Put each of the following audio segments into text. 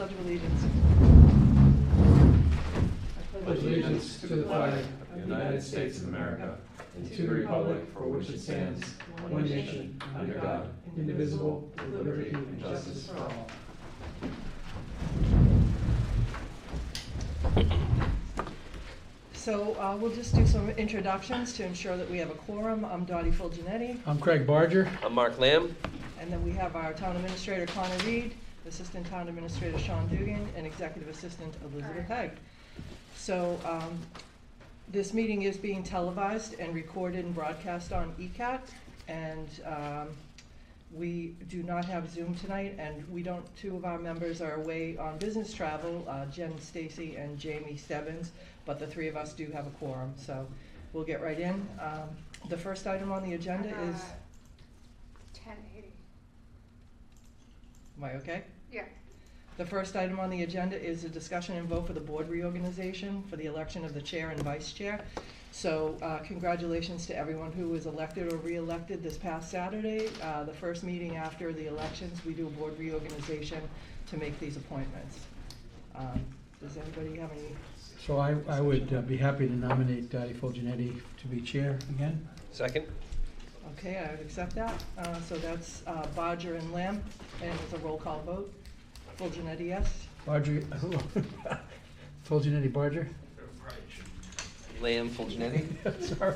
Pledge of Allegiance. Pledge allegiance to the flag of the United States of America and to the republic for which it stands, one nation, under God, indivisible, with liberty and justice for all. So we'll just do some introductions to ensure that we have a quorum. I'm Dottie Fulgenetti, I'm Craig Barger. I'm Mark Lamb. and then we have our Town Administrator Connor Reed, Assistant Town Administrator Sean Dugan, and Executive Assistant Elizabeth Haig. So this meeting is being televised and recorded and broadcast on ECAT, and we do not have Zoom tonight, and two of our members are away on business travel, Jen Stacy and Jamie Stebbins, but the three of us do have a quorum, so we'll get right in. The first item on the agenda is, 1080. am I okay? Yeah. The first item on the agenda is a discussion and vote for the board reorganization for the election of the chair and vice chair. So congratulations to everyone who was elected or re-elected this past Saturday. The first meeting after the elections, we do a board reorganization to make these appointments. Does anybody have any? So I would be happy to nominate Dottie Fulgenetti to be chair again. Second. Okay, I would accept that. So that's Bodger and Lamb, and it's a roll call vote. Fulgenetti, yes. Barger, Fulgenetti Barger. Lamb Fulgenetti. Sorry.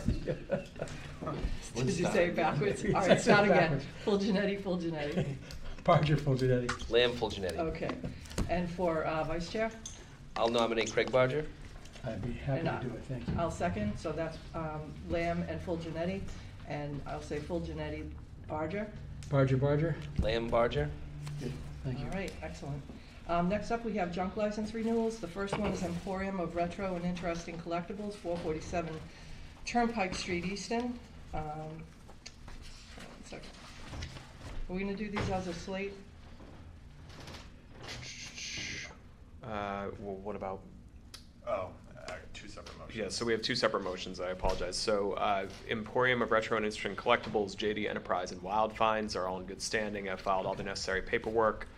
Did you say it backwards? All right, start again. Fulgenetti, Fulgenetti. Barger Fulgenetti. Lamb Fulgenetti. Okay. And for vice chair? I'll nominate Craig Barger. I'd be happy And to do it, thank you. I'll second, so that's Lamb and Fulgenetti, and I'll say Fulgenetti, Barger. Barger. Lamb Barger. Thank you. All right, excellent. Next up, we have junk license renewals. The first one is Emporium of Retro and Interesting Collectibles, 447 Turnpike Street, Easton. One second. Are we gonna do these as a slate? Well, what about? Two separate motions. Yeah, so we have two separate motions. I apologize. So Emporium of Retro and Interesting Collectibles, JD Enterprise, and Wild Finds are all in good standing. I've filed all the necessary paperwork,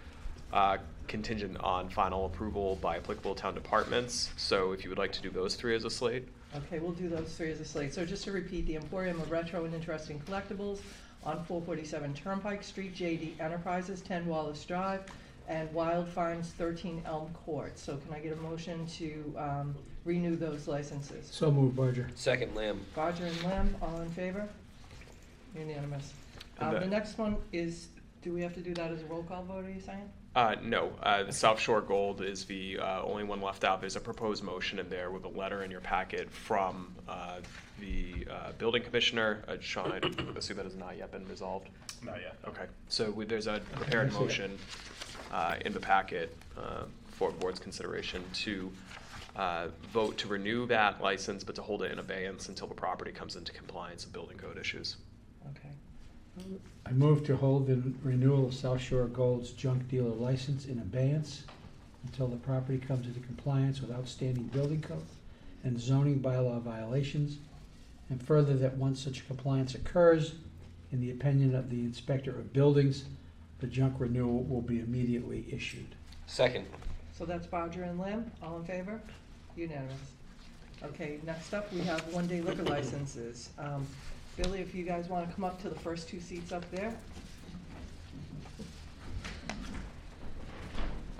contingent on final approval by applicable town departments. So if you would like to do those three as a slate. Okay, we'll do those three as a slate. So just to repeat, the Emporium of Retro and Interesting Collectibles on 447 Turnpike Street, JD Enterprises, 10 Wallace Drive, and Wild Finds, 13 Elm Court. So can I get a motion to renew those licenses? So moved, Barger. Second, Lamb. Bodger and Lamb, all in favor? Unanimous. The next one is, do we have to do that as a roll call vote, are you saying? No, the South Shore Gold is the only one left out. There's a proposed motion in there with a letter in your packet from the building commissioner. Sean, I assume that has not yet been resolved. Not yet. Okay, so there's a prepared motion in the packet for board's consideration to vote to renew that license, but to hold it in abeyance until the property comes into compliance with building code issues. Okay. I move to hold the renewal of South Shore Gold's junk dealer license in abeyance until the property comes into compliance with outstanding building code and zoning bylaw violations, and further that once such compliance occurs, in the opinion of the inspector of buildings, the junk renewal will be immediately issued. Second. So that's Bodger and Lamb, all in favor? Unanimous. Okay, next up, we have one-day liquor licenses. Billy, if you guys want to come up to the first two seats up there.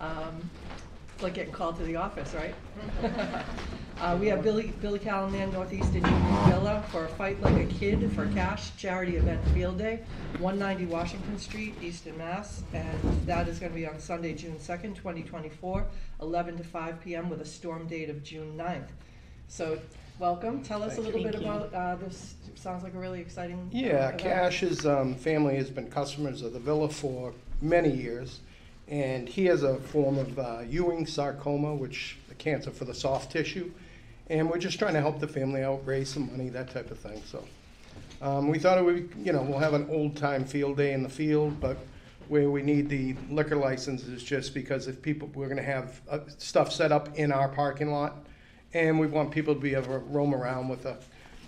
It's like getting called to the office, right? We have Billy Callahan, Northeastern Union Villa, for a Fight Like a Kid for Cash charity event field day, 190 Washington Street, Easton, Mass. And that is going to be on Sunday, June 2nd, 2024, 11 to 5 p.m. with a storm date of June 9th. So welcome. Tell us a little bit about this. Sounds like a really exciting event. Cash's family has been customers of the Villa for many years, and he has a form of Ewing sarcoma, which is a cancer for the soft tissue, and we're just trying to help the family out, raise some money, that type of thing. So we thought it would, we'll have an old-time field day in the field, but where we need the liquor license is just because we're going to have stuff set up in our parking lot, and we want people to be able to roam around with a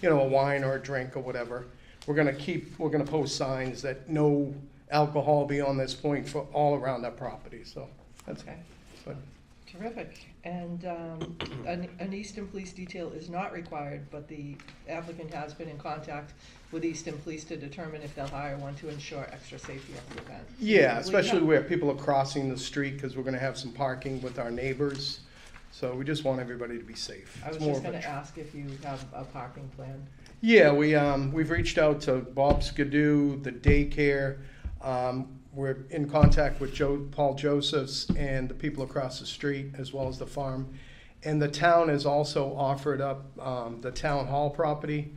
wine or a drink or whatever. We're going to post signs that no alcohol beyond this point for all around that property. So that's Okay. But Terrific. And an Easton Police detail is not required, but the applicant has been in contact with Easton Police to determine if they'll hire one to ensure extra safety at the event. yeah, Well, especially yeah. where people are crossing the street, because we're gonna have some parking with our neighbors. So we just want everybody to be safe. I was It's more just of a gonna ask if you have a parking plan. Yeah, we've reached out to Bob Skidoo, the daycare. We're in contact with Paul Josephs and the people across the street, as well as the farm. And the town has also offered up the town hall property,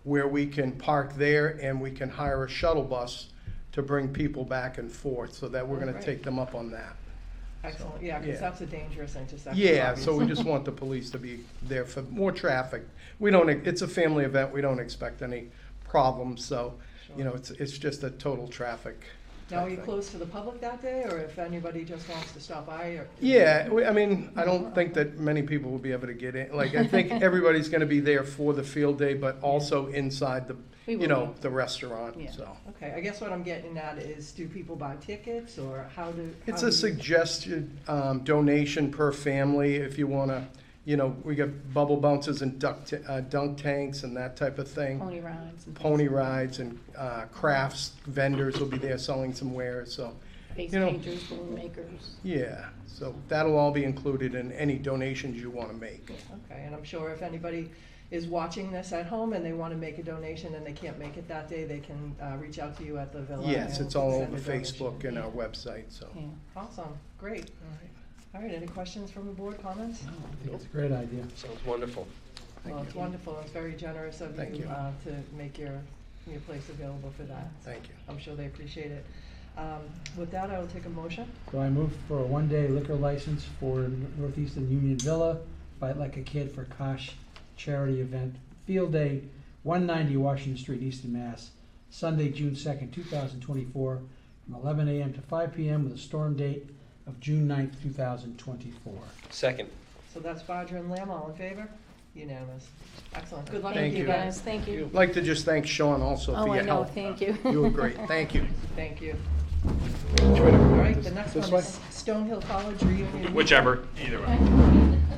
where we can park there and we can hire a shuttle bus to bring people back and forth, so that we're Oh, gonna great. take them up on that. Excellent, yeah, because yeah. that's a dangerous intersection. Yeah, so we obviously. just want the police to be there for more traffic. We don't, it's a family event, we don't expect any problems, so, you know, it's just a total traffic. Now, are you thing. closed to the public that day, or if anybody just wants to stop by, or? Yeah, I mean, I don't think that many people will be able to get in. Like, I think everybody's gonna be there for the field day, but also inside the, We you will know, be. the restaurant, Yeah. so. Okay, I guess what I'm getting at is, do people buy tickets, or how do? It's how a do you- suggested donation per family if you wanna, you know, we got bubble bouncers and dunk tanks and that type of thing. Pony rides and Pony rides and crafts vendors will be there selling some wares, so, face you know. painters, balloon makers. yeah. So that'll all be included in any donations you wanna make. Okay, and I'm sure if anybody is watching this at home and they want to make a donation and they can't make it that day, they can reach out to you at the villa. Yes, and it's all send over a donation. Facebook and our website, so. Yeah. Awesome, great. All right, any questions from the board, comments? No, I think it's a great idea. Sounds wonderful. Well, it's wonderful, it's very generous of Thank you you. To make your place available for that. Thank you. I'm sure they appreciate it. With that, I will take a motion. So I move for a one-day liquor license for Northeastern Union Villa, Fight Like a Kid for Kosh charity event, Field Day, 190 Washington Street, Easton, Mass., Sunday, June 2nd, 2024, from 11 a.m. to 5 p.m. with a storm date of June 9th, 2024. Second. So that's Bodger and Lamb, all in favor? Unanimous. Excellent, good luck with Thank you you. guys. Guys, thank you. I'd like to just thank Sean also Oh, for I your know, help. thank you. You were great, thank you. Thank you. Which way do we All go? right, the next This one way? is Stonehill College reunion. Whichever, either way.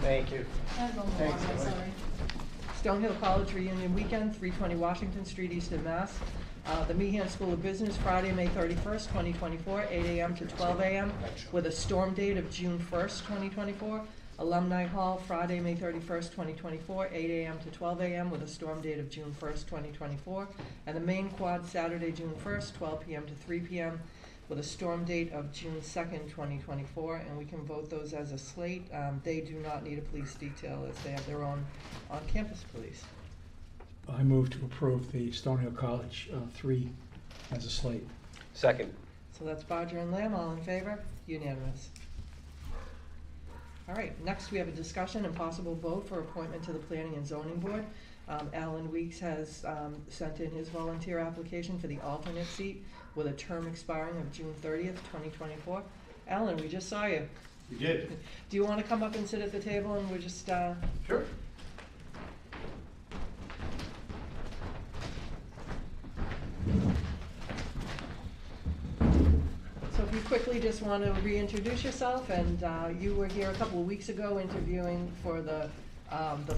Thank you. Thanks, I'm Kelly. sorry. Stonehill College reunion weekend, 320 Washington Street, Easton, Mass. The Meehan School of Business, Friday, May 31st, 2024, 8 a.m. to 12 a.m. with a storm date of June 1st, 2024. Alumni Hall, Friday, May 31st, 2024, 8 a.m. to 12 a.m. with a storm date of June 1st, 2024. And the main quad, Saturday, June 1st, 12 p.m. to 3 p.m. with a storm date of June 2nd, 2024. And we can vote those as a slate. They do not need a police detail as they have their own on-campus police. I move to approve the Stonehill College 3 as a slate. Second. So that's Bodger and Lamb, all in favor? Unanimous. All right, next we have a discussion and possible vote for appointment to the Planning and Zoning Board. Alan Weeks has sent in his volunteer application for the alternate seat with a term expiring of June 30th, 2024. Alan, we just saw you. You did. Do you want to come up and sit at the table and we're just, Sure. so if you quickly just want to reintroduce yourself, and you were here a couple of weeks ago interviewing for the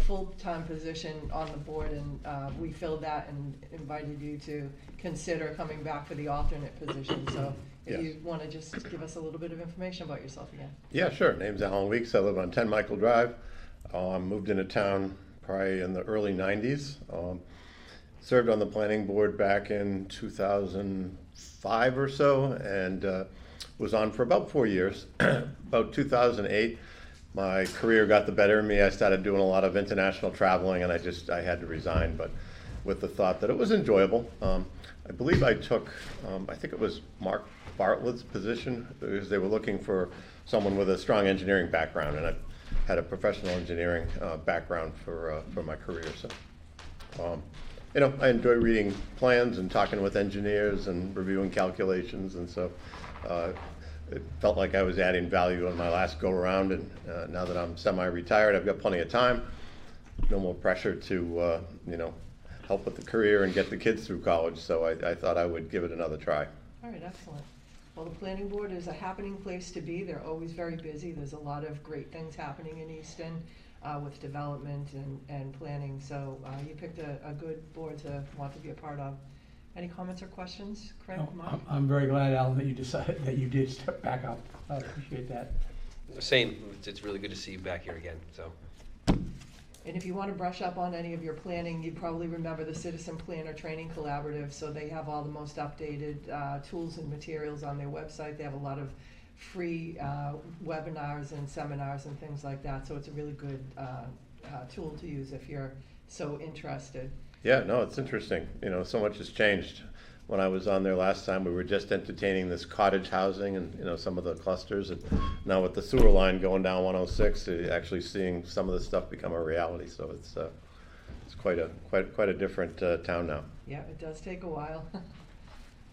full-time position on the board, and we filled that and invited you to consider coming back for the alternate position. So if Yes. you want to just give us a little bit of information about yourself again. Yeah, sure. Name's Alan Weeks. I live on 10 Michael Drive. Moved into town probably in the early 90s. Served on the planning board back in 2005 or so, and was on for about 4 years. About 2008, my career got the better of me. I started doing a lot of international traveling, and I had to resign, but with the thought that it was enjoyable. I believe I took, I think it was Mark Bartlett's position, because they were looking for someone with a strong engineering background, and I had a professional engineering background for my career. So, you know, I enjoy reading plans and talking with engineers and reviewing calculations, and so it felt like I was adding value on my last go-around, and now that I'm semi-retired, I've got plenty of time, no more pressure to, you know, help with the career and get the kids through college, so I thought I would give it another try. All right, excellent. Well, the planning board is a happening place to be. They're always very busy. There's a lot of great things happening in Easton with development and planning. So you picked a good board to want to be a part of. Any comments or questions, Craig? No, Mark? I'm very glad, Alan, that you decided, that you did step back up. I appreciate that. Same. It's really good to see you back here again, so. And if you want to brush up on any of your planning, you probably remember the Citizen Planner Training Collaborative. So they have all the most updated tools and materials on their website. They have a lot of free webinars and seminars and things like that. So it's a really good tool to use if you're so interested. Yeah, no, it's interesting. You know, so much has changed. When I was on there last time, we were just entertaining this cottage housing and, you know, some of the clusters. And now with the sewer line going down 106, actually seeing some of the stuff become a reality. So it's quite a different town now. Yeah, it does take a while.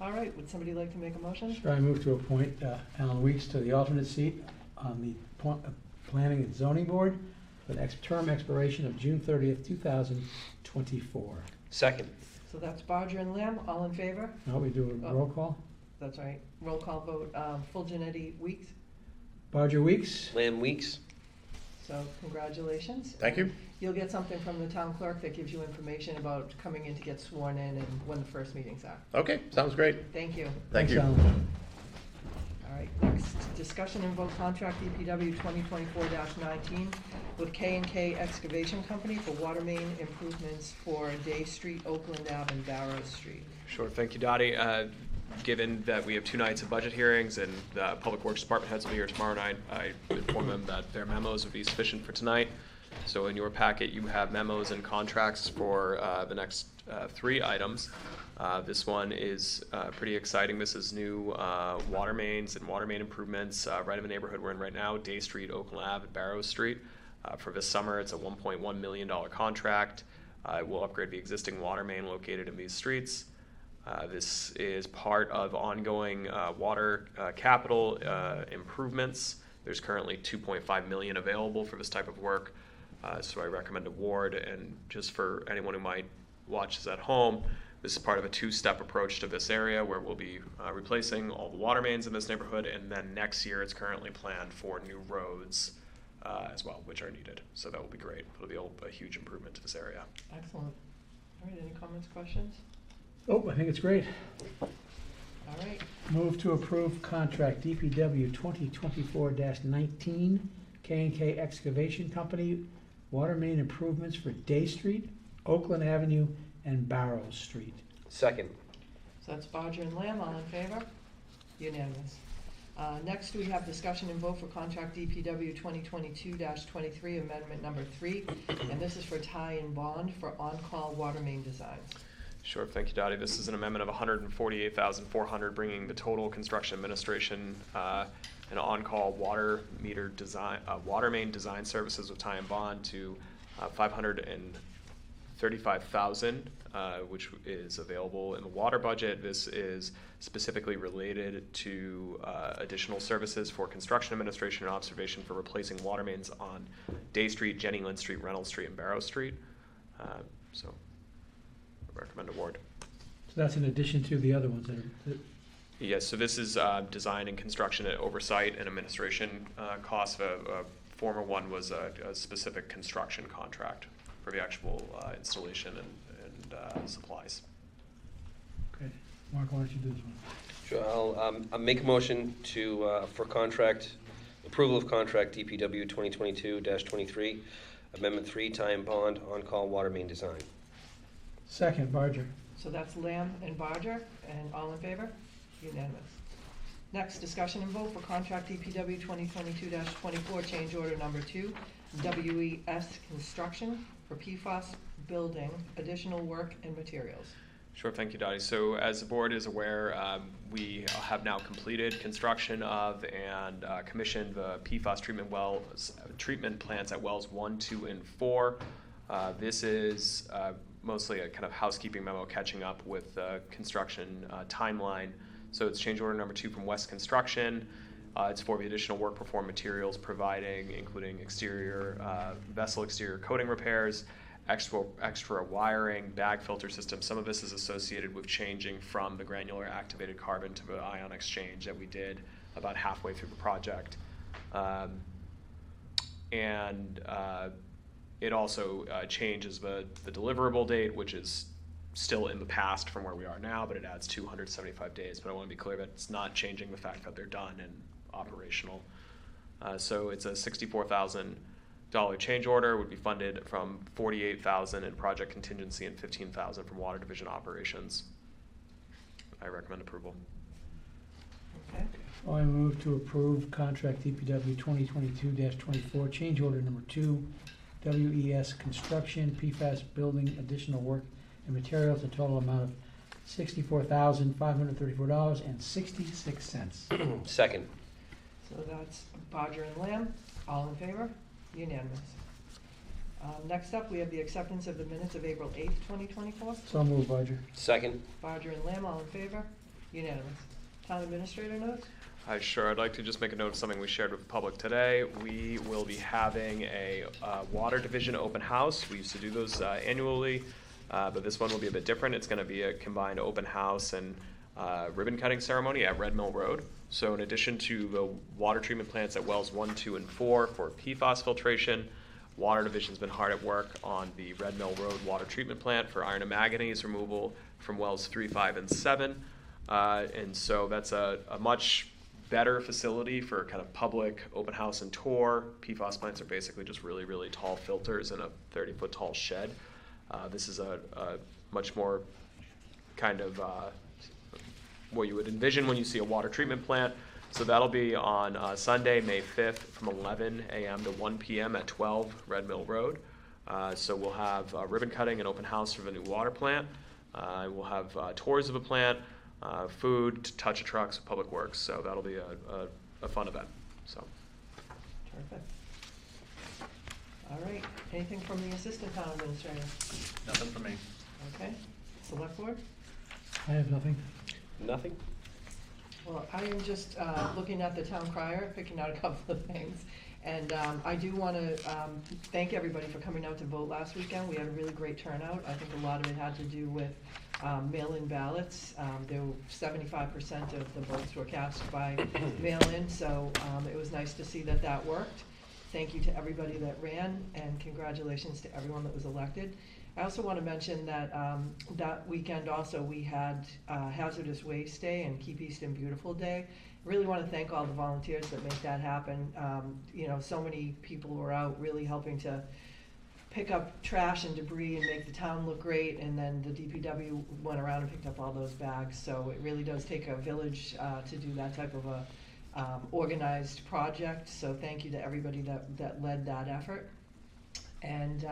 All right, would somebody like to make a motion? Sure, I move to appoint Alan Weeks to the alternate seat on the Planning and Zoning Board for the term expiration of June 30th, 2024. Second. So that's Barger and Lamb, all in favor? Now we do a roll call. That's right. Roll call vote, full Janetti Weeks. Barger Weeks. Lamb Weeks. So congratulations. Thank you. You'll get something from the town clerk that gives you information about coming in to get sworn in and when the first meetings are. Okay, sounds great. Thank you. Thank Thanks, you. Alan. All right, next, discussion and vote contract DPW 2024-19 with K&K Excavation Company for water main improvements for Day Street, Oakland Ave, and Barrows Street. Sure, thank you, Dottie. Given that we have 2 nights of budget hearings and the Public Works Department heads will be here tomorrow night, I informed them that their memos would be sufficient for tonight. So in your packet, you have memos and contracts for the next 3 items. This one is pretty exciting. This is new water mains and water main improvements right in the neighborhood we're in right now, Day Street, Oakland Ave, and Barrows Street. For this summer, it's a $1.1 million contract. It will upgrade the existing water main located in these streets. This is part of ongoing water capital improvements. There's currently $2.5 million available for this type of work, so I recommend award. And just for anyone who might watch this at home, this is part of a 2-step approach to this area where we'll be replacing all the water mains in this neighborhood, and then next year it's currently planned for new roads as well, which are needed. So that will be great. It'll be a huge improvement to this area. Excellent. All right, any comments, questions? Oh, I think it's great. All right, Move to approve contract DPW 2024-19 K&K Excavation Company water main improvements for Day Street, Oakland Avenue, and Barrows Street. Second. so that's Barger and Lamb, all in favor? Unanimous. Next, we have discussion and vote for contract DPW 2022-23, amendment number 3, and this is for tie and bond for on-call water main designs. Sure, thank you, Dottie. This is an amendment of $148,400, bringing the total construction administration and on-call water meter design, water main design services with tie and bond to $535,000, which is available in the water budget. This is specifically related to additional services for construction administration and observation for replacing water mains on Day Street, Jenny Lynn Street, Reynolds Street, and Barrows Street. So I recommend award. So that's in addition to the other ones that are, Yes, so this is design and construction oversight and administration costs. A former one was a specific construction contract for the actual installation and supplies. okay. Mark, why don't you do this one? Sure, I'll make a motion to, for contract, approval of contract DPW 2022-23, Amendment 3, tie and bond, on-call water main design. Second, Barger. So that's Lamb and Barger, and all in favor? Unanimous. Next, discussion and vote for contract DPW 2022-24, change order number 2, WES Construction for PFAS building, additional work and materials. Sure, thank you, Dottie. So as the board is aware, we have now completed construction of and commissioned the PFAS treatment plants at wells 1, 2, and 4. This is mostly a kind of housekeeping memo catching up with the construction timeline. So it's change order number 2 from West Construction. It's for the additional work performed materials providing, including exterior, vessel exterior coating repairs, extra wiring, bag filter system. Some of this is associated with changing from the granular activated carbon to the ion exchange that we did about halfway through the project. It also changes the deliverable date, which is still in the past from where we are now, but it adds 275 days. But I want to be clear that it's not changing the fact that they're done and operational. So it's a $64,000 change order, would be funded from $48,000 in project contingency and $15,000 from Water Division operations. I recommend approval. Okay. I move to approve contract DPW 2022-24, change order number 2, WES Construction, PFAS Building, additional work and materials, a total amount of $64,534.66. Second. So that's Bodger and Lamb. All in favor? Unanimous. Next up, we have the acceptance of the minutes of April 8th, 2024. So moved, Bodger. Second. Bodger and Lamb, all in favor? Unanimous. Town administrator notes? Hi, sure. I'd like to just make a note of something we shared with the public today. We will be having a Water Division open house. We used to do those annually, but this one will be a bit different. It's going to be a combined open house and ribbon cutting ceremony at Red Mill Road. So in addition to the water treatment plants at wells 1, 2, and 4 for PFAS filtration, Water Division's been hard at work on the Red Mill Road water treatment plant for iron and manganese removal from wells 3, 5, and 7. And so that's a much better facility for kind of public open house and tour. PFAS plants are basically just really, really tall filters in a 30-foot tall shed. This is a much more kind of what you would envision when you see a water treatment plant. So that'll be on Sunday, May 5th from 11 a.m. to 1 p.m. at 12 Red Mill Road. So we'll have ribbon cutting and open house for the new water plant. We'll have tours of the plant, food, touch of trucks, public works. So that'll be a fun event. So. Terrific. All right. Anything from the assistant town administrator? Nothing for me. Okay. Select board? I have nothing. Nothing? Well, I am just looking at the town crier, picking out a couple of things. And I do want to thank everybody for coming out to vote last weekend. We had a really great turnout. I think a lot of it had to do with mail-in ballots. There were 75% of the votes were cast by mail-in, so it was nice to see that that worked. Thank you to everybody that ran, and congratulations to everyone that was elected. I also want to mention that that weekend also we had Hazardous Waste Day and Keep Easton Beautiful Day. Really want to thank all the volunteers that make that happen. You know, so many people were out really helping to pick up trash and debris and make the town look great, and then the DPW went around and picked up all those bags. So it really does take a village to do that type of a organized project. So thank you to everybody that led that effort. And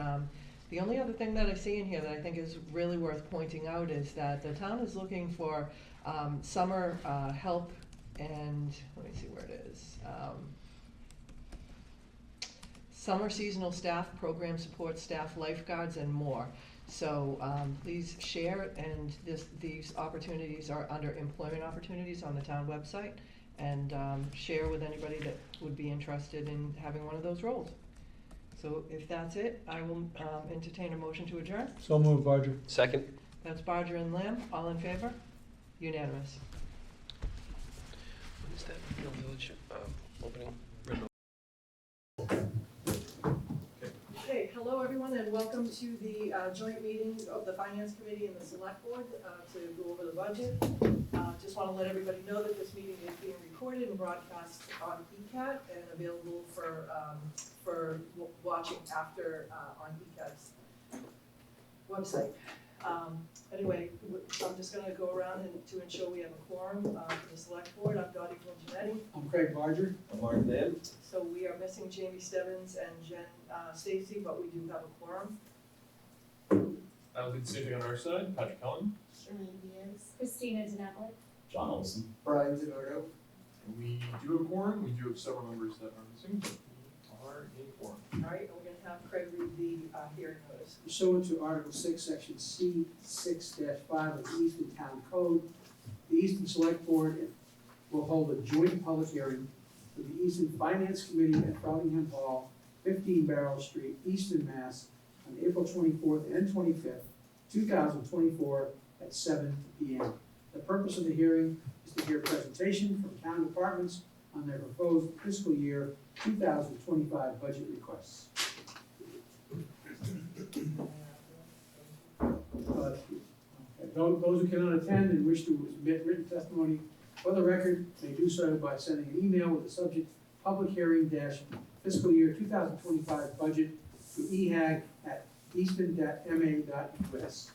the only other thing that I see in here that I think is really worth pointing out is that the town is looking for summer help, and let me see where it is. Summer seasonal staff, program support staff, lifeguards, and more. So please share, and these opportunities are under employment opportunities on the town website, and share with anybody that would be interested in having one of those roles. So if that's it, I will entertain a motion to adjourn. So moved, Bodger. Second. That's Bodger and Lamb. All in favor? Unanimous. What is that? Mill Village opening? Okay, hello everyone, and welcome to the joint meeting of the Finance Committee and the Select Board to go over the budget. Just want to let everybody know that this meeting is being recorded and broadcast on ECAT and available for watching after on ECAT's website. Anyway, I'm just going to go around to ensure we have a quorum for the Select Board. I'm Dottie Flingenetti. I'm Craig Bodger. I'm Mark Van. So we are missing Jamie Stebbins and Jen Stacy, but we do have a quorum. I'll be sitting on our side, Patrick Cullen. Shirley Diaz. Christina Denetlik. John Olson. Brian Zanoto. We do have a quorum. We do have several members that are missing, but we are a quorum. All right, and we're gonna have Craig read the hearing notice. Pursuant to Article 6, Section C6-5 of the Easton Town Code, the Easton Select Board will hold a joint public hearing for the Easton Finance Committee at Frothingham Hall, 15 Barrows Street, Easton, Mass, on April 24th and 25th, 2024 at 7 p.m. The purpose of the hearing is to hear a presentation from town departments on their proposed fiscal year 2025 budget requests. Those who cannot attend and wish to submit written testimony for the record may do so by sending an email with the subject public hearing fiscal year 2025 budget to ehag@easton.ma.us.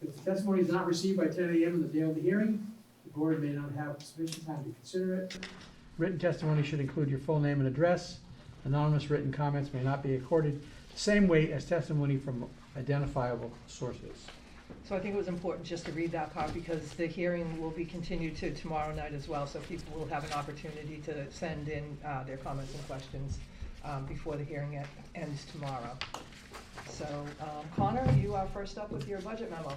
If the testimony is not received by 10 a.m. on the day of the hearing, the board may not have sufficient time to consider it. Written testimony should include your full name and address. Anonymous written comments may not be accorded the same weight as testimony from identifiable sources. So I think it was important just to read that part because the hearing will be continued to tomorrow night as well, so people will have an opportunity to send in their comments and questions before the hearing ends tomorrow. So Connor, you are first up with your budget memo.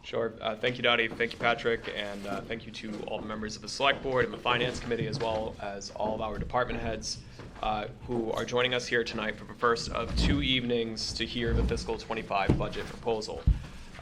Sure. Thank you, Dottie. Thank you, Patrick. And thank you to all the members of the Select Board and the Finance Committee, as well as all of our department heads who are joining us here tonight for the first of 2 evenings to hear the fiscal 25 budget proposal.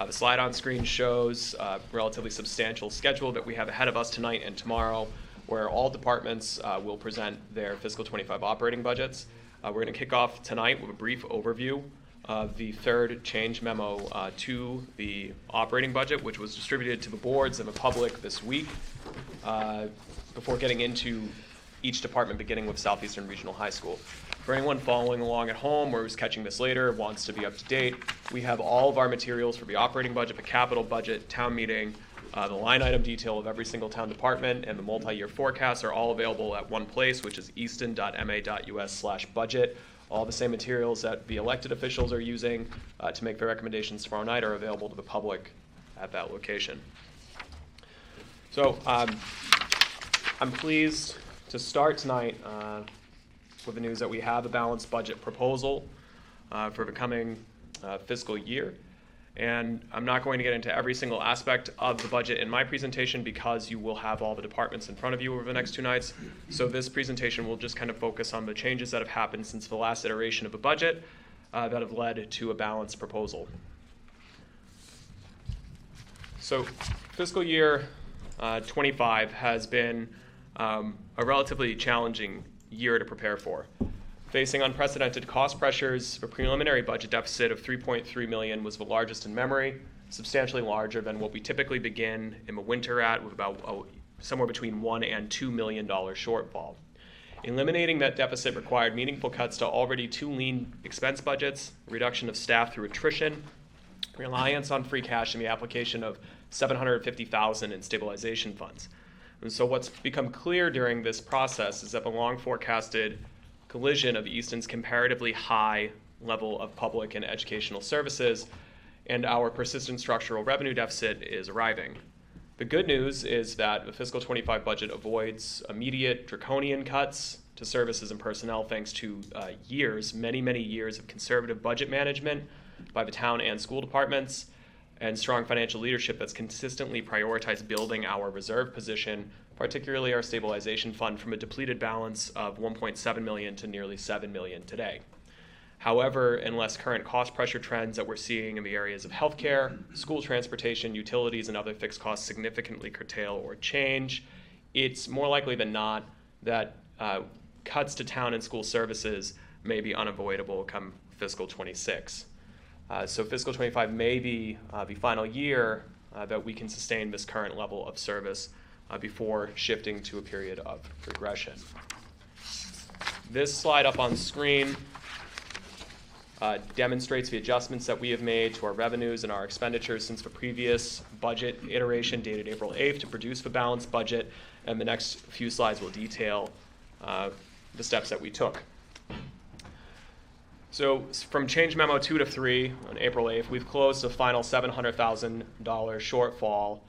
The slide on screen shows a relatively substantial schedule that we have ahead of us tonight and tomorrow, where all departments will present their fiscal 25 operating budgets. We're going to kick off tonight with a brief overview of the third change memo to the operating budget, which was distributed to the boards and the public this week, before getting into each department, beginning with Southeastern Regional High School. For anyone following along at home or who's catching this later, wants to be up to date, we have all of our materials for the operating budget, the capital budget, town meeting, the line item detail of every single town department, and the multi-year forecasts are all available at one place, which is easton.ma.us/budget. All the same materials that the elected officials are using to make their recommendations tomorrow night are available to the public at that location. So I'm pleased to start tonight with the news that we have a balanced budget proposal for the coming fiscal year. And I'm not going to get into every single aspect of the budget in my presentation because you will have all the departments in front of you over the next 2 nights. So this presentation will just kind of focus on the changes that have happened since the last iteration of the budget that have led to a balanced proposal. So fiscal year 25 has been a relatively challenging year to prepare for. Facing unprecedented cost pressures, a preliminary budget deficit of $3.3 million was the largest in memory, substantially larger than what we typically begin in the winter at, with about somewhere between $1 and $2 million shortfall. Eliminating that deficit required meaningful cuts to already too lean expense budgets, reduction of staff through attrition, reliance on free cash, and the application of $750,000 in stabilization funds. And so what's become clear during this process is that the long forecasted collision of Easton's comparatively high level of public and educational services and our persistent structural revenue deficit is arriving. The good news is that the fiscal 25 budget avoids immediate draconian cuts to services and personnel thanks to many years of conservative budget management by the town and school departments and strong financial leadership that's consistently prioritized building our reserve position, particularly our stabilization fund, from a depleted balance of $1.7 million to nearly $7 million today. However, unless current cost pressure trends that we're seeing in the areas of healthcare, school transportation, utilities, and other fixed costs significantly curtail or change, it's more likely than not that cuts to town and school services may be unavoidable come fiscal 26. So fiscal 25 may be the final year that we can sustain this current level of service before shifting to a period of regression. This slide up on screen demonstrates the adjustments that we have made to our revenues and our expenditures since the previous budget iteration dated April 8th to produce the balanced budget, and the next few slides will detail the steps that we took. So from change memo 2 to 3 on April 8th, we've closed a final $700,000 shortfall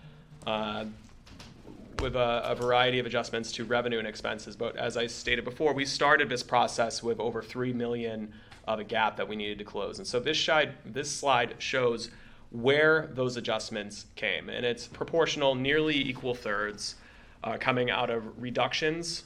with a variety of adjustments to revenue and expenses. But as I stated before, we started this process with over $3 million of a gap that we needed to close. And so this slide shows where those adjustments came. And it's proportional, nearly equal thirds coming out of reductions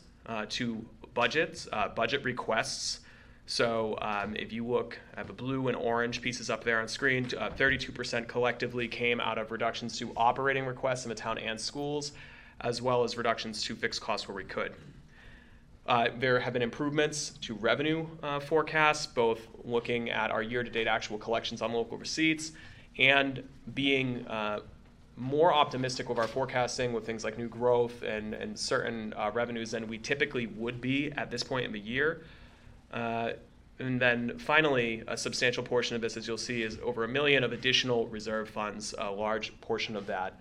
to budget requests. So if you look, I have the blue and orange pieces up there on screen. 32% collectively came out of reductions to operating requests in the town and schools, as well as reductions to fixed costs where we could. There have been improvements to revenue forecasts, both looking at our year-to-date actual collections on local receipts and being more optimistic with our forecasting with things like new growth and certain revenues than we typically would be at this point in the year. And then finally, a substantial portion of this, as you'll see, is over $1 million of additional reserve funds, a large portion of that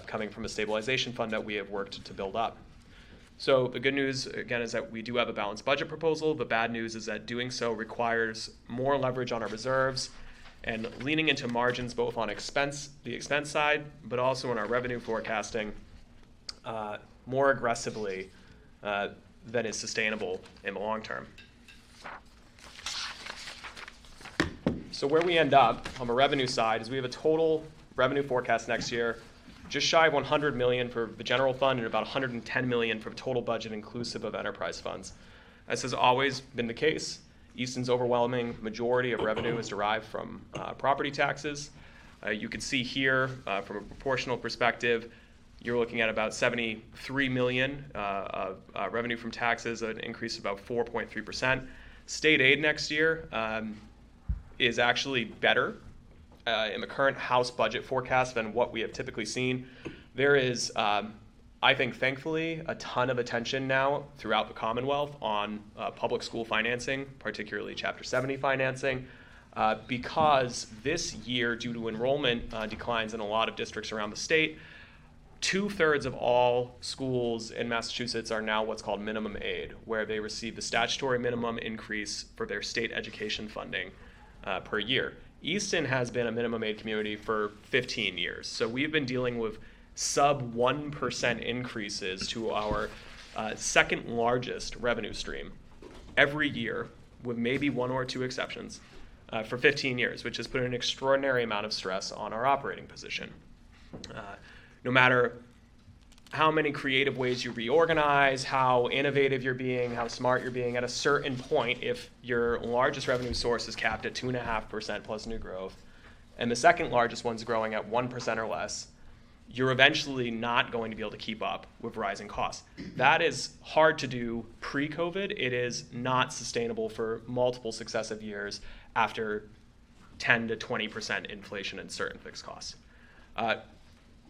coming from a stabilization fund that we have worked to build up. So the good news, again, is that we do have a balanced budget proposal. The bad news is that doing so requires more leverage on our reserves and leaning into margins both on the expense side, but also in our revenue forecasting more aggressively than is sustainable in the long term. So where we end up on the revenue side is we have a total revenue forecast next year just shy of $100 million for the general fund and about $110 million for the total budget inclusive of enterprise funds. As has always been the case, Easton's overwhelming majority of revenue is derived from property taxes. You can see here from a proportional perspective, you're looking at about $73 million of revenue from taxes, an increase of about 4.3%. State aid next year is actually better in the current House budget forecast than what we have typically seen. There is, I think, thankfully, a ton of attention now throughout the Commonwealth on public school financing, particularly Chapter 70 financing, because this year, due to enrollment declines in a lot of districts around the state, 2/3 of all schools in Massachusetts are now what's called minimum aid, where they receive the statutory minimum increase for their state education funding per year. Easton has been a minimum aid community for 15 years. So we've been dealing with sub 1% increases to our second largest revenue stream every year, with maybe one or two exceptions, for 15 years, which has put an extraordinary amount of stress on our operating position. No matter how many creative ways you reorganize, how innovative you're being, how smart you're being, at a certain point, if your largest revenue source is capped at 2.5% plus new growth, and the second largest one's growing at 1% or less, you're eventually not going to be able to keep up with rising costs. That is hard to do pre-COVID. It is not sustainable for multiple successive years after 10 to 20% inflation in certain fixed costs.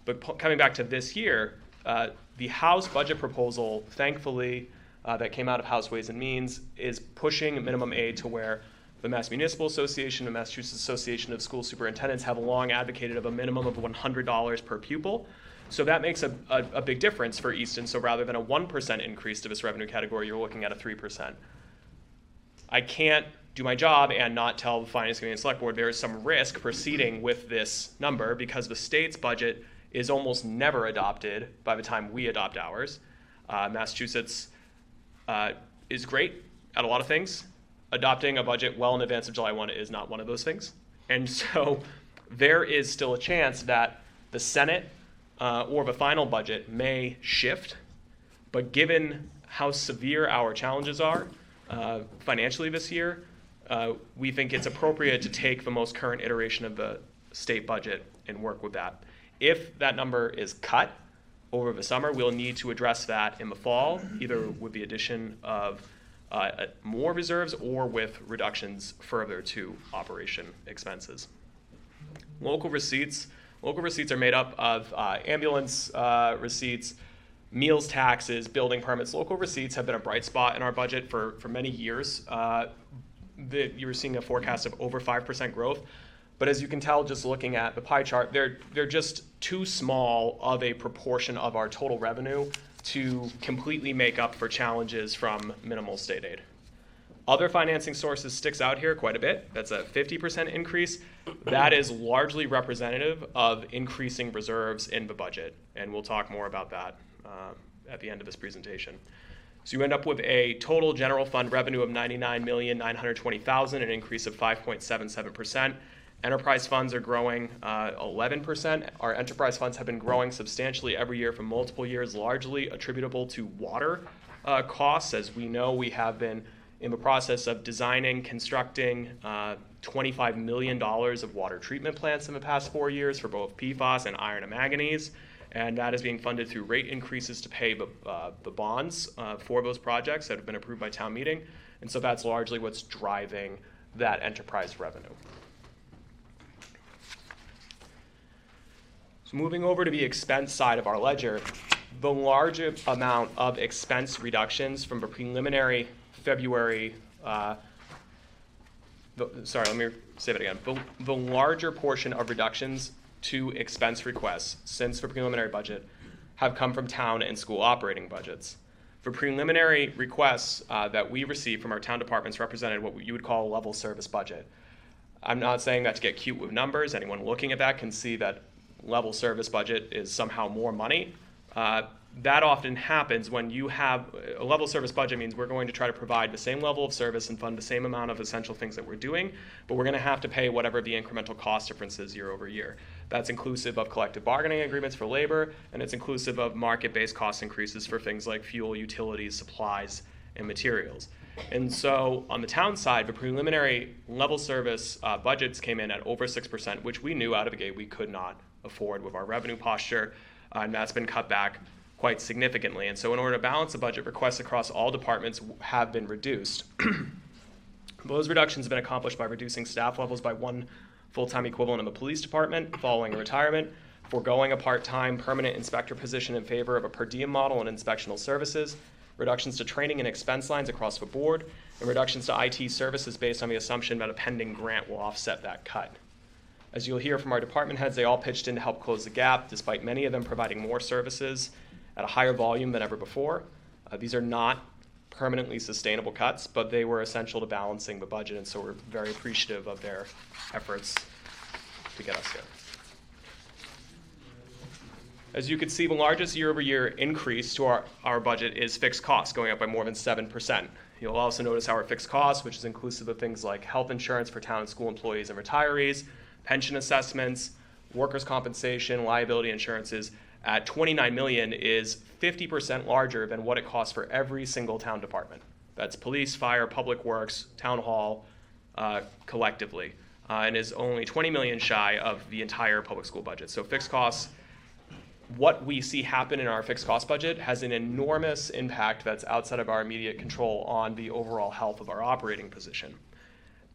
But coming back to this year, the House budget proposal, thankfully, that came out of House Ways and Means, is pushing minimum aid to where the Mass Municipal Association and Massachusetts Association of School Superintendents have long advocated of a minimum of $100 per pupil. So that makes a big difference for Easton. So rather than a 1% increase to this revenue category, you're looking at a 3%. I can't do my job and not tell the Finance Committee and Select Board there is some risk proceeding with this number because the state's budget is almost never adopted by the time we adopt ours. Massachusetts is great at a lot of things. Adopting a budget well in advance of July 1 is not one of those things. And so there is still a chance that the Senate or the final budget may shift, but given how severe our challenges are financially this year, we think it's appropriate to take the most current iteration of the state budget and work with that. If that number is cut over the summer, we'll need to address that in the fall, either with the addition of more reserves or with reductions further to operation expenses. Local receipts are made up of ambulance receipts, meals taxes, building permits. Local receipts have been a bright spot in our budget for many years. You were seeing a forecast of over 5% growth. But as you can tell, just looking at the pie chart, they're just too small of a proportion of our total revenue to completely make up for challenges from minimal state aid. Other financing sources sticks out here quite a bit. That's a 50% increase. That is largely representative of increasing reserves in the budget, and we'll talk more about that at the end of this presentation. So you end up with a total general fund revenue of $99,920,000, an increase of 5.77%. Enterprise funds are growing 11%. Our enterprise funds have been growing substantially every year for multiple years, largely attributable to water costs. As we know, we have been in the process of designing, constructing $25 million of water treatment plants in the past 4 years for both PFAS and iron and manganese. And that is being funded through rate increases to pay the bonds for those projects that have been approved by town meeting. And so that's largely what's driving that enterprise revenue. So moving over to the expense side of our ledger, the large amount of expense reductions from the preliminary February, let me say that again. The larger portion of reductions to expense requests since the preliminary budget have come from town and school operating budgets. For preliminary requests that we received from our town departments represented what you would call a level service budget. I'm not saying that to get cute with numbers. Anyone looking at that can see that level service budget is somehow more money. That often happens when you have a level service budget. Means we're going to try to provide the same level of service and fund the same amount of essential things that we're doing, but we're going to have to pay whatever the incremental cost difference is year over year. That's inclusive of collective bargaining agreements for labor, and it's inclusive of market-based cost increases for things like fuel, utilities, supplies, and materials. And so on the town side, the preliminary level service budgets came in at over 6%, which we knew out of the gate we could not afford with our revenue posture, and that's been cut back quite significantly. And so in order to balance the budget, requests across all departments have been reduced. Those reductions have been accomplished by reducing staff levels by 1 full-time equivalent in the police department following a retirement, foregoing a part-time permanent inspector position in favor of a per diem model in inspectional services, reductions to training and expense lines across the board, and reductions to IT services based on the assumption that a pending grant will offset that cut. As you'll hear from our department heads, they all pitched in to help close the gap, despite many of them providing more services at a higher volume than ever before. These are not permanently sustainable cuts, but they were essential to balancing the budget, and so we're very appreciative of their efforts to get us here. As you can see, the largest year-over-year increase to our budget is fixed costs, going up by more than 7%. You'll also notice our fixed costs, which is inclusive of things like health insurance for town and school employees and retirees, pension assessments, workers' compensation, liability insurances, at $29 million is 50% larger than what it costs for every single town department. That's police, fire, public works, town hall, collectively, and is only $20 million shy of the entire public school budget. So fixed costs, what we see happen in our fixed cost budget has an enormous impact that's outside of our immediate control on the overall health of our operating position.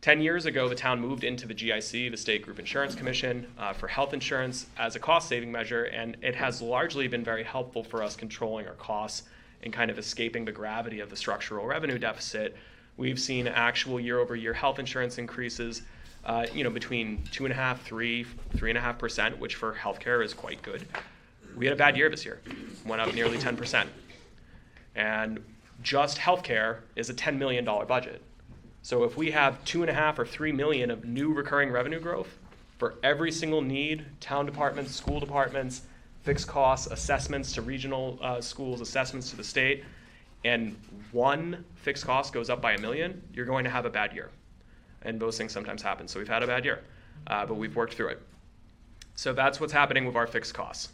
10 years ago, the town moved into the GIC, the State Group Insurance Commission, for health insurance as a cost-saving measure, and it has largely been very helpful for us controlling our costs and kind of escaping the gravity of the structural revenue deficit. We've seen actual year-over-year health insurance increases, between 2.5%, 3.5%, which for healthcare is quite good. We had a bad year this year, went up nearly 10%, and just healthcare is a $10 million budget. So if we have 2.5 or 3 million of new recurring revenue growth for every single need, town departments, school departments, fixed costs, assessments to regional schools, assessments to the state, and one fixed cost goes up by $1 million, you're going to have a bad year. And those things sometimes happen. So we've had a bad year, but we've worked through it. So that's what's happening with our fixed costs.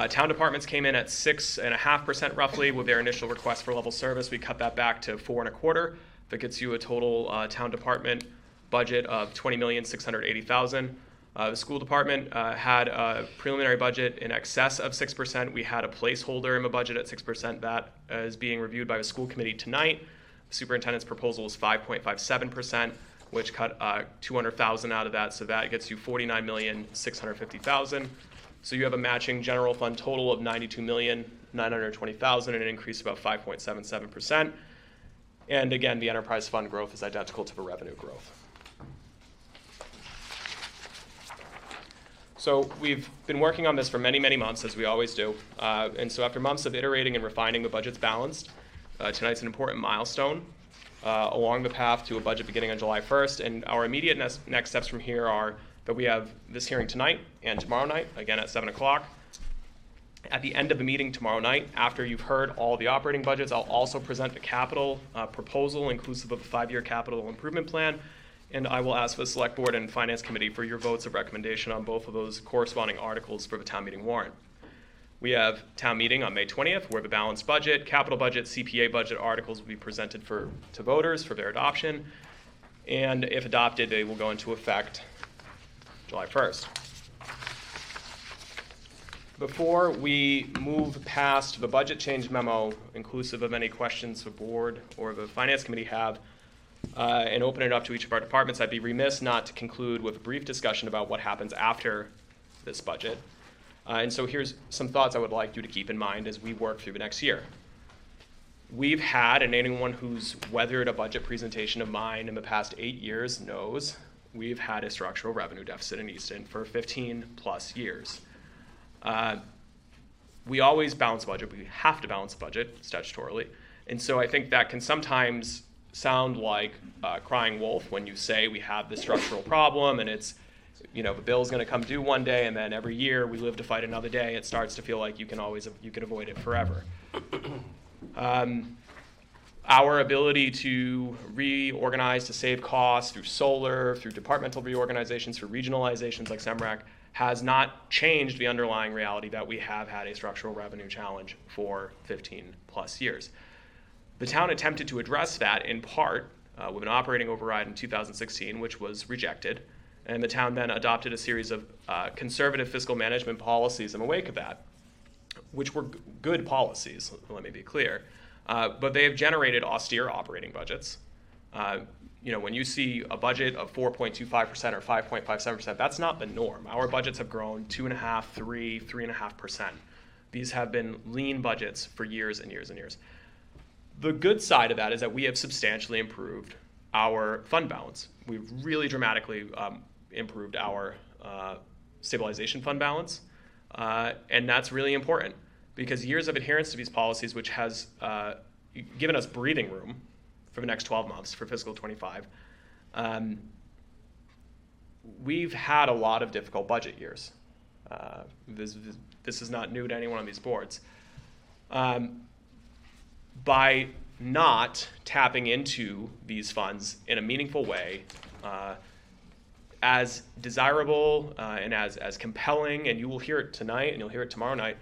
Town departments came in at 6.5% roughly with their initial request for level service. We cut that back to 4.25%. That gets you a total town department budget of $20,680,000. The school department had a preliminary budget in excess of 6%. We had a placeholder in the budget at 6%. That is being reviewed by the school committee tonight. The superintendent's proposal is 5.57%, which cut $200,000 out of that. So that gets you $49,650,000. So you have a matching general fund total of $92,920,000, and an increase of about 5.77%. And again, the enterprise fund growth is identical to the revenue growth. So we've been working on this for many, many months, as we always do. And so after months of iterating and refining the budget's balanced, tonight's an important milestone along the path to a budget beginning on July 1st. And our immediate next steps from here are that we have this hearing tonight and tomorrow night, again at 7 o'clock. At the end of the meeting tomorrow night, after you've heard all the operating budgets, I'll also present the capital proposal, inclusive of a 5-year capital improvement plan, and I will ask the Select Board and Finance Committee for your votes of recommendation on both of those corresponding articles for the town meeting warrant. We have town meeting on May 20th, where the balanced budget, capital budget, CPA budget articles will be presented to voters for their adoption. And if adopted, they will go into effect July 1st. Before we move past the budget change memo, inclusive of any questions the board or the finance committee have, and open it up to each of our departments, I'd be remiss not to conclude with a brief discussion about what happens after this budget. And so here's some thoughts I would like you to keep in mind as we work through the next year. We've had, and anyone who's weathered a budget presentation of mine in the past 8 years knows, we've had a structural revenue deficit in Easton for 15 plus years. We always balance budget. We have to balance the budget statutorily. And so I think that can sometimes sound like crying wolf when you say we have this structural problem and it's, the bill's going to come due one day, and then every year we live to fight another day. It starts to feel like you can avoid it forever. Our ability to reorganize to save costs through solar, through departmental reorganizations, through regionalizations like SEMRAC, has not changed the underlying reality that we have had a structural revenue challenge for 15 plus years. The town attempted to address that in part with an operating override in 2016, which was rejected, and the town then adopted a series of conservative fiscal management policies in the wake of that, which were good policies, let me be clear, but they have generated austere operating budgets. When you see a budget of 4.25% or 5.57%, that's not the norm. Our budgets have grown 2.5%, 3%, 3.5%. These have been lean budgets for years and years and years. The good side of that is that we have substantially improved our fund balance. We've really dramatically improved our stabilization fund balance, and that's really important because years of adherence to these policies, which has given us breathing room for the next 12 months for fiscal 25, we've had a lot of difficult budget years. This is not new to anyone on these boards. By not tapping into these funds in a meaningful way, as desirable and as compelling, and you will hear it tonight and you'll hear it tomorrow night,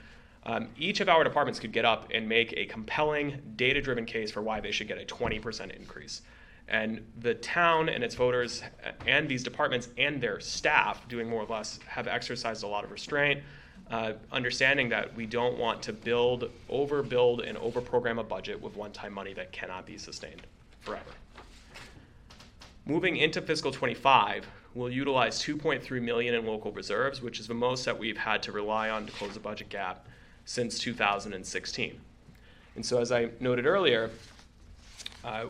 each of our departments could get up and make a compelling, data-driven case for why they should get a 20% increase. And the town and its voters and these departments and their staff, doing more or less, have exercised a lot of restraint, understanding that we don't want to overbuild and overprogram a budget with one-time money that cannot be sustained forever. Moving into fiscal 25, we'll utilize $2.3 million in local reserves, which is the most that we've had to rely on to close the budget gap since 2016. And so as I noted earlier,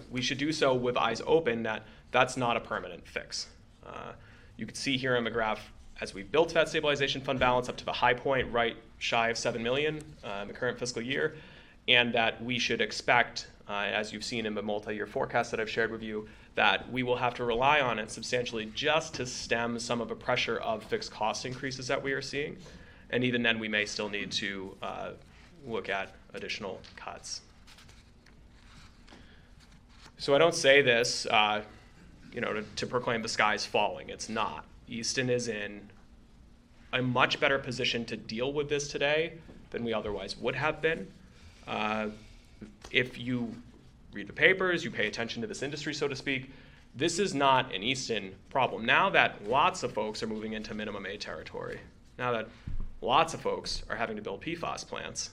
we should do so with eyes open that that's not a permanent fix. You can see here on the graph, as we built that stabilization fund balance up to the high point right shy of $7 million in the current fiscal year, and that we should expect, as you've seen in the multi-year forecast that I've shared with you, that we will have to rely on it substantially just to stem some of the pressure of fixed cost increases that we are seeing. And even then, we may still need to look at additional cuts. So I don't say this, to proclaim the sky's falling. It's not. Easton is in a much better position to deal with this today than we otherwise would have been. If you read the papers, you pay attention to this industry, so to speak, this is not an Easton problem. Now that lots of folks are moving into minimum aid territory, now that lots of folks are having to build PFAS plants,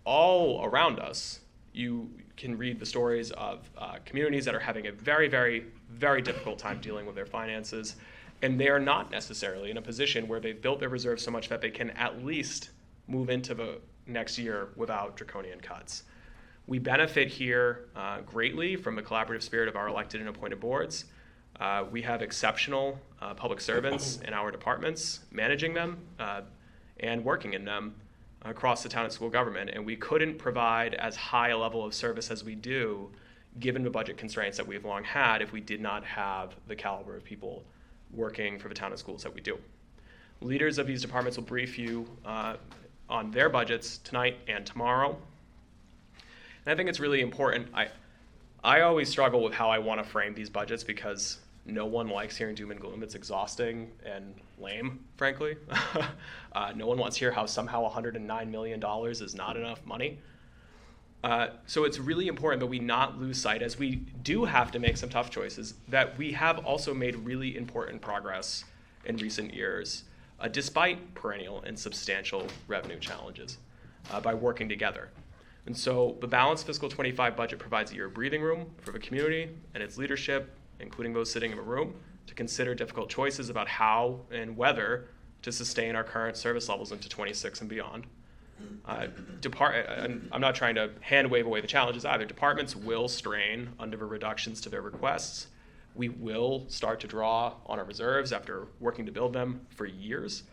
all around us, you can read the stories of communities that are having a very, very, very difficult time dealing with their finances, and they are not necessarily in a position where they've built their reserves so much that they can at least move into the next year without draconian cuts. We benefit here greatly from the collaborative spirit of our elected and appointed boards. We have exceptional public servants in our departments, managing them and working in them across the town and school government, and we couldn't provide as high a level of service as we do, given the budget constraints that we've long had, if we did not have the caliber of people working for the town and schools that we do. Leaders of these departments will brief you on their budgets tonight and tomorrow. And I think it's really important. I always struggle with how I want to frame these budgets because No one likes hearing doom and gloom. It's exhausting and lame, frankly. No one wants to hear how somehow $109 million is not enough money. So it's really important that we not lose sight, as we do have to make some tough choices, that we have also made really important progress in recent years, despite perennial and substantial revenue challenges, by working together. And so the balanced fiscal 25 budget provides a year of breathing room for the community and its leadership, including those sitting in the room, to consider difficult choices about how and whether to sustain our current service levels into 26 and beyond. I'm not trying to hand wave away the challenges either. Departments will strain under the reductions to their requests. We will start to draw on our reserves after working to build them for years.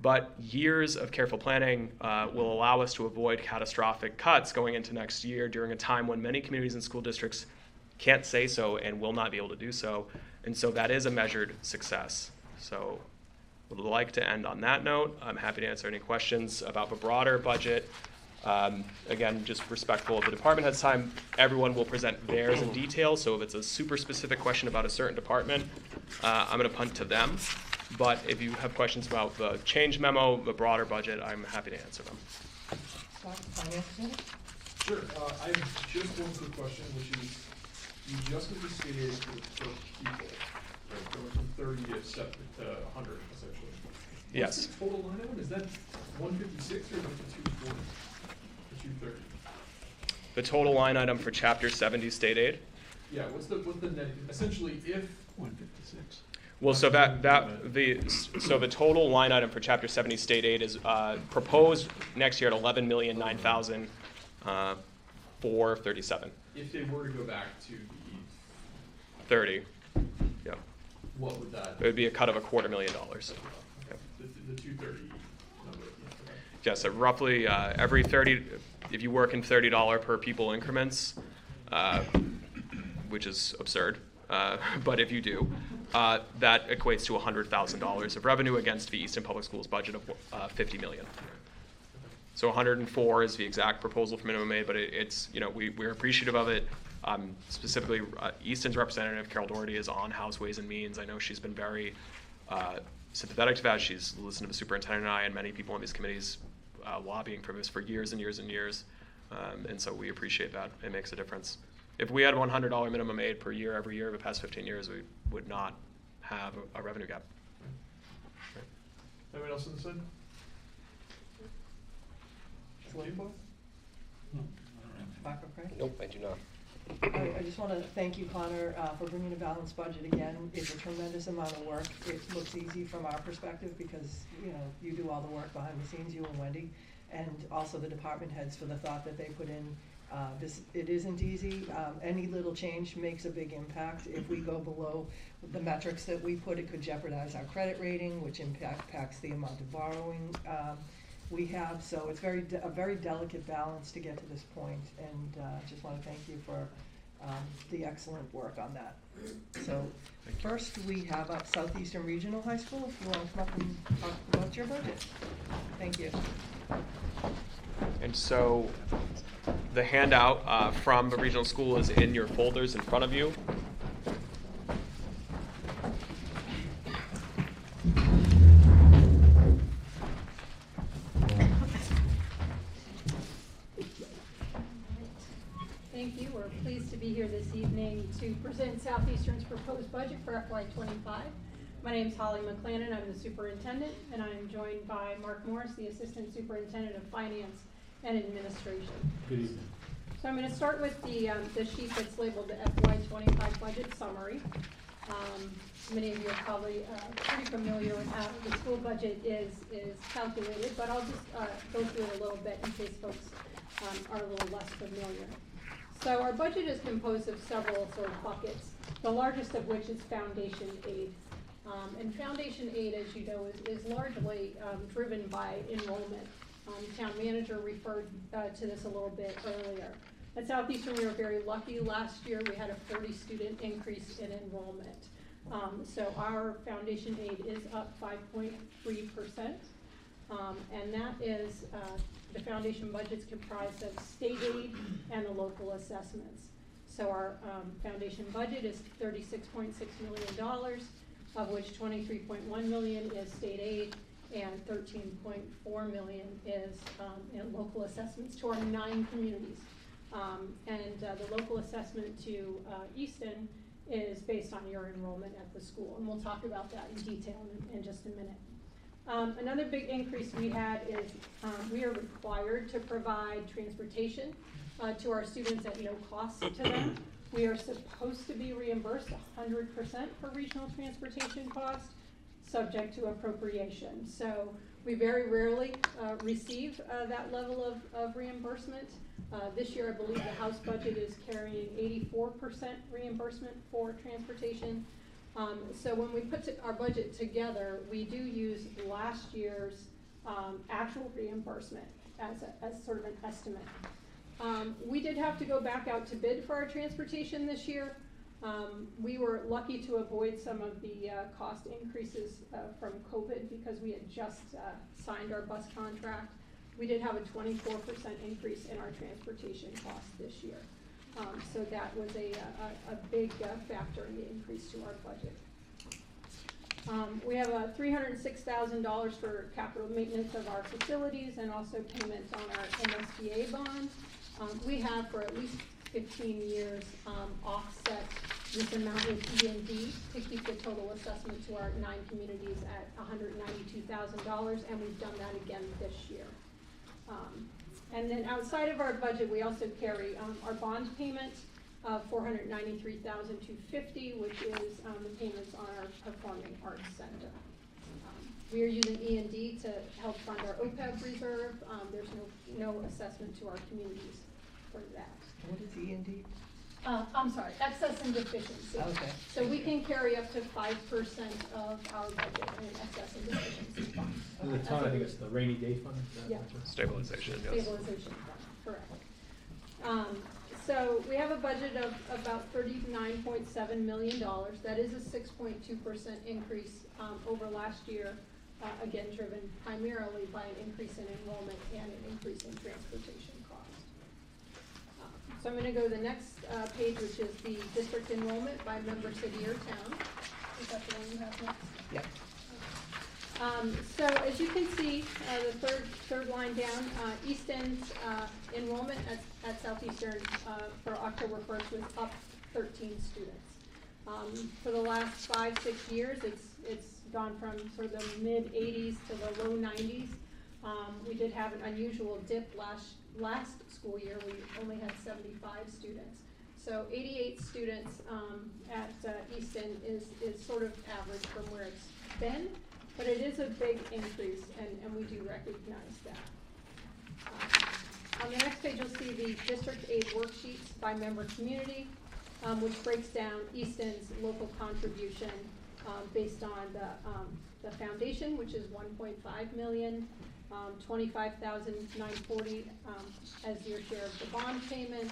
But years of careful planning will allow us to avoid catastrophic cuts going into next year during a time when many communities and school districts can't say so and will not be able to do so. And so that is a measured success. So would like to end on that note. I'm happy to answer any questions about the broader budget. Again, just respectful of the department head's time. Everyone will present theirs in detail. So if it's a super specific question about a certain department, I'm going to punt to them. But if you have questions about the change memo, the broader budget, I'm happy to answer them. Scott, Finance Committee? Sure. I have just one quick question, which is you adjusted the state aid per people, right? Going from 30 to 100, essentially. Yes. What's the total line item? Is that 156 or is it 240 or 230? The total line item for Chapter 70 state aid? Yeah. What's the net? Essentially, if 156. Well, so the total line item for Chapter 70 state aid is proposed next year at $11,009,437. If they were to go back to the 30, yeah. what would that? It would be a cut of $250,000. Okay. The 230 number. Okay. Yes, so roughly every 30, if you work in $30 per people increments, which is absurd, but if you do, that equates to $100,000 of revenue against the Easton Public Schools budget of $50 million. So 104 is the exact proposal for minimum aid, but it's, we're appreciative of it. Specifically, Easton's representative, Carol Doherty, is on House Ways and Means. I know she's been very sympathetic to that. She's listened to the superintendent and I and many people on these committees lobbying for this for years and years and years. And so we appreciate that. It makes a difference. If we had $100 minimum aid per year every year of the past 15 years, we would not have a revenue gap. Right. Anyone else on the side? Select Board? Dr. Craig? Nope, I do not. I just want to thank you, Connor, for bringing a balanced budget again. It's a tremendous amount of work. It looks easy from our perspective because, you do all the work behind the scenes, you and Wendy, and also the department heads for the thought that they put in. It isn't easy. Any little change makes a big impact. If we go below the metrics that we put, it could jeopardize our credit rating, which impacts the amount of borrowing we have. So it's a very delicate balance to get to this point, and just want to thank you for the excellent work on that. So first we have up Southeastern Regional High School. If you want to come up and talk about your budget. Thank you. And so the handout from the regional school is in your folders in front of you. Thank you. We're pleased to be here this evening to present Southeastern's proposed budget for FY25. My name is Holly McClannon. I'm the superintendent, and I'm joined by Mark Morris, the assistant superintendent of finance and administration. Good evening. So I'm going to start with the sheet that's labeled the FY25 budget summary. Many of you are probably pretty familiar with how the school budget is calculated, but I'll just go through it a little bit in case folks are a little less familiar. So our budget is composed of several sort of buckets, the largest of which is foundation aid. And foundation aid, as you know, is largely driven by enrollment. Town manager referred to this a little bit earlier. At Southeastern, we were very lucky. Last year, we had a 40-student increase in enrollment. So our foundation aid is up 5.3%. And that is, the foundation budget's comprised of state aid and the local assessments. So our foundation budget is $36.6 million, of which $23.1 million is state aid and $13.4 million is in local assessments to our 9 communities. The local assessment to Easton is based on your enrollment at the school, and we'll talk about that in detail in just a minute. Another big increase we had is we are required to provide transportation to our students at no cost to them. We are supposed to be reimbursed 100% for regional transportation costs, subject to appropriation. So we very rarely receive that level of reimbursement. This year, I believe the House budget is carrying 84% reimbursement for transportation. So when we put our budget together, we do use last year's actual reimbursement as sort of an estimate. We did have to go back out to bid for our transportation this year. We were lucky to avoid some of the cost increases from COVID because we had just signed our bus contract. We did have a 24% increase in our transportation costs this year. So that was a big factor in the increase to our budget. We have $306,000 for capital maintenance of our facilities and also payments on our MSBA bond. We have for at least 15 years offset this amount with E&D to keep the total assessment to our 9 communities at $192,000, and we've done that again this year. And then outside of our budget, we also carry our bond payment of $493,250, which is the payments on our Performing Arts Center. We are using E&D to help fund our OPEB reserve. There's no assessment to our communities for that. What is E&D? I'm sorry, excess and deficiency. Okay. So we can carry up to 5% of our budget in excess and deficiency fund. In the town, I think it's the rainy day fund. Is that Yeah. right? Stabilization, yes. Stabilization fund, correct. So we have a budget of about $39.7 million. That is a 6.2% increase over last year, again driven primarily by an increase in enrollment and an increase in transportation costs. So I'm going to go to the next page, which is the district enrollment by member city or town. Is that the one you have next? Yep. So as you can see, the third line down, Easton's enrollment at Southeastern for October 1st was up 13 students. For the last 5-6 years, it's gone from sort of the mid 80s to the low 90s. We did have an unusual dip last school year. We only had 75 students. So 88 students at Easton is sort of average from where it's been, but it is a big increase, and we do recognize that. On the next page, you'll see the district aid worksheets by member community, which breaks down Easton's local contribution based on the foundation, which is $1.5 million, $25,940 as your share of the bond payment,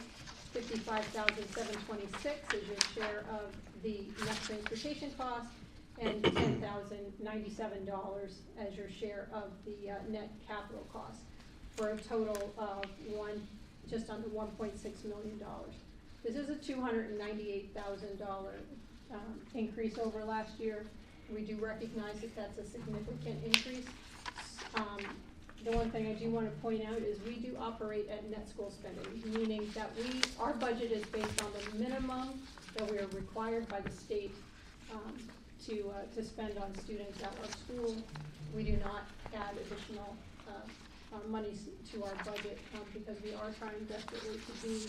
$55,726 is your share of the net transportation cost, and $10,097 as your share of the net capital cost, for a total of just under $1.6 million. This is a $298,000 increase over last year. We do recognize that that's a significant increase. The one thing I do want to point out is we do operate at net school spending, meaning that our budget is based on the minimum that we are required by the state to spend on students at our school. We do not add additional monies to our budget because we are trying desperately to be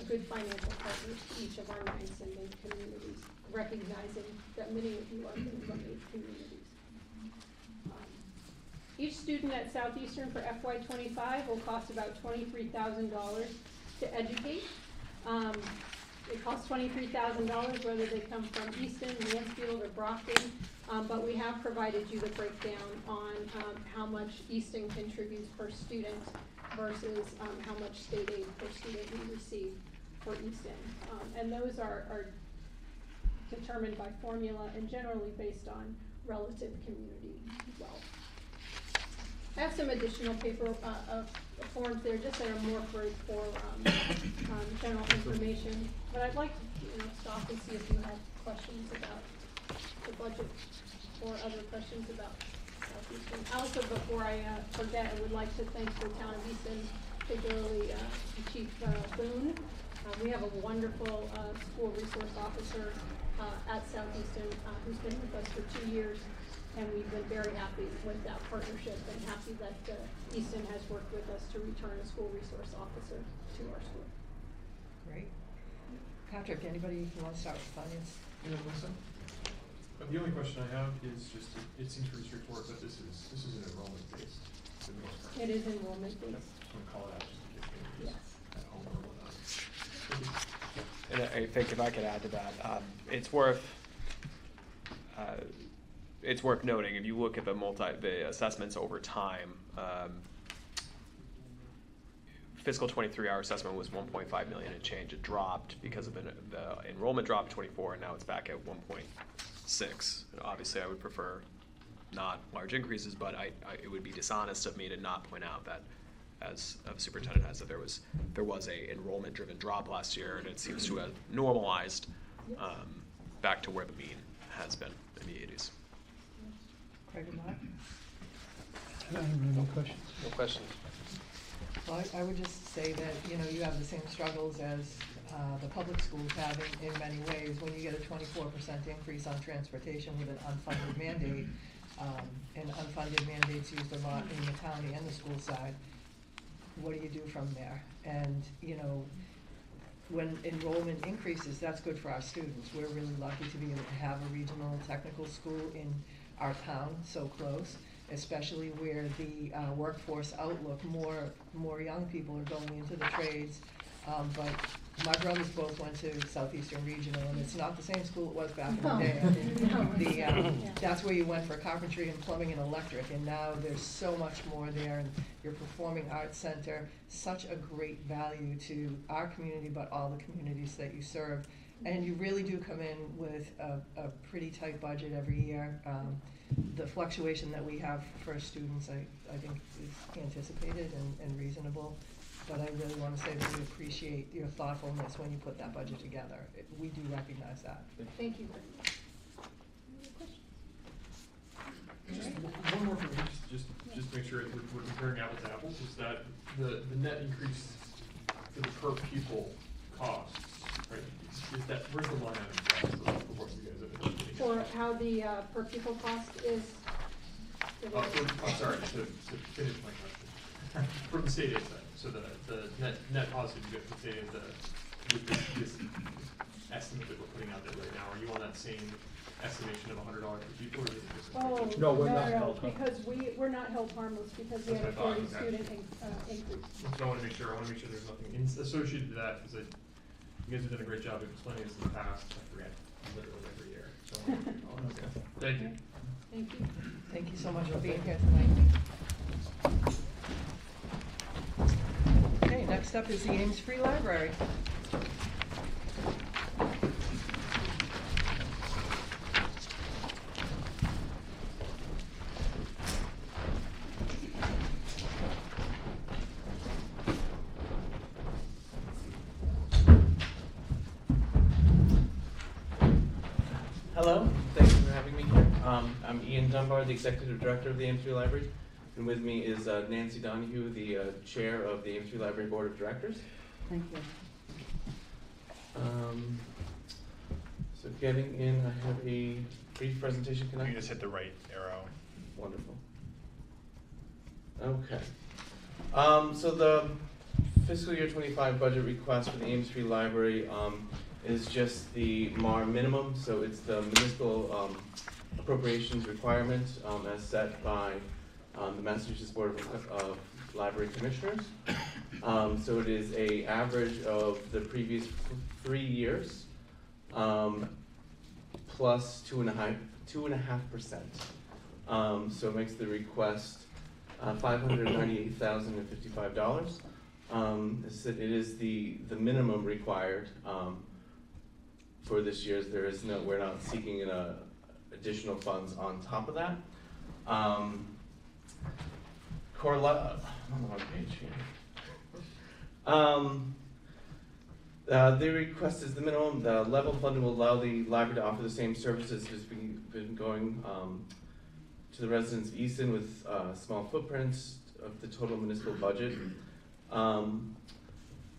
good financial partners to each of our 9 sending communities, recognizing that many of you are from 8 communities. Each student at Southeastern for FY25 will cost about $23,000 to educate. It costs $23,000 whether they come from Easton, Mansfield, or Brockton, but we have provided you the breakdown on how much Easton contributes per student versus how much state aid per student we receive for Easton. And those are determined by formula and generally based on relative community wealth. I have some additional paper, forms there, just that are more for general information. But I'd like to, stop and see if you have questions about the budget or other questions about Southeastern. Also, before I forget, I would like to thank the town of Easton, particularly Chief Boone. We have a wonderful school resource officer at Southeastern who's been with us for 2 years, and we've been very happy with that partnership and happy that Easton has worked with us to return a school resource officer to our school. Great. Patrick, anybody who wants to start with finance? The only question I have is just, it seems pretty straightforward, but this is an enrollment based for the most part. It is enrollment based. Just want to call it out just in case maybe Yes. at home or whatnot. Thank you. And I think if I could add to that, it's worth noting, if you look at the assessments over time, fiscal 23, our assessment was 1.5 million and change. It dropped because of the enrollment dropped 24, and now it's back at 1.6. Obviously, I would prefer not large increases, but it would be dishonest of me to not point out that, as a superintendent has, that there was a enrollment-driven drop last year, and it seems to have normalized back to where the mean has been in the 80s. Craig and Mark? I don't have any questions. No questions? Well, I would just say that, you have the same struggles as the public schools have in many ways. When you get a 24% increase on transportation with an unfunded mandate, and unfunded mandates used a lot in the county and the school side, what do you do from there? And, when enrollment increases, that's good for our students. We're really lucky to be able to have a regional technical school in our town so close, especially where the workforce outlook, more young people are going into the trades. But my brothers both went to Southeastern Regional, and it's not the same school it was back in the day. That's where you went for carpentry and plumbing and electric, and now there's so much more there, and your Performing Arts Center, such a great value to our community, but all the communities that you serve. And you really do come in with a pretty tight budget every year. The fluctuation that we have for students, I think, is anticipated and reasonable. But I really want to say that we appreciate your thoughtfulness when you put that budget together. We do recognize that. Thank you very much. Any Just questions? one more for me, just to make sure we're comparing apples to apples, is that the net increase for the per pupil costs, right? Is that, where's the line item for that? For what you guys have been getting? For how the per pupil cost is. I'm sorry, to finish my question. From the state aid side, so the net positive you get from state aid, with this estimate that we're putting out there right now, are you on that same estimation of $100 per pupil, or is it just? Oh, No, we're not held harmless. because we're not held harmless because we That's had a what I 40 thought, okay. student increase. So I want to make sure there's nothing associated to that, because you guys have done a great job of explaining this in the past. I forget literally every year. So okay. Thank you. Thank you. Thank you so much for being here tonight. Okay, next up is the Ames Free Library. Hello, thank you for having me here. I'm Ian Dunbar, the Executive Director of the Ames Free Library, and with me is Nancy Donahue, the Chair of the Ames Free Library Board of Directors. Thank you. So getting in, I have a brief presentation. Can I? You just hit the right arrow. Wonderful. Okay. So the fiscal year 25 budget request for the Ames Free Library is just the MAR minimum, so it's the municipal appropriations requirement as set by the Massachusetts Board of Library Commissioners. So it is an average of the previous 3 years plus 2.5%. So it makes the request $598,055. It is the minimum required for this year. We're not seeking additional funds on top of that. I'm on the wrong page here. The request is the minimum. The level of funding will allow the library to offer the same services that's been going to the residents of Easton with small footprints of the total municipal budget.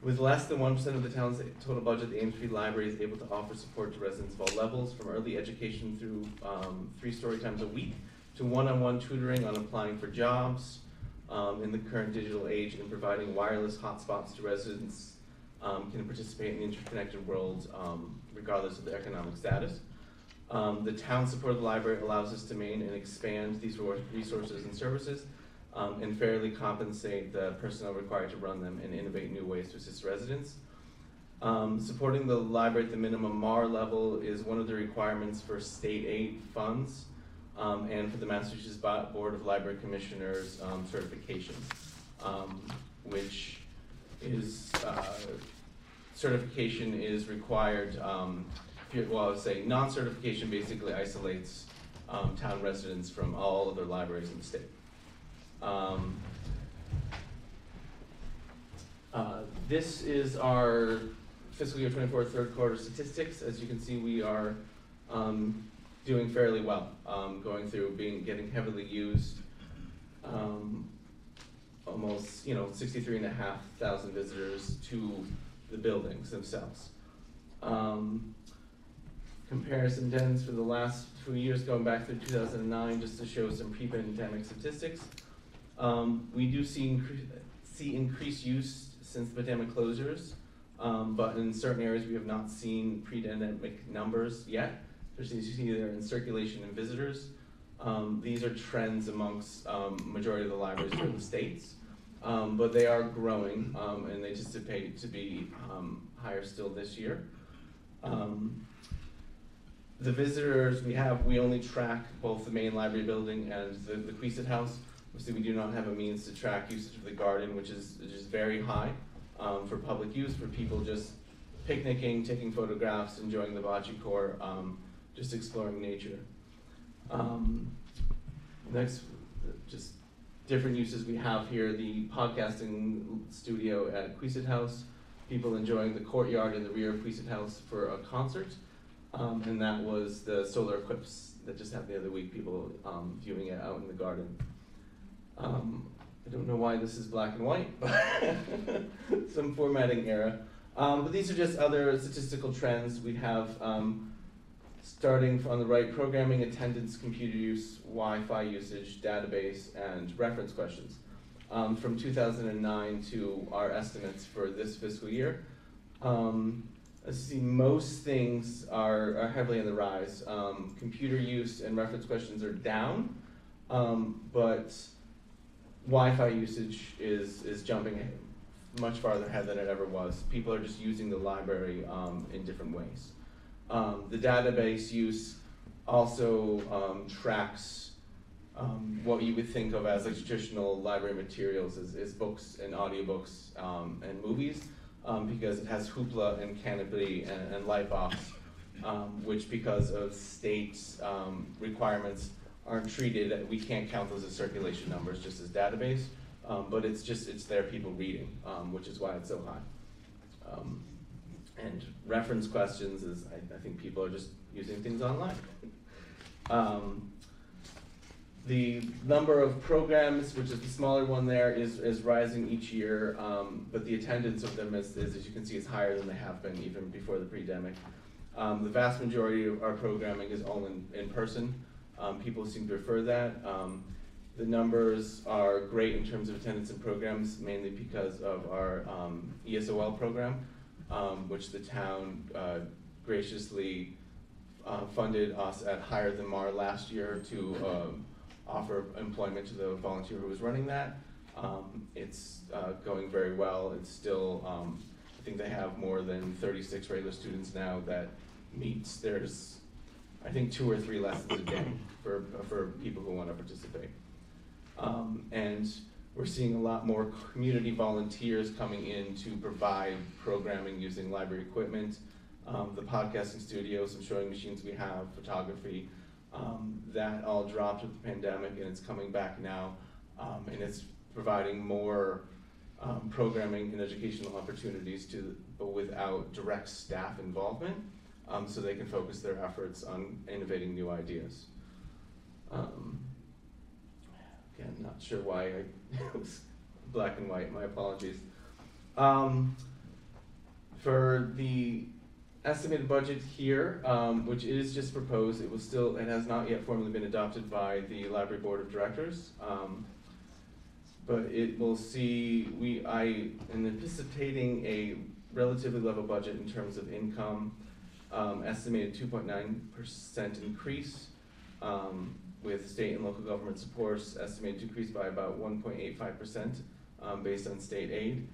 With less than 1% of the town's total budget, the Ames Street Library is able to offer support to residents of all levels, from early education through 3 story times a week to one-on-one tutoring on applying for jobs in the current digital age, and providing wireless hotspots to residents can participate in the interconnected world regardless of their economic status. The town's support of the library allows us to maintain and expand these resources and services and fairly compensate the personnel required to run them and innovate new ways to assist residents. Supporting the library at the minimum MAR level is one of the requirements for state aid funds and for the Massachusetts Board of Library Commissioners certification, which is certification is required. Well, I would say non-certification basically isolates town residents from all other libraries in the state. This is our fiscal year 24 third quarter statistics. As you can see, we are doing fairly well, going through getting heavily used. Almost 63,500 visitors to the buildings themselves. Comparison tends for the last 2 years, going back through 2009, just to show some pre-pandemic statistics. We do see increased use since the pandemic closures, but in certain areas we have not seen pre-pandemic numbers yet. Especially as you see there in circulation and visitors. These are trends amongst majority of the libraries throughout the states, but they are growing and they anticipate to be higher still this year. The visitors we only track both the main library building and the Queesit House. Obviously, we do not have a means to track usage of the garden, which is very high for public use, for people just picnicking, taking photographs, enjoying the bocce court, just exploring nature. Next, just different uses we have here. The podcasting studio at Queesit House, people enjoying the courtyard in the rear of Queesit House for a concert. And that was the solar eclipse that just happened the other week, people viewing it out in the garden. I don't know why this is black and white, but some formatting error. But these are just other statistical trends. We have, starting on the right, programming, attendance, computer use, Wi-Fi usage, database, and reference questions. From 2009 to our estimates for this fiscal year. Let's see, most things are heavily on the rise. Computer use and reference questions are down, but Wi-Fi usage is jumping much farther ahead than it ever was. People are just using the library in different ways. The database use also tracks what you would think of as like traditional library materials as books and audiobooks and movies. Because it has Hoopla and Canopy and Lightbox, which because of state requirements aren't treated, we can't count those as circulation numbers, just as database, but it's there people reading, which is why it's so high. And reference questions is, I think people are just using things online. The number of programs, which is the smaller one there, is rising each year, but the attendance of them, as you can see, is higher than they have been even before the pandemic. The vast majority of our programming is all in person. People seem to prefer that. The numbers are great in terms of attendance and programs, mainly because of our ESOL program, which the town graciously funded us at higher than MAR last year to offer employment to the volunteer who was running that. It's going very well. It's still, I think they have more than 36 regular students now that meets. There's, I think, 2 or 3 lessons a day for people who want to participate. And we're seeing a lot more community volunteers coming in to provide programming using library equipment, the podcasting studio, some showing machines we have, photography. That all dropped with the pandemic and it's coming back now. And it's providing more programming and educational opportunities but without direct staff involvement, so they can focus their efforts on innovating new ideas. Again, not sure why it was black and white, my apologies. For the estimated budget here, which is just proposed, it has not yet formally been adopted by the Library Board of Directors. But it will see, I am anticipating a relatively level budget in terms of income, estimated 2.9% increase, with state and local government supports estimated to increase by about 1.85%, based on state aid.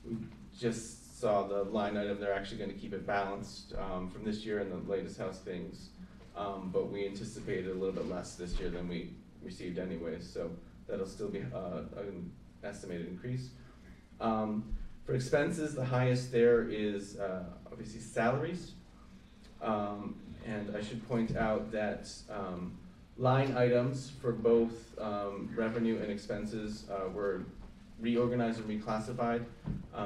We just saw the line item, they're actually gonna keep it balanced, from this year and the latest House things. But we anticipated a little bit less this year than we received anyways, so that'll still be an estimated increase. For expenses, the highest there is obviously salaries. And I should point out that line items for both revenue and expenses were reorganized and reclassified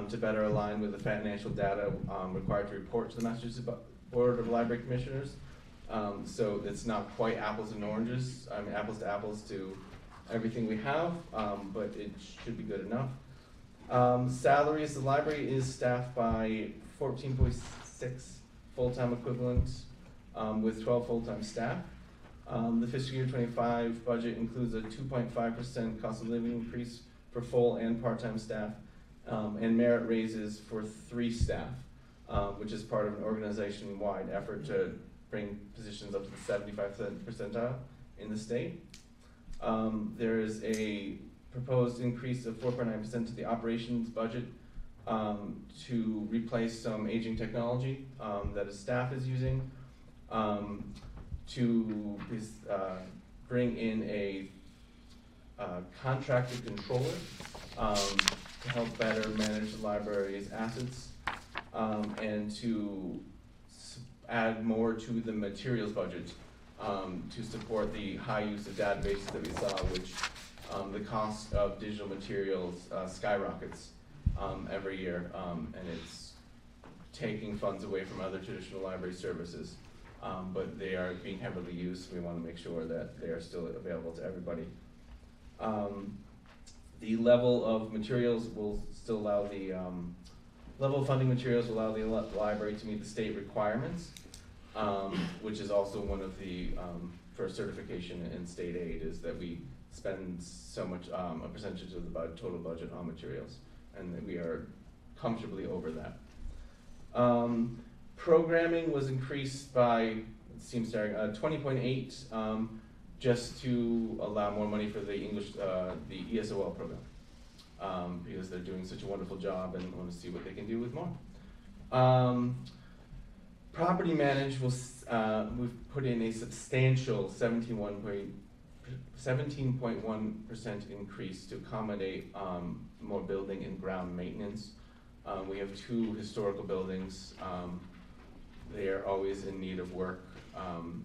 to better align with the financial data required to report to the Massachusetts Board of Library Commissioners. So it's not quite apples and oranges, apples to apples to everything we have, but it should be good enough. Salaries, the library is staffed by 14.6 full-time equivalents with 12 full-time staff. The fiscal year 25 budget includes a 2.5% cost of living increase for full and part-time staff, and merit raises for 3 staff, which is part of an organization-wide effort to bring positions up to the 75th percentile in the state. There is a proposed increase of 4.9% to the operations budget to replace some aging technology that his staff is using, to bring in a contracted controller to help better manage the library's assets, and to add more to the materials budget to support the high use of databases that we saw, which the cost of digital materials skyrockets every year, and it's taking funds away from other traditional library services. But they are being heavily used, so we want to make sure that they are still available to everybody. The level of materials will still allow the level of funding materials will allow the library to meet the state requirements, which is also one of the for certification and state aid is that we spend so much a percentage of the total budget on materials, and that we are comfortably over that. Programming was increased by, it seems 20.8, just to allow more money for the English, the ESOL program, because they're doing such a wonderful job and want to see what they can do with more. Property managed was, we've put in a substantial 17.1% increase to accommodate more building and ground maintenance. We have 2 historical buildings. They are always in need of work.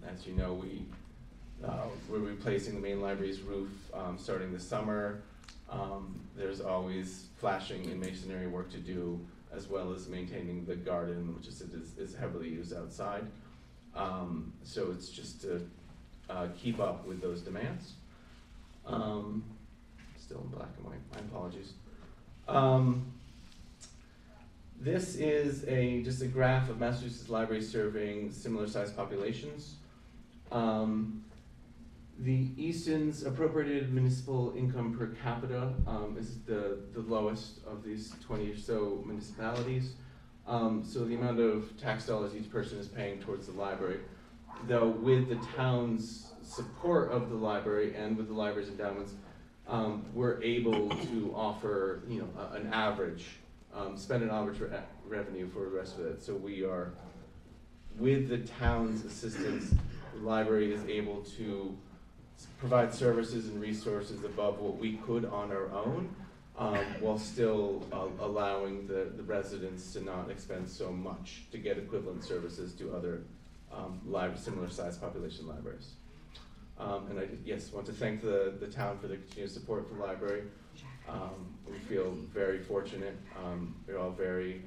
As you know, we're replacing the main library's roof starting this summer. There's always flashing and masonry work to do, as well as maintaining the garden, which is heavily used outside. So it's just to keep up with those demands. Still in black and white, my apologies. This is just a graph of Massachusetts libraries serving similar sized populations. The Easton's appropriated municipal income per capita is the lowest of these 20 or so municipalities. So the amount of tax dollars each person is paying towards the library, though with the town's support of the library and with the library's endowments, we're able to offer an average, spend an average revenue for the rest of it. So we are, with the town's assistance, the library is able to provide services and resources above what we could on our own, while still allowing the residents to not expend so much to get equivalent services to other similar sized population libraries. And I, yes, want to thank the town for the continued support for the library. We feel very fortunate. We're all very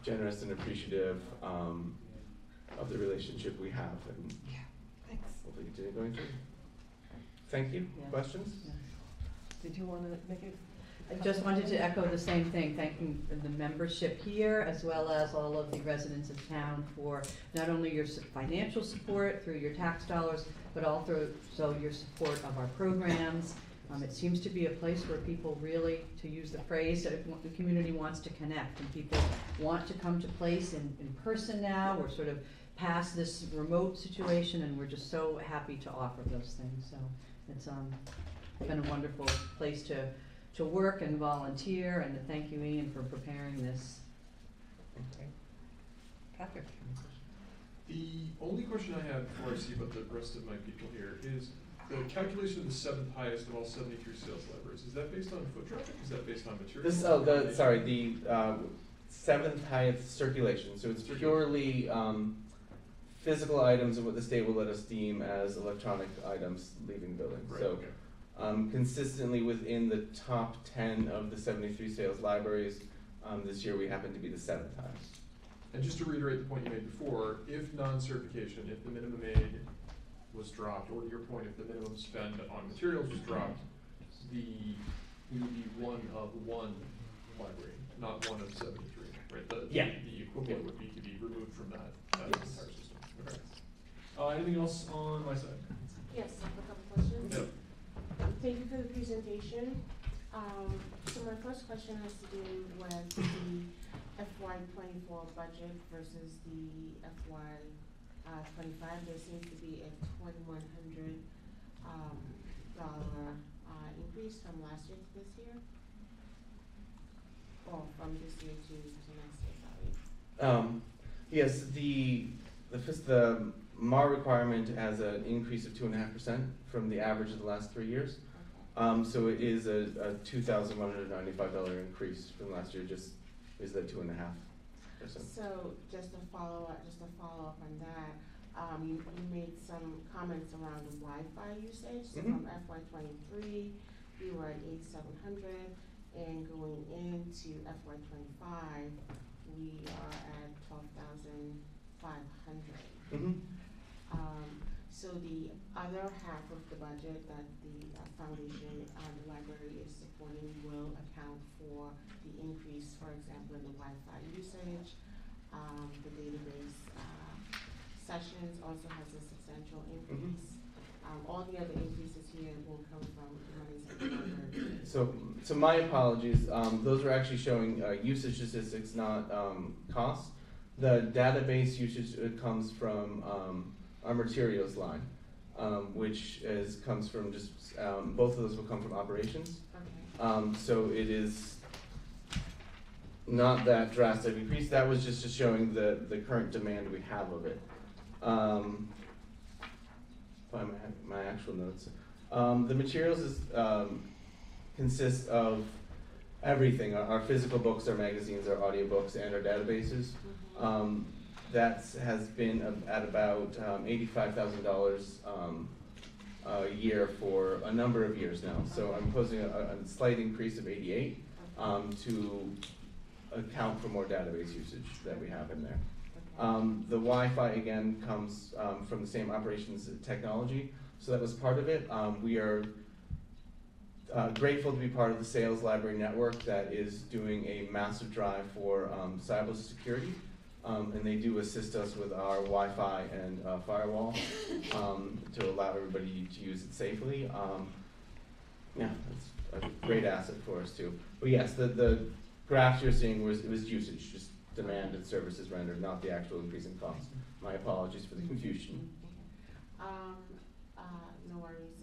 generous and appreciative of the relationship we have, and hopefully continue going through. Thank you. Yeah. Questions? Did you want to make it? I just wanted to echo the same thing, thanking the membership here as well as all of the residents of town for not only your financial support through your tax dollars, but also your support of our programs. It seems to be a place where people really, to use the phrase, the community wants to connect, and people want to come to place in person now. We're sort of past this remote situation, and we're just so happy to offer those things. So it's been a wonderful place to work and volunteer, and to thank you, Ian, for preparing this. Okay. Patrick? The only question I have before I see about the rest of my people here is the calculation of the 7th highest of all 73 sales libraries. Is that based on foot traffic? Is that based on materials? The 7th highest circulation. So it's purely physical items of what the state will let us deem as electronic items leaving the building. Right, So okay. consistently within the top 10 of the 73 sales libraries, this year we happen to be the 7th highest. And just to reiterate the point you made before, if non-certification, if the minimum aid was dropped, or to your point, if the minimum spend on materials was dropped, we would be one of one library, not one of 73, right? The equivalent would be to be removed from that entire system. Okay. Anything else on my side? Yes, I have a couple questions. Yep. Thank you for the presentation. So my first question has to do with the FY24 budget versus the FY25. There seems to be a $2,100 increase from last year to this year, or from this year to next year. Sorry. Yes, the MAR requirement has an increase of 2.5% from the average of the last 3 years. So it is a $2,195 increase from last year. Just is that 2.5%. So just to follow up on that, you made some comments around the Wi-Fi usage. So from FY23, we were at 8,700, and going into FY25, we are at 12,500. So the other half of the budget that the foundation and the library is supporting will account for the increase, for example, in the Wi-Fi usage. The database sessions also has a substantial increase. All the other increases here will come from the monies of the library. So my apologies. Those are actually showing usage statistics, not costs. The database usage comes from our materials line, which comes from just both of those will come from operations. Okay. So it is not that drastic increase. That was just showing the current demand we have of it. Find my actual notes. The materials consist of everything: our physical books, our magazines, our audiobooks, and our databases. That has been at about $85,000 a year for a number of years now. So I'm proposing a slight increase of 88 to account for more database usage that we have in there. The Wi-Fi again comes from the same operations technology, so that was part of it. We are grateful to be part of the sales library network that is doing a massive drive for cybersecurity. And they do assist us with our Wi-Fi and firewall to allow everybody to use it safely. Yeah, it's a great asset for us too. But yes, the graphs you're seeing was usage, just demand and services rendered, not the actual increase in cost. My apologies for the confusion. No worries.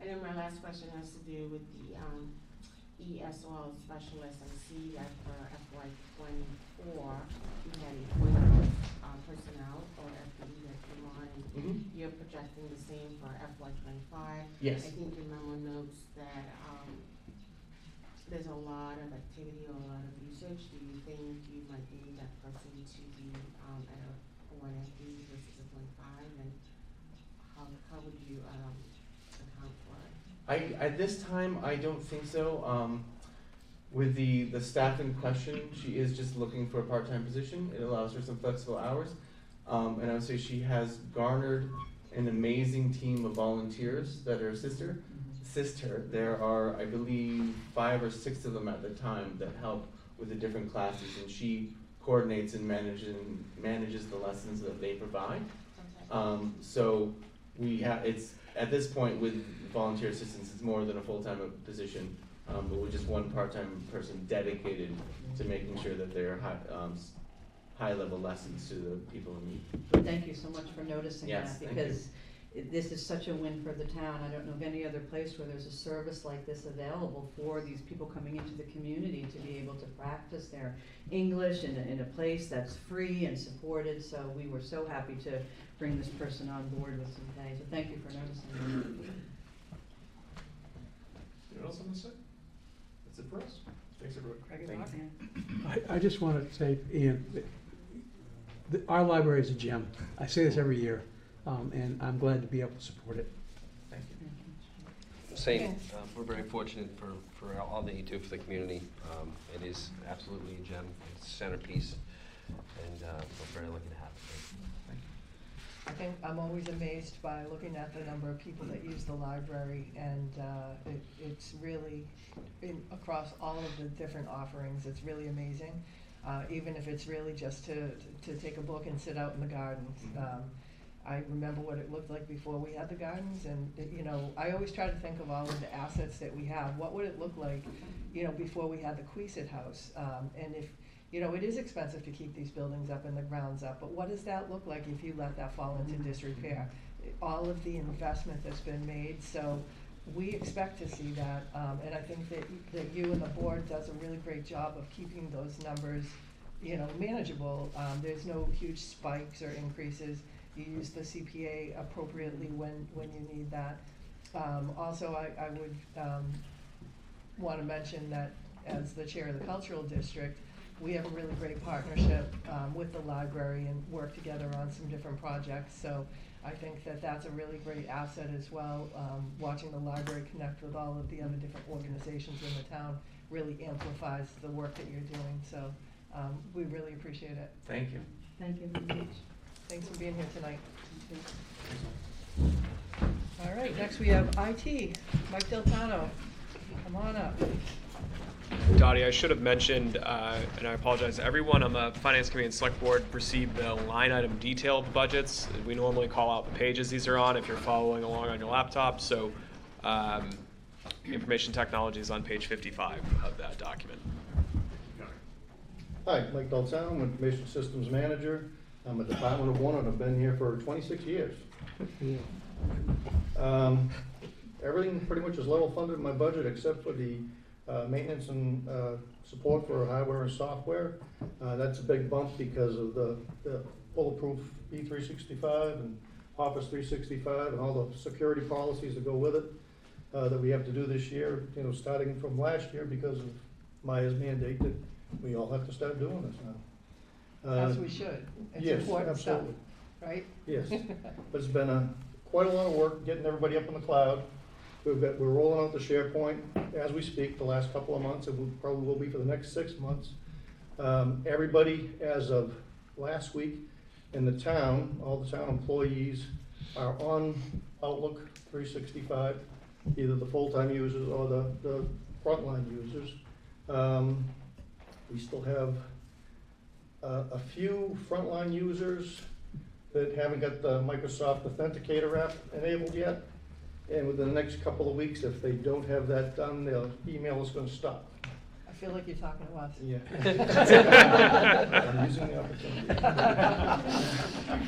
And then my last question has to do with the ESOL specialist. I see that for FY24, we had a point of personnel or FTE that came on, and you're projecting the same for FY25. Yes. I think your memo notes that there's a lot of activity or a lot of usage. Do you think you might need that person to be at a 1 FTE versus a 0.5? And how would you, account for it? At this time, I don't think so. With the staff in question, she is just looking for a part-time position. It allows her some flexible hours. And I would say she has garnered an amazing team of volunteers that are assist her. There are, I believe, 5 or 6 of them at the time that help with the different classes, and she coordinates and manages the lessons that they provide. So it's at this point with volunteer assistance, it's more than a full-time position, but with just one part-time person dedicated to making sure that they're high-level lessons to the people in need. Well, thank you so much for noticing Yes, that, thank you. because this is such a win for the town. I don't know of any other place where there's a service like this available for these people coming into the community to be able to practice their English in a place that's free and supported. So we were so happy to bring this person on board with some pay. So thank you for noticing. Anyone else on this side? That's it for us. Thanks, everyone. Craig and Thank Mark? I just want to say, Ian, our library is a gem. I say this every year, and I'm glad to be able to support it. Thank you. Same, we're very fortunate for all that you do for the community. It is absolutely a gem, it's a centerpiece, and we're very lucky to have it. I think I'm always amazed by looking at the number of people that use the library, and it's really, across all of the different offerings, it's really amazing. Even if it's really just to take a book and sit out in the gardens. I remember what it looked like before we had the gardens, and I always try to think of all of the assets that we have. What would it look like, before we had the Queesit House? And if, it is expensive to keep these buildings up and the grounds up, but what does that look like if you let that fall into disrepair? All of the investment that's been made, so we expect to see that, and I think that you and the board does a really great job of keeping those numbers, manageable. There's no huge spikes or increases. You use the CPA appropriately when you need that. Also, I would want to mention that as the chair of the cultural district, we have a really great partnership with the library and work together on some different projects. So I think that that's a really great asset as well. Watching the library connect with all of the other different organizations in the town really amplifies the work that you're doing. So we really appreciate it. Thank you. Thank you very much. Thanks for being here tonight. All right, next we have IT. Mike Deltano, come on up. Dottie, I should have mentioned, and I apologize, everyone on the Finance Committee and Select Board received the line item detailed budgets. We normally call out the pages these are on if you're following along on your laptop. So information technology is on page 55 of that document. Hi, Mike Deltano, I'm Information Systems Manager. I'm a Department of One, and I've been here for 26 years. Everything pretty much is level funded in my budget except for the maintenance and support for hardware and software. That's a big bump because of the bulletproof E365 and Office 365 and all the security policies that go with it that we have to do this year, starting from last year because of Maya's mandate that we all have to start doing this now. As we should. It's yes, important stuff, absolutely. right? Yes, but it's been quite a lot of work getting everybody up in the cloud. We're rolling out the SharePoint as we speak the last couple of months, and we probably will be for the next 6 months. Everybody, as of last week in the town, all the town employees are on Outlook 365, either the full-time users or the frontline users. We still have a few frontline users that haven't got the Microsoft Authenticator app enabled yet. And within the next couple of weeks, if they don't have that done, their email is going to stop. I feel like you're talking to us. Yeah. I'm using the opportunity.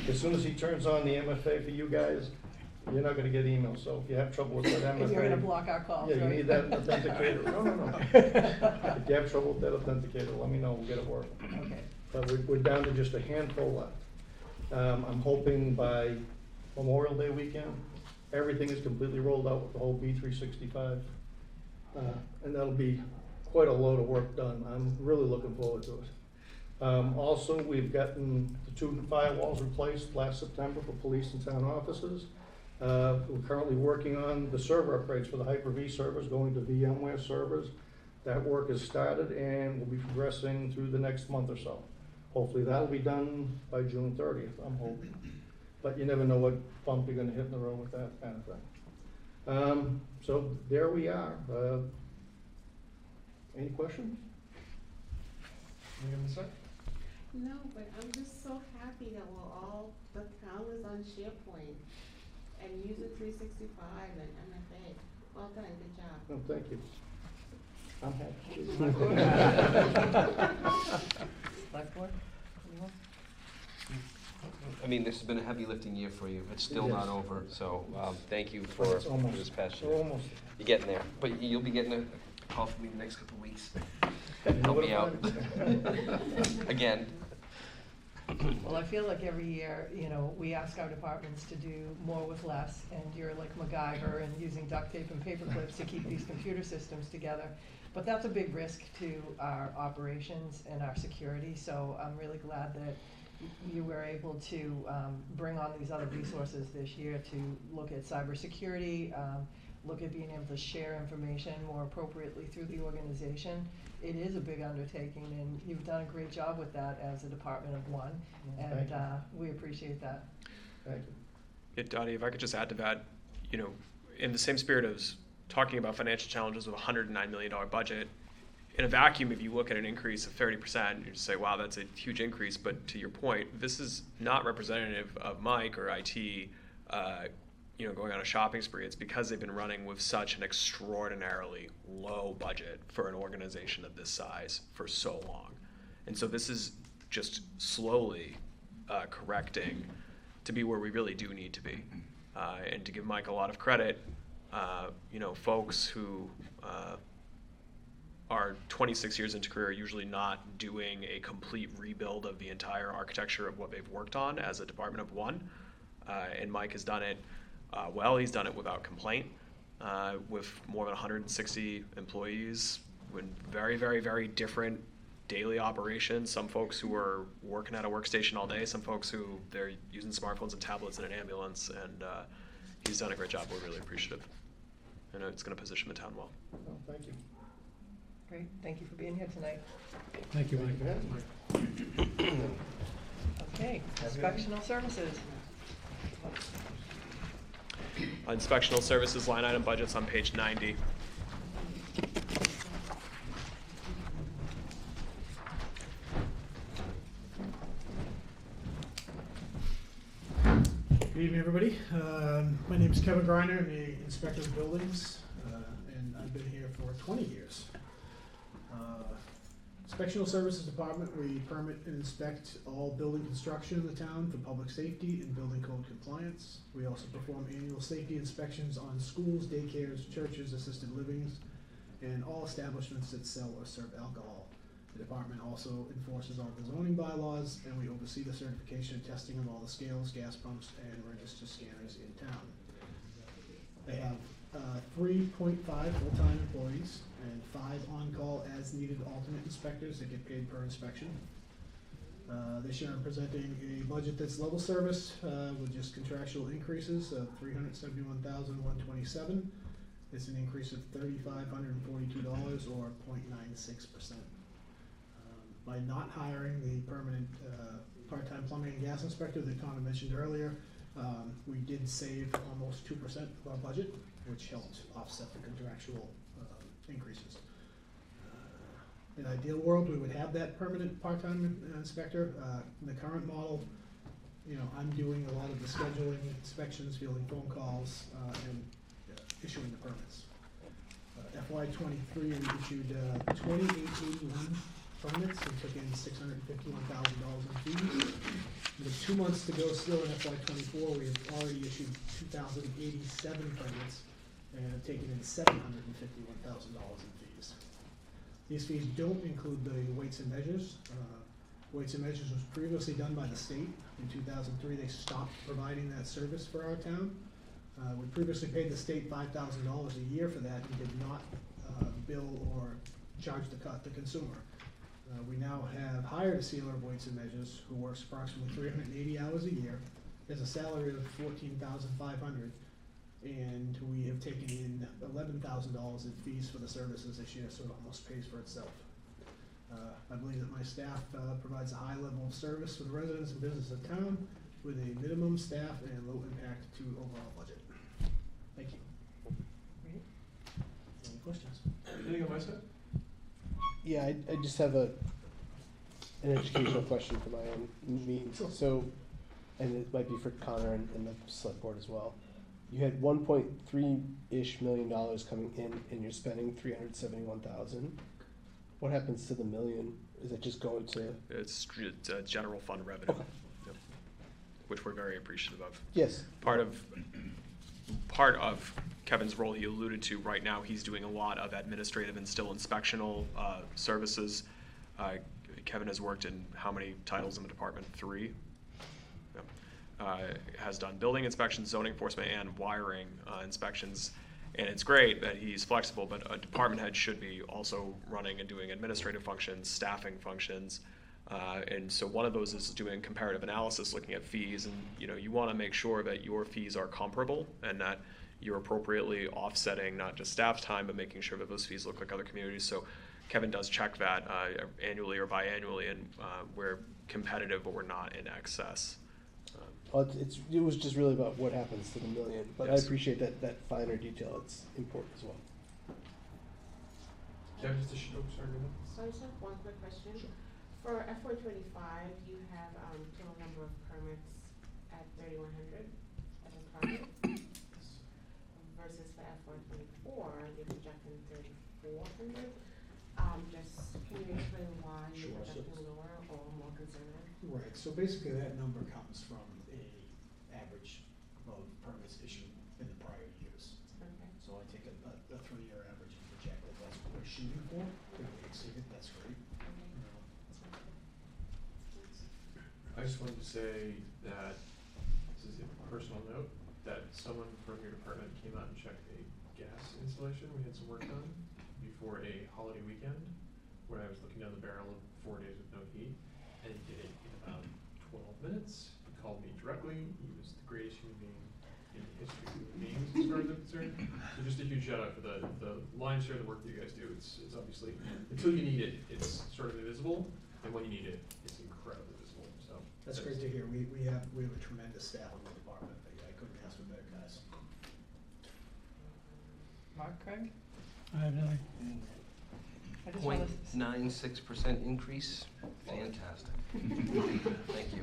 As soon as he turns on the MFA for you guys, you're not going to get emails. So if you have trouble with that MFA, And you're going to block our calls, yeah, you right? need that authenticator. No. If you have trouble with that authenticator, let me know. We'll get it working. Okay. But we're down to just a handful left. I'm hoping by Memorial Day weekend, everything is completely rolled out with the whole B365. And that'll be quite a load of work done. I'm really looking forward to it. Also, we've gotten the 2 firewalls replaced last September for police and town offices. We're currently working on the server upgrades for the Hyper-V servers, going to VMware servers. That work has started and will be progressing through the next month or so. Hopefully that'll be done by June 30th, I'm hoping. But you never know what bump you're gonna hit in the road with that kind of thing. So there we are. Any questions? Anything on this side? No, but I'm just so happy that the town is on SharePoint and using 365 and MFA. Well done, good job. No, thank you. I'm happy. Select board, anyone? I mean, this has been a heavy lifting year for you. It's still It not is. over, so thank you for It's almost- this past We're year. almost. You're getting there, but you'll be getting a call from me the next couple of weeks. Help Help me out. Again. Well, I feel like every year, you know, we ask our departments to do more with less, and you're like MacGyver and using duct tape and paper clips to keep these computer systems together. But that's a big risk to our operations and our security, so I'm really glad that you were able to bring on these other resources this year to look at cybersecurity, look at being able to share information more appropriately through the organization. It is a big undertaking, and you've done a great job with that as a department of one, and we appreciate that. Thank you. Yeah, Dottie, if I could just add to that, you know, in the same spirit of talking about financial challenges of a $109 million budget, in a vacuum, if you look at an increase of 30%, you just say, wow, that's a huge increase. But to your point, this is not representative of Mike or IT, you know, going on a shopping spree. It's because they've been running with such an extraordinarily low budget for an organization of this size for so long. And so this is just slowly correcting to be where we really do need to be. And to give Mike a lot of credit, you know, folks who are 26 years into career are usually not doing a complete rebuild of the entire architecture of what they've worked on as a department of one. And Mike has done it well. He's done it without complaint, with more than 160 employees, with very, very, very different daily operations. Some folks who are working at a workstation all day, some folks who they're using smartphones and tablets in an ambulance, and he's done a great job. We're really appreciative. And it's going to position the town well. Well, thank you. Great, thank you for being here tonight. Thank you, Mike. Okay, inspectional services. Inspectional services line item budgets on page 90. Good evening, everybody. My name is Kevin Griner. I'm the inspector of buildings, and I've been here for 20 years. Inspectional Services Department, we permit and inspect all building construction in the town for public safety and building code compliance. We also perform annual safety inspections on schools, daycares, churches, assisted livings, and all establishments that sell or serve alcohol. The department also enforces all the zoning bylaws, and we oversee the certification and testing of all the scales, gas pumps, and register scanners in town. They have 3.5 full-time employees and 5 on-call as-needed alternate inspectors that get paid per inspection. This year I'm presenting a budget that's level service with just contractual increases of $371,127. It's an increase of $3,542 or 0.96%. By not hiring the permanent part-time plumbing and gas inspector that Connor mentioned earlier, we did save almost 2% of our budget, which helped offset the contractual increases. In an ideal world, we would have that permanent part-time inspector. In the current model, you know, I'm doing a lot of the scheduling, inspections, fielding phone calls, and issuing the permits. FY23, we issued 2881 permits and took in $651,000 in fees. With 2 months to go still in FY24, we have already issued 2,087 permits and have taken in $751,000 in fees. These fees don't include the weights and measures. Weights and measures was previously done by the state. In 2003, they stopped providing that service for our town. We previously paid the state $5,000 a year for that and did not bill or charge the consumer. We now have hired a sealer of weights and measures who works approximately 380 hours a year, has a salary of $14,500, and we have taken in $11,000 in fees for the services this year, so it almost pays for itself. I believe that my staff provides a high level of service for the residents and business of town with a minimum staff and low impact to overall budget. Thank you. Great. Any questions? Anything on my side? Yeah, I just have an educational question for my own means. So, and it might be for Connor and the select board as well. You had $1.3-ish million coming in, and you're spending $371,000. What happens to the $1 million? Is it just going to? It's general fund revenue, Okay. yep, which we're very appreciative of. Yes. Part of Kevin's role, he alluded to right now, he's doing a lot of administrative and still inspectional services. Kevin has worked in how many titles in the department? 3. Yep. Has done building inspections, zoning enforcement, and wiring inspections. And it's great that he's flexible, but a department head should be also running and doing administrative functions, staffing functions. And so one of those is doing comparative analysis, looking at fees, and you want to make sure that your fees are comparable and that you're appropriately offsetting not just staff time, but making sure that those fees look like other communities. So Kevin does check that annually or biannually, and we're competitive, but we're not in excess. Well, it was just really about what happens to the $1 million, but Yes. I appreciate that finer detail. It's important as well. Kevin, just a sorry, go ahead. So I just have one quick question. For FY '25, you have total number of permits at 3,100 as a target, versus for FY '24, you're projecting 3,400. Can you explain why you're projecting lower or more conservative? Right, so basically that number comes from a average of permits issued in the prior years. Okay. So I take a 3-year average and project that that's what we're shooting for. If we exceed it, that's great. I just wanted to say that, this is a personal note, that someone from your department came out and checked a gas installation. We had some work done before a holiday weekend, where I was looking down the barrel of 4 days with no heat, and he did it in about 12 minutes. He called me directly. He was the greatest human being in the history of human beings, as far as I'm concerned. So just a huge shout out for the lion's share of the work that you guys do. It's obviously, until you need it, it's sort of invisible, and when you need it, it's incredibly visible. So That's great to hear. We have a tremendous staff in the department. I couldn't ask for better guys. Mark, Craig? I have nothing. I just wanna 0.96% increase, fantastic. Thank you.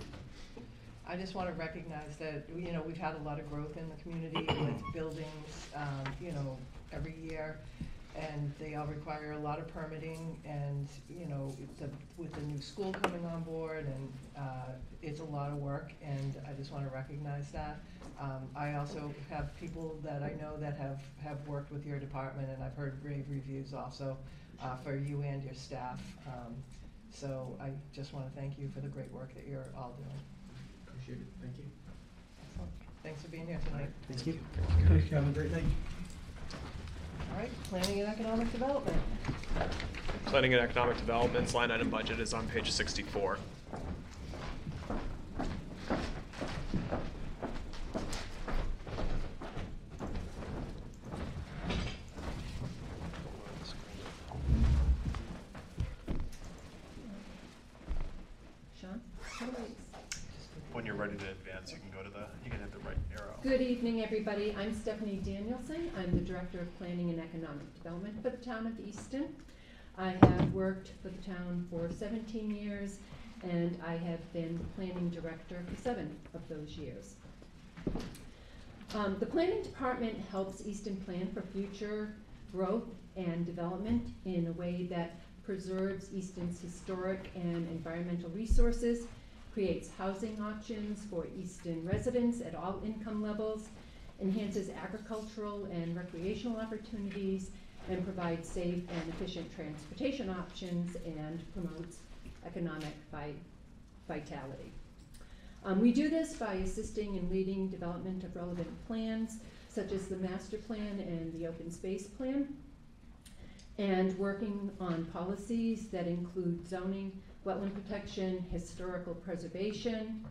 I just want to recognize that, we've had a lot of growth in the community with buildings, every year, and they all require a lot of permitting, and, with the new school coming on board, and it's a lot of work, and I just want to recognize that. I also have people that I know that have worked with your department, and I've heard rave reviews also for you and your staff. So I just want to thank you for the great work that you're all doing. Appreciate it. Thank you. Excellent. Thanks for being here tonight. Thank you. Thanks, Kevin. Great night. All right, planning and economic development. Planning and economic development's line item budget is on page 64. Sean? When you're ready to advance, you can hit the right arrow. Good evening, everybody. I'm Stephanie Danielson. I'm the Director of Planning and Economic Development for the town of Easton. I have worked for the town for 17 years, and I have been the Planning Director for 7 of those years. The Planning Department helps Easton plan for future growth and development in a way that preserves Easton's historic and environmental resources, creates housing options for Easton residents at all income levels, enhances agricultural and recreational opportunities, and provides safe and efficient transportation options, and promotes economic vitality. We do this by assisting and leading development of relevant plans, such as the master plan and the open space plan, and working on policies that include zoning, wetland protection, historical preservation,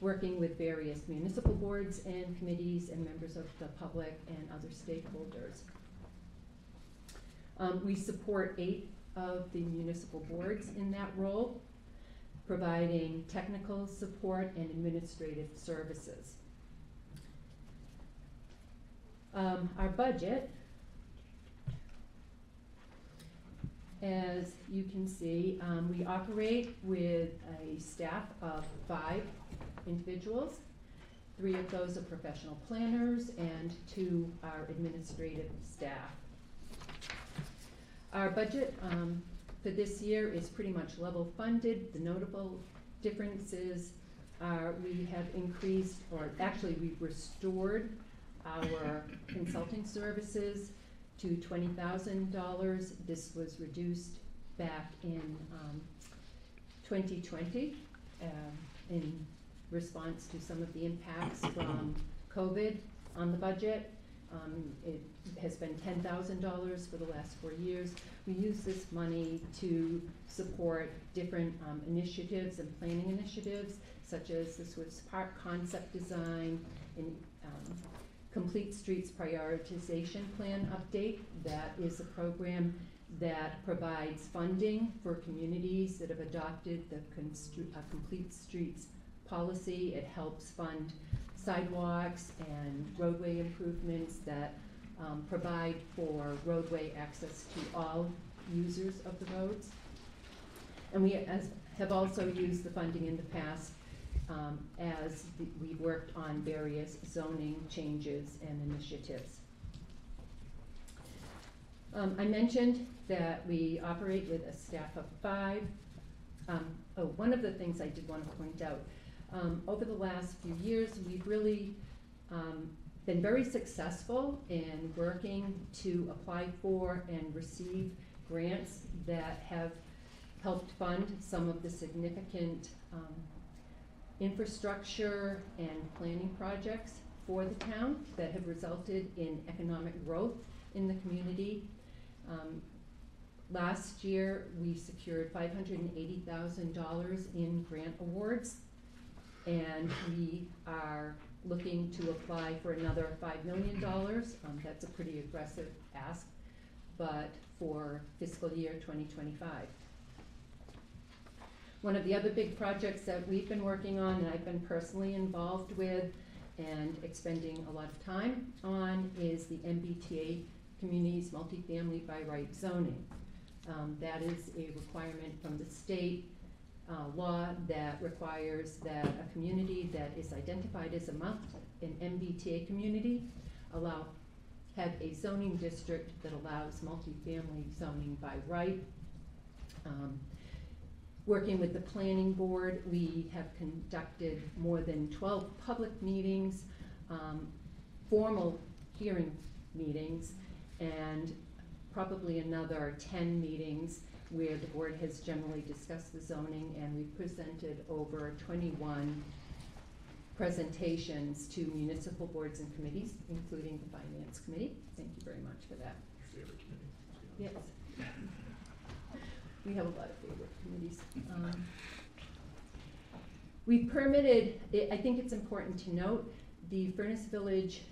working with various municipal boards and committees and members of the public and other stakeholders. We support 8 of the municipal boards in that role, providing technical support and administrative services. Our budget, as you can see, we operate with a staff of 5 individuals. 3 of those are professional planners and 2 are administrative staff. Our budget for this year is pretty much level funded. The notable differences are we have increased, or actually we've restored our consulting services to $20,000. This was reduced back in 2020 in response to some of the impacts from COVID on the budget. It has been $10,000 for the last 4 years. We use this money to support different initiatives and planning initiatives, such as this was park concept design and Complete Streets Prioritization Plan Update. That is a program that provides funding for communities that have adopted the Complete Streets policy. It helps fund sidewalks and roadway improvements that provide for roadway access to all users of the roads. And we have also used the funding in the past as we worked on various zoning changes and initiatives. I mentioned that we operate with a staff of 5. One of the things I did want to point out, over the last few years, we've really been very successful in working to apply for and receive grants that have helped fund some of the significant infrastructure and planning projects for the town that have resulted in economic growth in the community. Last year, we secured $580,000 in grant awards, and we are looking to apply for another $5 million. That's a pretty aggressive ask, but for fiscal year 2025. One of the other big projects that we've been working on, and I've been personally involved with and expending a lot of time on, is the MBTA Communities Multifamily by Right zoning. That is a requirement from the state law that requires that a community that is identified as an MBTA community have a zoning district that allows multifamily zoning by right. Working with the planning board, we have conducted more than 12 public meetings, formal hearing meetings, and probably another 10 meetings where the board has generally discussed the zoning, and we've presented over 21 presentations to municipal boards and committees, including the Finance Committee. Thank you very much for that. Your favorite committee. Yes. We have a lot of favorite committees. We permitted, I think it's important to note, the Furnace Village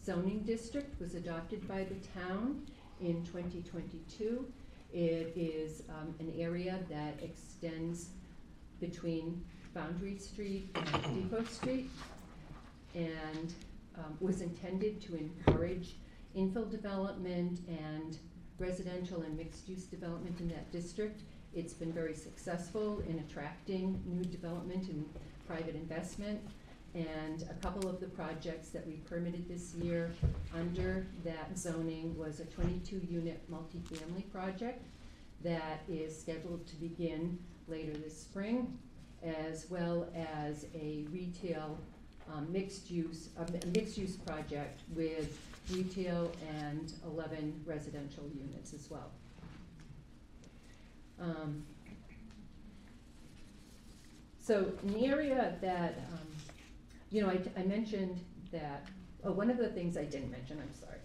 zoning district was adopted by the town in 2022. It is an area that extends between Foundry Street and Depot Street, and was intended to encourage infill development and residential and mixed-use development in that district. It's been very successful in attracting new development and private investment, and a couple of the projects that we permitted this year under that zoning was a 22-unit multifamily project that is scheduled to begin later this spring, as well as a retail mixed-use project with retail and 11 residential units as well. So in the area that, I mentioned that, one of the things I didn't mention, I'm sorry,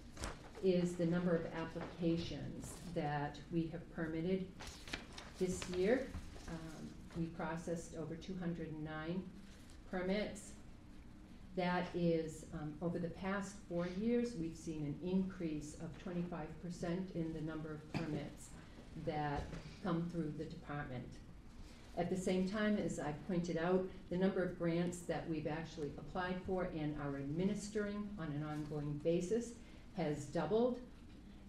is the number of applications that we have permitted this year. We processed over 209 permits. That is, over the past 4 years, we've seen an increase of 25% in the number of permits that come through the department. At the same time, as I pointed out, the number of grants that we've actually applied for and are administering on an ongoing basis has doubled,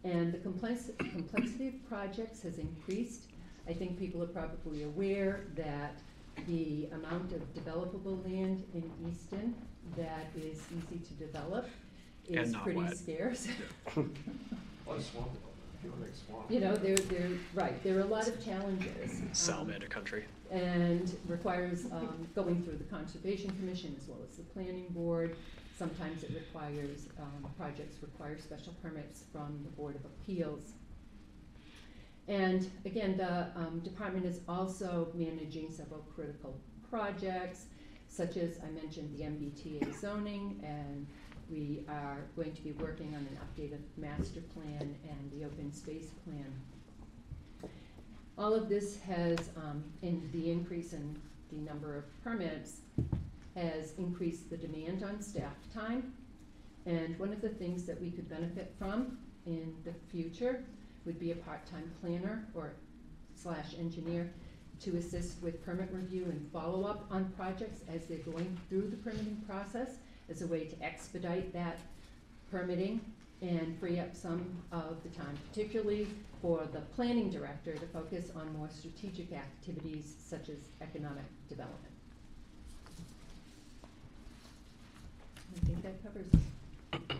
and the complexity of projects has increased. I think people are probably aware that the amount of developable land in Easton that is easy to develop is pretty wet. scarce. A lot of swamp development. People make swamp. You know, there are a lot of challenges. Salamander country. And requires going through the Conservation Commission as well as the Planning Board. Sometimes it requires, projects require special permits from the Board of Appeals. And again, the department is also managing several critical projects, such as I mentioned the MBTA zoning, and we are going to be working on an updated master plan and the open space plan. All of this has, in the increase in the number of permits, has increased the demand on staff time. And one of the things that we could benefit from in the future would be a part-time planner or / engineer to assist with permit review and follow-up on projects as they're going through the permitting process, as a way to expedite that permitting and free up some of the time, particularly for the planning director, to focus on more strategic activities such as economic development. I think that covers it.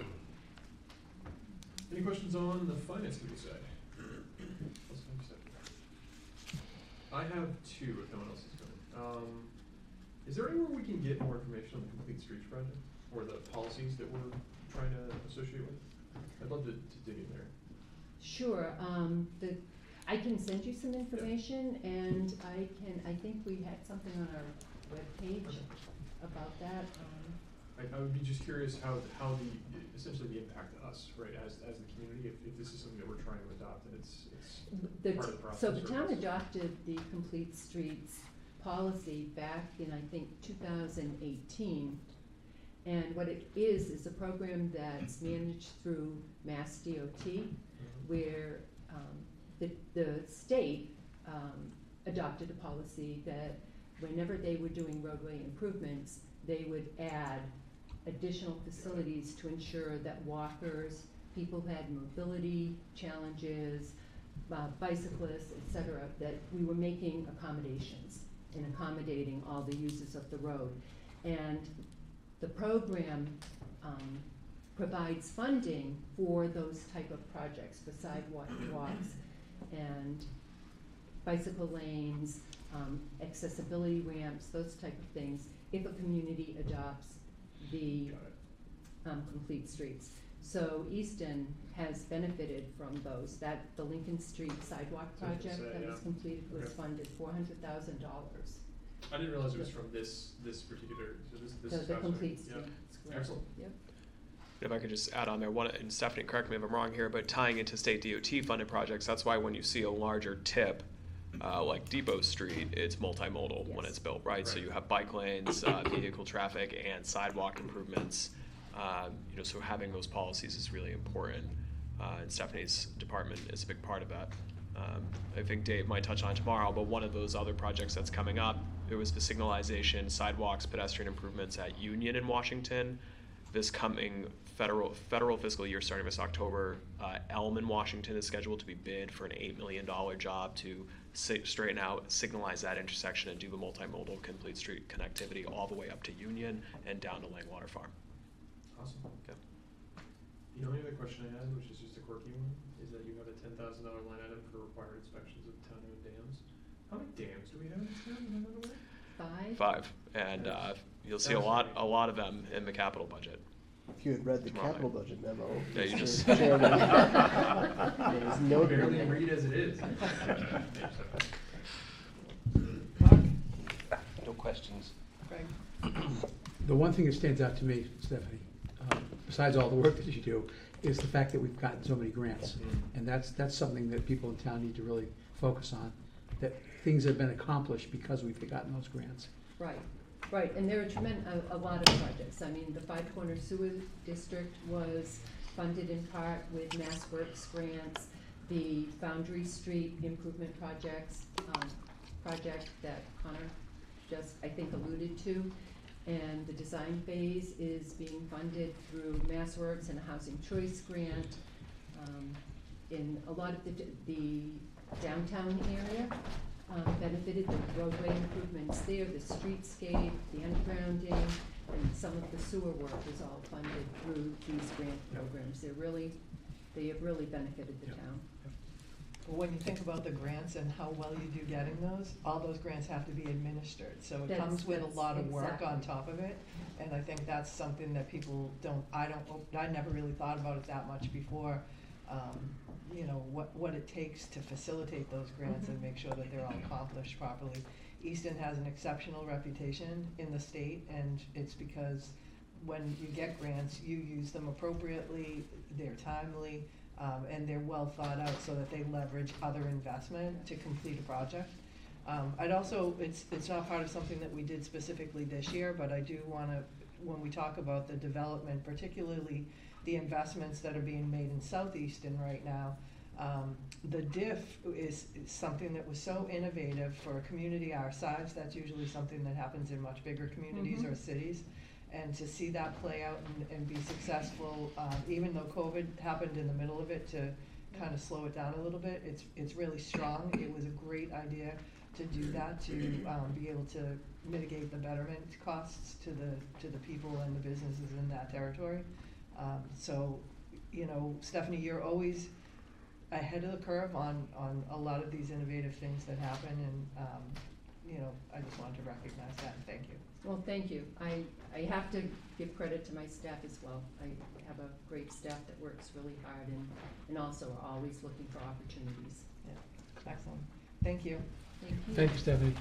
Any questions on the finance committee side? I have two, if no one else is going. Is there anywhere we can get more information on the Complete Streets project, or the policies that we're trying to associate with? I'd love to dig in there. Sure. I can send you some information, and I think we had something on our webpage about that. I would be just curious how essentially the impact to us, right, as the community, if this is something that we're trying to adopt, and it's part of the process. So the town adopted the Complete Streets policy back in, I think, 2018. And what it is a program that's managed through Mass DOT, where the state adopted a policy that whenever they were doing roadway improvements, they would add additional facilities to ensure that walkers, people who had mobility challenges, bicyclists, et cetera, that we were making accommodations and accommodating all the users of the road. And the program provides funding for those type of projects, for sidewalks and bicycle lanes, accessibility ramps, those type of things, if a community adopts the Complete Streets. So Easton has benefited from those. The Lincoln Street sidewalk project that was completed was funded $400,000. I didn't realize it was from this particular, so this So is the fascinating. Complete Yeah. Streets. Excellent. Yep. If I could just add on there, and Stephanie, correct me if I'm wrong here, but tying into state DOT funded projects, that's why when you see a larger tip, like Depot Street, it's multimodal when it's built, right? So you have bike lanes, vehicle traffic, and sidewalk improvements. So having those policies is really important, and Stephanie's department is a big part of that. I think Dave might touch on it tomorrow, but one of those other projects that's coming up, it was the signalization, sidewalks, pedestrian improvements at Union in Washington. This coming federal fiscal year starting this October, Elm in Washington is scheduled to be bid for an $8 million job to straighten out, signalize that intersection, and do the multimodal complete street connectivity all the way up to Union and down to Langwater Farm. Awesome. Yeah. The only other question I had, which is just a quirky one, is that you have a $10,000 line item for required inspections of town-owned dams. How many dams do we have in town? By the way? 5. And you'll see a lot of them in the capital budget. If you had read the Tomorrow capital night. budget memo, Yeah, you Mr. just- Chairman, there's no Barely read as it is. No questions. Greg? The one thing that stands out to me, Stephanie, besides all the work that you do, is the fact that we've gotten so many grants. And that's something that people in town need to really focus on, that things have been accomplished because we've gotten those grants. Right. Right, and there are a lot of projects. I mean, the Five Corner Sewer District was funded in part with Mass Works grants. The Foundry Street Improvement project that Connor just, I think, alluded to. And the design phase is being funded through Mass Works and a Housing Choice Grant. In a lot of the downtown area, benefited the roadway improvements there, the streetscape, the undergrounding, and some of the sewer work is all funded through these grant programs. They have really benefited the town. When you think about the grants and how well you do getting those, all those grants have to be administered, so it comes with a lot of work on top of it. And I think that's something that people I never really thought about it that much before. You know, what it takes to facilitate those grants and make sure that they're all accomplished properly. Easton has an exceptional reputation in the state, and it's because when you get grants, you use them appropriately, they're timely, and they're well thought out so that they leverage other investment to complete a project. I'd also, it's not part of something that we did specifically this year, but I do wanna, when we talk about the development, particularly the investments that are being made in Southeastern right now, the diff is something that was so innovative for a community our size. That's usually something that happens in much bigger communities or cities. And to see that play out and be successful, even though COVID happened in the middle of it to kind of slow it down a little bit, it's really strong. It was a great idea to do that, to be able to mitigate the betterment costs to the people and the businesses in that territory. So, you know, Stephanie, you're always ahead of the curve on a lot of these innovative things that happen, and you know, I just wanted to recognize that and thank you. Well, thank you. I have to give credit to my staff as well. I have a great staff that works really hard and also are always looking for opportunities. Yeah, excellent. Thank you. Thank you. Thank you, Stephanie.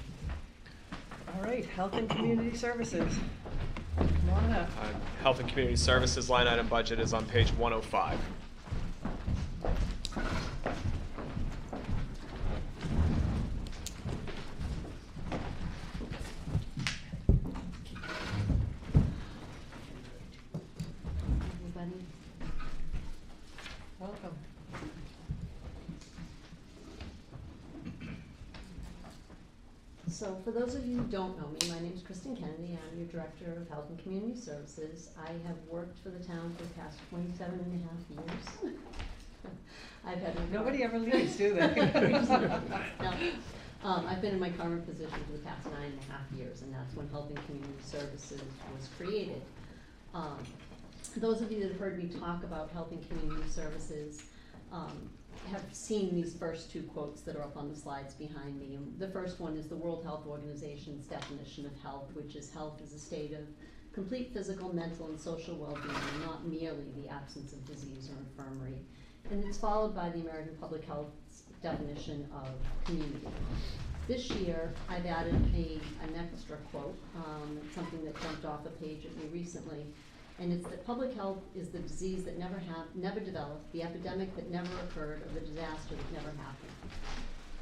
All right, Health and Community Services. Come on up. Health and Community Services line item budget is on page 105. Welcome. So for those of you who don't know me, my name is Kristen Kennedy. I'm your Director of Health and Community Services. I have worked for the town for the past 27 and a half years. I've had Nobody ever leaves, do they? No. I've been in my current position for the past 9.5 years, and that's when Health and Community Services was created. Those of you that have heard me talk about Health and Community Services have seen these first two quotes that are up on the slides behind me. And the first one is the World Health Organization's definition of health, which is health is a state of complete physical, mental, and social well-being, and not merely the absence of disease or infirmary. And it's followed by the American Public Health's definition of community. This year, I've added an extra quote, something that jumped off a page at me recently, and it's that public health is the disease that never developed, the epidemic that never occurred, or the disaster that never happened.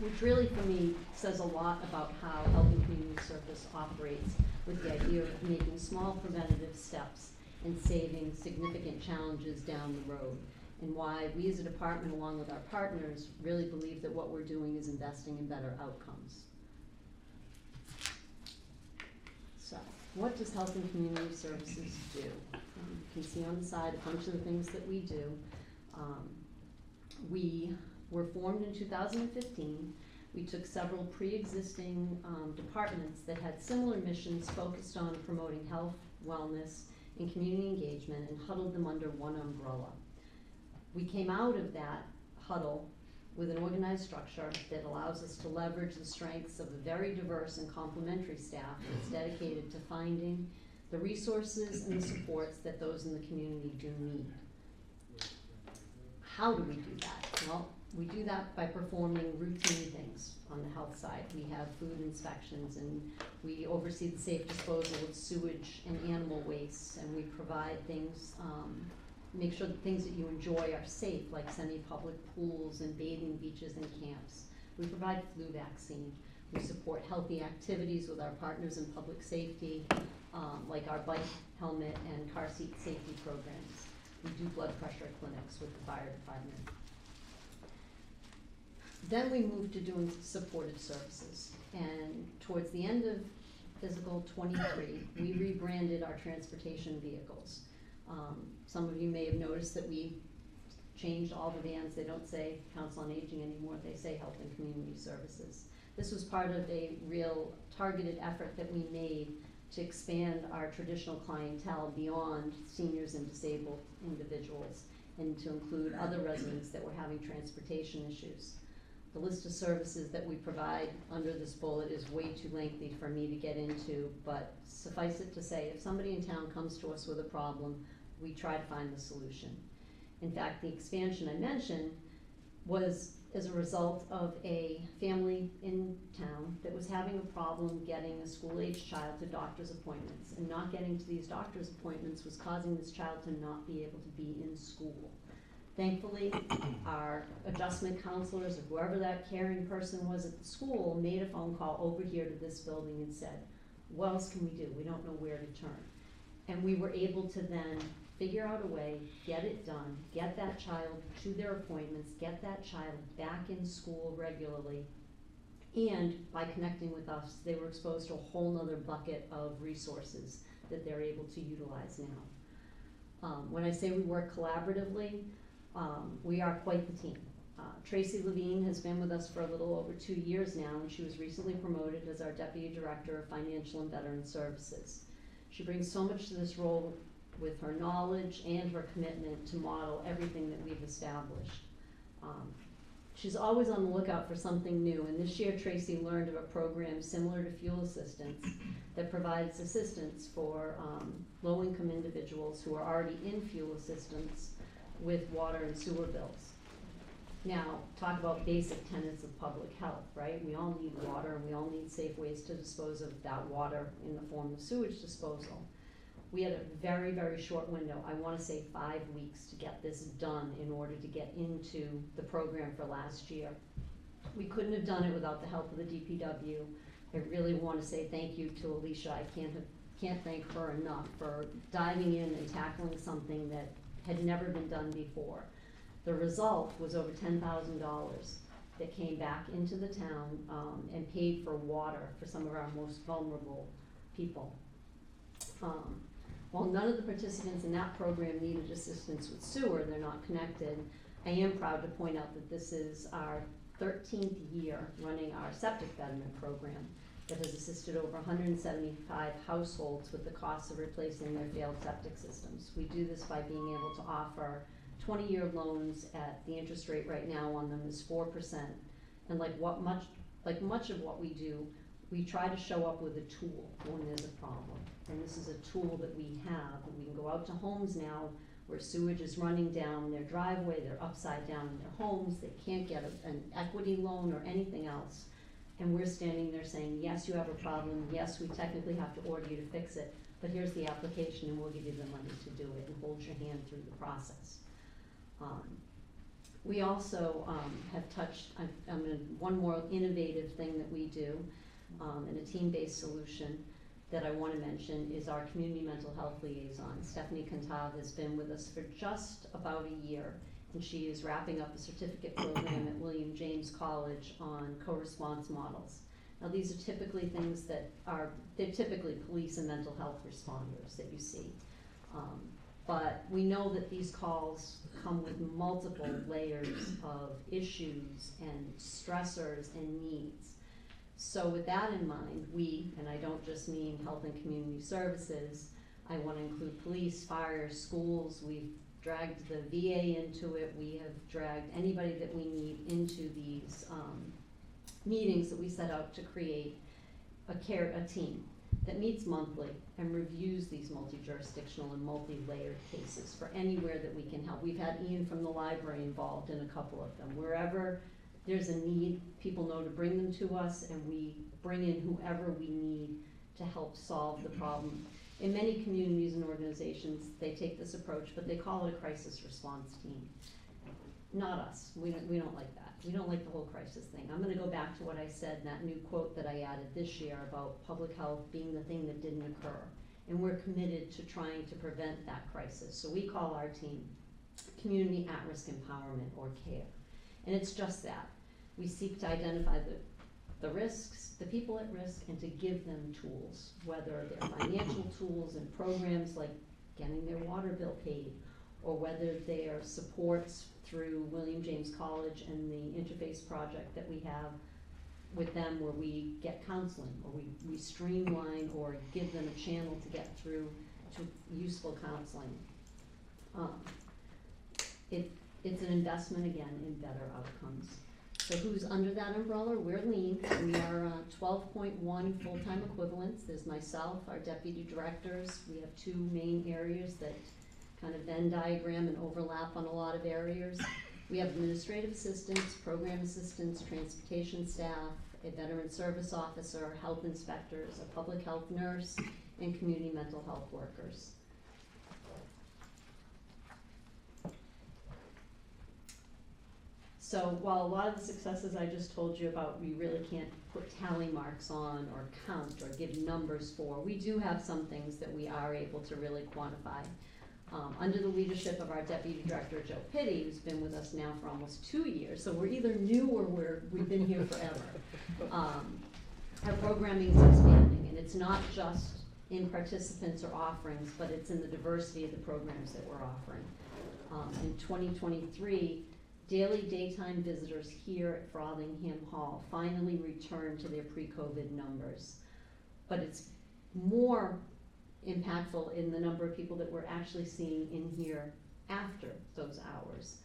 Which really, for me, says a lot about how Health and Community Service operates, with the idea of making small preventative steps and saving significant challenges down the road, and why we as a department, along with our partners, really believe that what we're doing is investing in better outcomes. So, what does Health and Community Services do? You can see on the side a bunch of the things that we do. We were formed in 2015. We took several pre-existing departments that had similar missions focused on promoting health, wellness, and community engagement, and huddled them under one umbrella. We came out of that huddle with an organized structure that allows us to leverage the strengths of a very diverse and complementary staff that's dedicated to finding the resources and the supports that those in the community do need. How do we do that? Well, we do that by performing routine things on the health side. We have food inspections, and we oversee the safe disposal of sewage and animal waste, and we provide things, make sure that things that you enjoy are safe, like semi-public pools and bathing beaches and camps. We provide flu vaccine. We support healthy activities with our partners in public safety, like our bike, helmet, and car seat safety programs. We do blood pressure clinics with the fire department. Then we moved to doing supported services. And towards the end of fiscal '23, we rebranded our transportation vehicles. Some of you may have noticed that we changed all the vans. They don't say Council on Aging anymore, they say Health and Community Services. This was part of a real targeted effort that we made to expand our traditional clientele beyond seniors and disabled individuals, and to include other residents that were having transportation issues. The list of services that we provide under this bullet is way too lengthy for me to get into, but suffice it to say, if somebody in town comes to us with a problem, we try to find the solution. In fact, the expansion I mentioned was as a result of a family in town that was having a problem getting a school-aged child to doctor's appointments, and not getting to these doctor's appointments was causing this child to not be able to be in school. Thankfully, our adjustment counselors, or whoever that caring person was at the school, made a phone call over here to this building and said, what else can we do? We don't know where to turn. And we were able to then figure out a way, get it done, get that child to their appointments, get that child back in school regularly, and by connecting with us, they were exposed to a whole nother bucket of resources that they're able to utilize now. When I say we work collaboratively, we are quite the team. Tracy Levine has been with us for a little over 2 years now, and she was recently promoted as our Deputy Director of Financial and Veteran Services. She brings so much to this role with her knowledge and her commitment to model everything that we've established. She's always on the lookout for something new, and this year Tracy learned of a program similar to fuel assistance that provides assistance for low-income individuals who are already in fuel assistance with water and sewer bills. Now, talk about basic tenets of public health, right? We all need water, and we all need safe ways to dispose of that water in the form of sewage disposal. We had a very, very short window, I want to say 5 weeks, to get this done in order to get into the program for last year. We couldn't have done it without the help of the DPW. I really want to say thank you to Alicia. I can't thank her enough for diving in and tackling something that had never been done before. The result was over $10,000 that came back into the town and paid for water for some of our most vulnerable people. While none of the participants in that program needed assistance with sewer, they're not connected, I am proud to point out that this is our 13th year running our septic betterment program that has assisted over 175 households with the costs of replacing their failed septic systems. We do this by being able to offer 20-year loans at the interest rate right now on them is 4%. And like much of what we do, we try to show up with a tool when there's a problem. And this is a tool that we have. And we can go out to homes now where sewage is running down their driveway, they're upside down in their homes, they can't get an equity loan or anything else. And we're standing there saying, yes, you have a problem, yes, we technically have to order you to fix it, but here's the application and we'll give you the money to do it and hold your hand through the process. We also have touched, one more innovative thing that we do, and a team-based solution that I want to mention is our community mental health liaison. Stephanie Cantav has been with us for just about a year, and she is wrapping up a certificate program at William James College on co-response models. Now these are typically things that they're typically police and mental health responders that you see. But we know that these calls come with multiple layers of issues and stressors and needs. So with that in mind, and I don't just mean health and community services, I want to include police, fire, schools, we've dragged the VA into it, we have dragged anybody that we need into these meetings that we set out to create a team that meets monthly and reviews these multi-jurisdictional and multi-layered cases for anywhere that we can help. We've had Ian from the library involved in a couple of them. Wherever there's a need, people know to bring them to us, and we bring in whoever we need to help solve the problem. In many communities and organizations, they take this approach, but they call it a crisis response team. not us. We don't like that. We don't like the whole crisis thing. I'm gonna go back to what I said in that new quote that I added this year about public health being the thing that didn't occur. And we're committed to trying to prevent that crisis. So we call our team Community At-Risk Empowerment, or CARE. And it's just that. We seek to identify the risks, the people at risk, and to give them tools, whether they're financial tools and programs like getting their water bill paid, or whether they're supports through William James College and the interface project that we have with them, where we get counseling, or we streamline or give them a channel to get through to useful counseling. It's an investment, again, in better outcomes. So who's under that umbrella? We're lean. We are 12.1 full-time equivalents. There's myself, our deputy directors. We have two main areas that kind of Venn diagram and overlap on a lot of areas. We have administrative assistants, program assistants, transportation staff, a veteran service officer, health inspectors, a public health nurse, and community mental health workers. So while a lot of the successes I just told you about, we really can't put tally marks on or count or give numbers for, we do have some things that we are able to really quantify. Under the leadership of our Deputy Director, Joe Pitty, who's been with us now for almost 2 years, so we're either new or we've been here forever. Our programming is expanding, and it's not just in participants or offerings, but it's in the diversity of the programs that we're offering. In 2023, daily daytime visitors here at Frothingham Hall finally returned to their pre-COVID numbers. But it's more impactful in the number of people that we're actually seeing in here after those hours.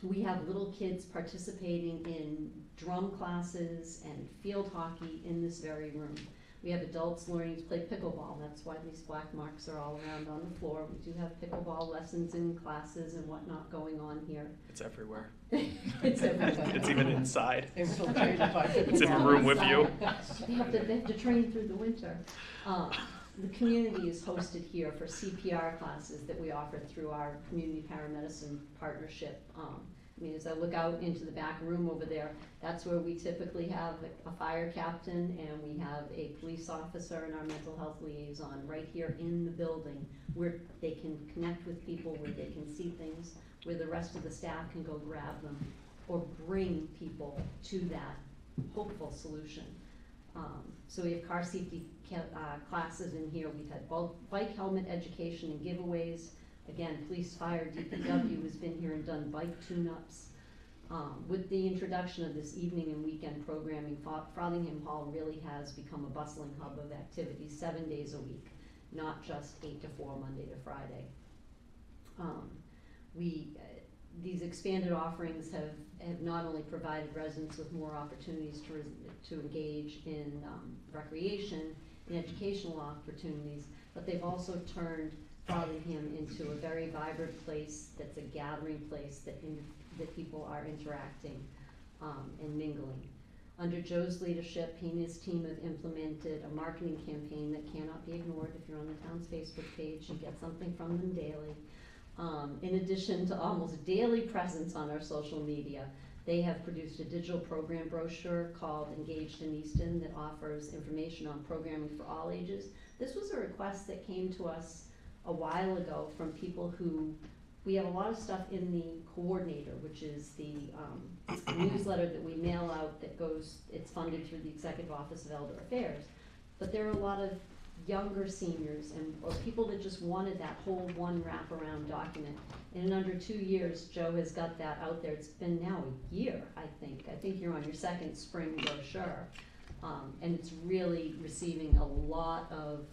We have little kids participating in drum classes and field hockey in this very room. We have adults learning to play pickleball. That's why these black marks are all around on the floor. We do have pickleball lessons and classes and whatnot going on here. It's everywhere. It's everywhere. It's even inside. Infiltrated by It's in a room with you. They have to train through the winter. The community is hosted here for CPR classes that we offer through our community paramedicine partnership. I mean, as I look out into the back room over there, that's where we typically have a fire captain, and we have a police officer and our mental health liaison right here in the building, where they can connect with people, where they can see things, where the rest of the staff can go grab them or bring people to that hopeful solution. So we have car safety classes in here. We've had bike helmet education and giveaways. Again, police, fire, DPW has been here and done bike tune-ups. With the introduction of this evening and weekend programming, Frothingham Hall really has become a bustling hub of activities 7 days a week, not just 8 to 4, Monday to Friday. These expanded offerings have not only provided residents with more opportunities to engage in recreation and educational opportunities, but they've also turned Frothingham into a very vibrant place that's a gathering place that people are interacting and mingling. Under Joe's leadership, he and his team have implemented a marketing campaign that cannot be ignored. If you're on the town's Facebook page, you get something from them daily. In addition to almost daily presence on our social media, they have produced a digital program brochure called Engaged in Easton that offers information on programming for all ages. This was a request that came to us a while ago from people who, we have a lot of stuff in the coordinator, which is the newsletter that we mail out that goes, it's funded through the Executive Office of Elder Affairs. But there are a lot of younger seniors or people that just wanted that whole one wraparound document. And in under 2 years, Joe has got that out there. It's been now a year, I think. I think you're on your second spring brochure. And it's really receiving a lot of,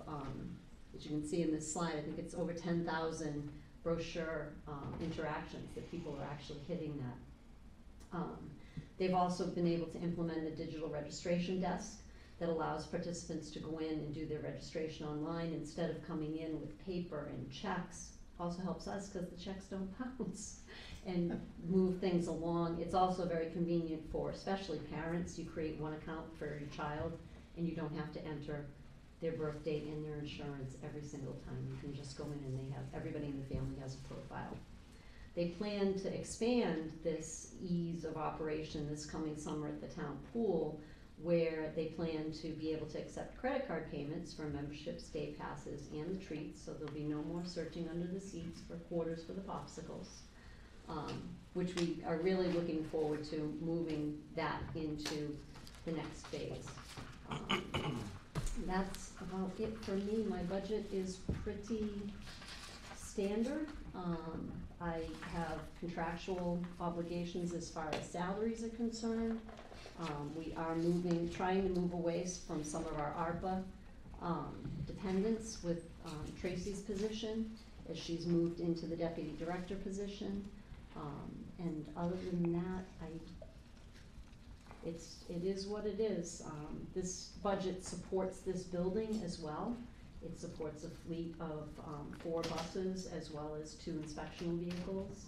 as you can see in this slide, I think it's over 10,000 brochure interactions that people are actually hitting that. They've also been able to implement a digital registration desk that allows participants to go in and do their registration online instead of coming in with paper and checks. Also helps us because the checks don't bounce and move things along. It's also very convenient for especially parents. You create one account for your child and you don't have to enter their birth date and their insurance every single time. You can just go in and everybody in the family has a profile. They plan to expand this ease of operation this coming summer at the town pool, where they plan to be able to accept credit card payments for memberships, day passes, and the treats, so there'll be no more searching under the seats for quarters for the popsicles, which we are really looking forward to moving that into the next phase. That's about it for me. My budget is pretty standard. I have contractual obligations as far as salaries are concerned. We are trying to move away from some of our ARPA dependents with Tracy's position, as she's moved into the deputy director position. And other than that, it is what it is. This budget supports this building as well. It supports a fleet of 4 buses as well as 2 inspectional vehicles.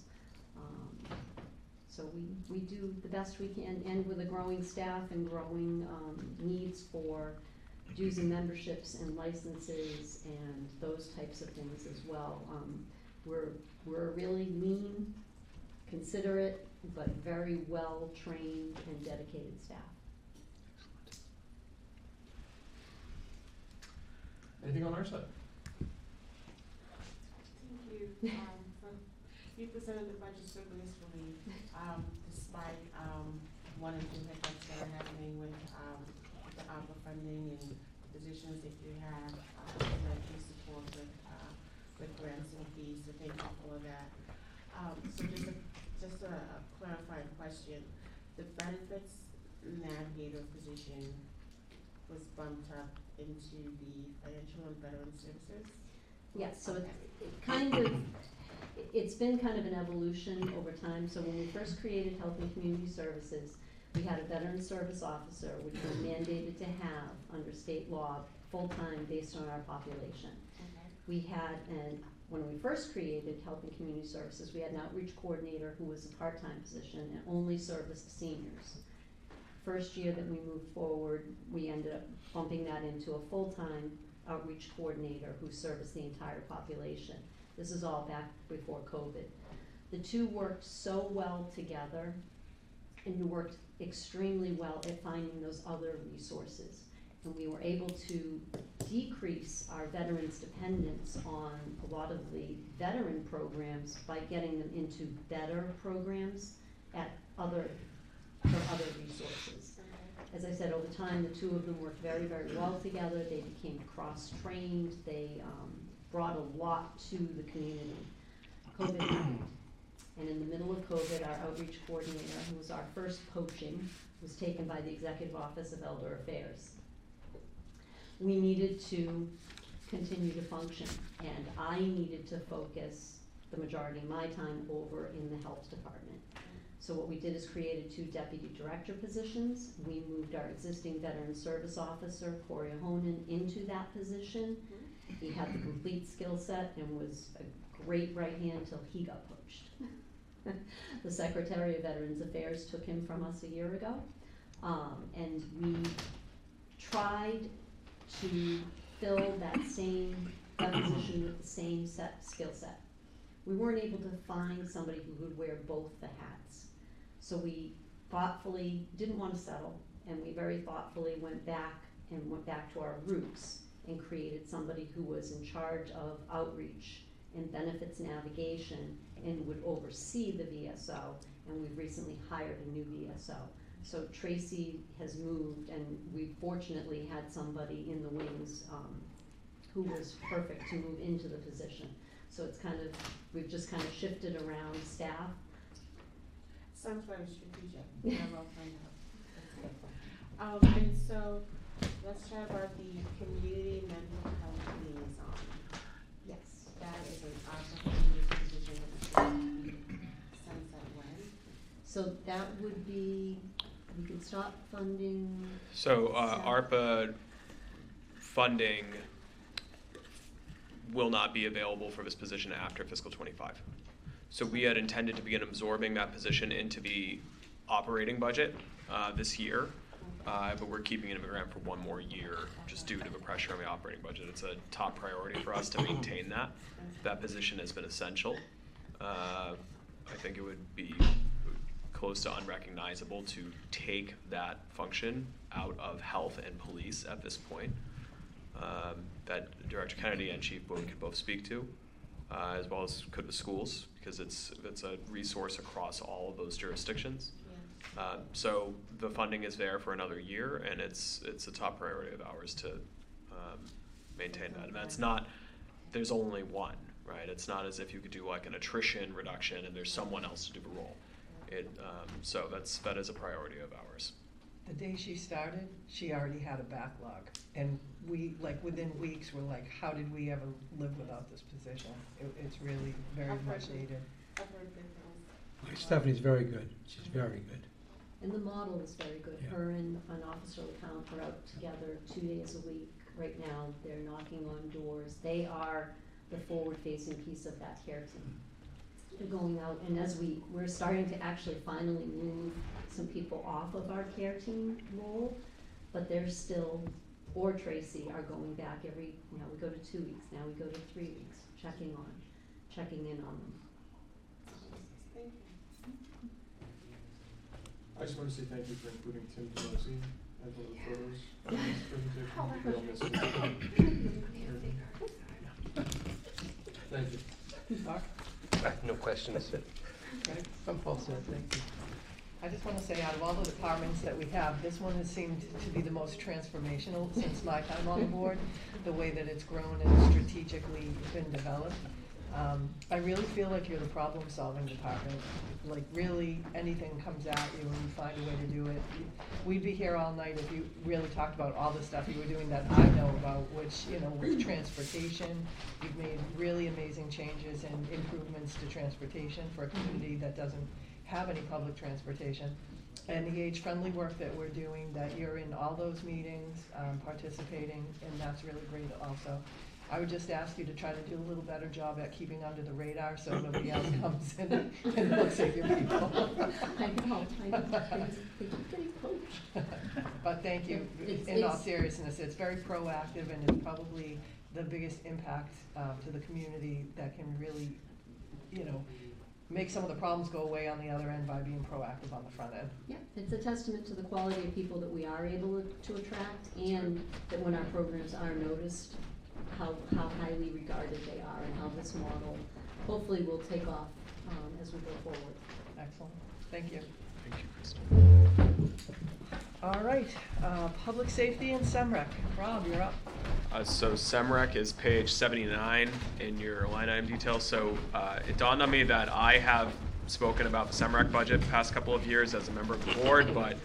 So we do the best we can, and with a growing staff and growing needs for dues and memberships and licenses and those types of things as well. We're a really lean, considerate, but very well trained and dedicated staff. Anything on our side? Thank you. You presented the budget so gracefully, despite one or two hiccups that are happening with the ARPA funding and positions that you have, and that you support with grants and fees. So thank you for that. So just a clarifying question: the benefits navigator position was bumped up into the financial and veteran services? Yes. So it's been kind of an evolution over time. So when we first created Health and Community Services, we had a veteran service officer, which we're mandated to have under state law full-time based on our population. Okay. We had, when we first created Health and Community Services, we had an outreach coordinator who was a part-time position and only serviced seniors. First year that we moved forward, we ended up bumping that into a full-time outreach coordinator who serviced the entire population. This is all back before COVID. The two worked so well together and worked extremely well at finding those other resources. And we were able to decrease our veterans' dependence on a lot of the veteran programs by getting them into better programs at from other resources. As I said, over time, the two of them worked very, very well together. They became cross-trained. They brought a lot to the community. COVID happened. And in the middle of COVID, our outreach coordinator, who was our first poaching, was taken by the Executive Office of Elder Affairs. We needed to continue to function, and I needed to focus the majority of my time over in the health department. So what we did is created 2 deputy director positions. We moved our existing veteran service officer, Corey Honan, into that position. He had the complete skill set and was a great right hand until he got poached. The Secretary of Veterans Affairs took him from us a year ago, and we tried to fill that position with the same skill set. We weren't able to find somebody who would wear both the hats. So we thoughtfully didn't want to settle, and we very thoughtfully went back to our roots and created somebody who was in charge of outreach and benefits navigation and would oversee the VSO, and we've recently hired a new VSO. So Tracy has moved, and we fortunately had somebody in the wings who was perfect to move into the position. So it's we've just kind of shifted around staff. Sounds very strategic. Yeah, well planned out. And so let's chat about the community mental health liaison. Yes. That is an ARPA position that sunset when? So that would be, we can stop funding. So ARPA funding will not be available for this position after fiscal 25. So we had intended to begin absorbing that position into the operating budget this year, but we're keeping it in the grant for 1 more year just due to the pressure on the operating budget. It's a top priority for us to maintain that. That position has been essential. I think it would be close to unrecognizable to take that function out of health and police at this point. That Director Kennedy and Chief Boone could both speak to, as well as could the schools, because it's a resource across all of those jurisdictions. So the funding is there for another year, and it's a top priority of ours to maintain that. And that's not, there's only one, right? It's not as if you could do like an attrition reduction and there's someone else to do the role. So that is a priority of ours. The day she started, she already had a backlog, and we, like, within weeks, were like, how did we ever live without this position? It's really very much needed. I've heard good things. Stephanie's very good. She's very good. And the model is very good. Yeah. Her and an officer account are out together 2 days a week. Right now, they're knocking on doors. They are the forward-facing piece of that care team. They're going out, and as we're starting to actually finally move some people off of our care team role, but they're still, or Tracy, are going back every, now we go to 2 weeks, now we go to 3 weeks, checking in on them. Thank you. I just want to say thank you for including Tim DeLosi as one of the photos of this presentation. We'll miss him. Thank you. Mark? No questions. Okay. I'm Paul, sir. Thank you. I just want to say, out of all the departments that we have, this one has seemed to be the most transformational since my time on the board, the way that it's grown and strategically been developed. I really feel like you're the problem-solving department. Like, really, anything comes at you and you find a way to do it. We'd be here all night if you really talked about all the stuff you were doing that I know about, which, you know, with transportation, you've made really amazing changes and improvements to transportation for a community that doesn't have any public transportation. And the age-friendly work that we're doing, that you're in all those meetings, participating, and that's really great also. I would just ask you to try to do a little better job at keeping under the radar so nobody else comes in and looks at your people. I know. They keep getting poached. But thank you. In all seriousness, it's very proactive, and it's probably the biggest impact to the community that can really, you know, make some of the problems go away on the other end by being proactive on the front end. Yeah, it's a testament to the quality of people that we are able to attract, and that when our programs are noticed, how highly regarded they are, and how this model hopefully will take off as we go forward. Excellent. Thank you. Thank you, Kristen. All right, public safety and SEMREC. Rob, you're up. So SEMREC is page 79 in your line item details. So it dawned on me that I have spoken about the SEMREC budget the past couple of years as a member of the board, but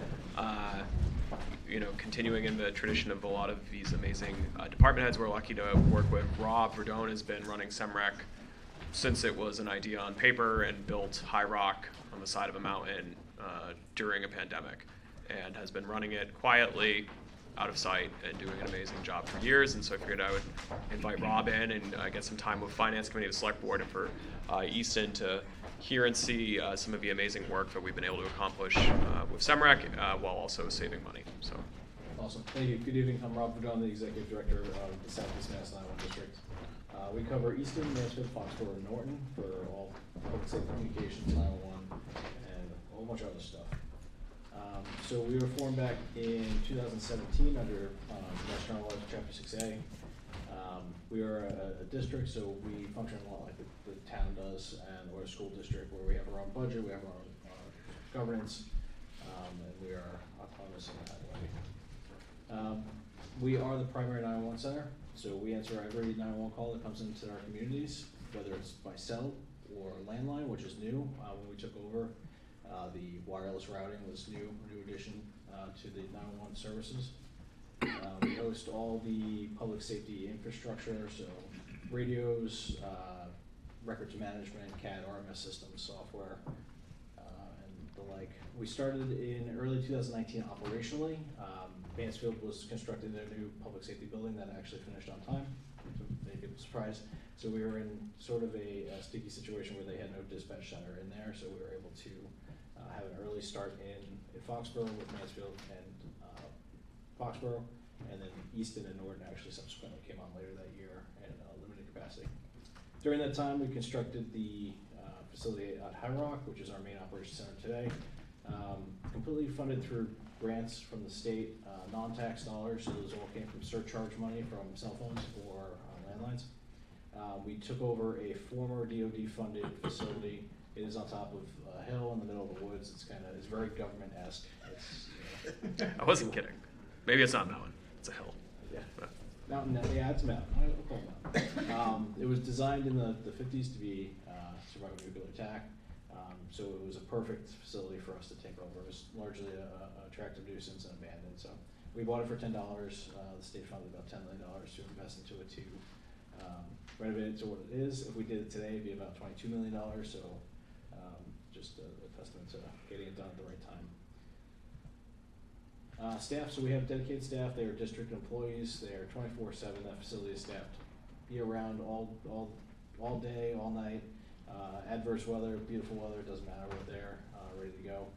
you know, continuing in the tradition of a lot of these amazing department heads we're lucky to work with. Rob Verdone has been running SEMREC since it was an idea on paper and built High Rock on the side of a mountain during a pandemic, and has been running it quietly, out of sight, and doing an amazing job for years. And so I figured I would invite Rob in and get some time with Finance Committee, the Select Board, and for Easton to hear and see some of the amazing work that we've been able to accomplish with SEMREC while also saving money. So. Awesome. Thank you. Good evening. I'm Rob Verdone, the Executive Director of the Southeast Mass 911 District. We cover Easton, Mansfield, Foxborough, and Norton for all public safety communications, 911, and a whole bunch of other stuff. So we were formed back in 2017 under Mass General Laws Chapter 6A. We are a district, so we function a lot like the town does, and we're a school district where we have our own budget, we have our own governance, and we are autonomous in that way. We are the primary 911 center, so we answer every 911 call that comes into our communities, whether it's by cell or landline, which is new. When we took over, the wireless routing was new addition to the 911 services. We host all the public safety infrastructure, so radios, records management, CAD, RMS systems, software, and the like. We started in early 2019 operationally. Mansfield was constructing their new public safety building that actually finished on time, to many people's surprise. So we were in sort of a sticky situation where they had no dispatch center in there, so we were able to have an early start in Foxborough with Mansfield and Foxborough, and then Easton and Norton actually subsequently came on later that year in a limited capacity. During that time, we constructed the facility at High Rock, which is our main operations center today. Completely funded through grants from the state, non-tax dollars, so those all came from surcharge money from cell phones or landlines. We took over a former DoD-funded facility. It is on top of a hill in the middle of the woods. It's very government-esque. I wasn't kidding. Maybe it's not a mountain, it's a hill. Yeah. Mountain, yeah, it's a mountain. I'll call it mountain. It was designed in the 50s to be survive a nuclear attack. So it was a perfect facility for us to take over. It was largely a attractive nuisance and abandoned. So we bought it for $10. The state funded about $10 million to invest into it to renovate it to what it is. If we did it today, it'd be about $22 million. So just a testament to getting it done at the right time. Staff, so we have dedicated staff. They are district employees. They are 24/7. That facility is staffed year-round, all day, all night. Adverse weather, beautiful weather, doesn't matter, we're there, ready to go.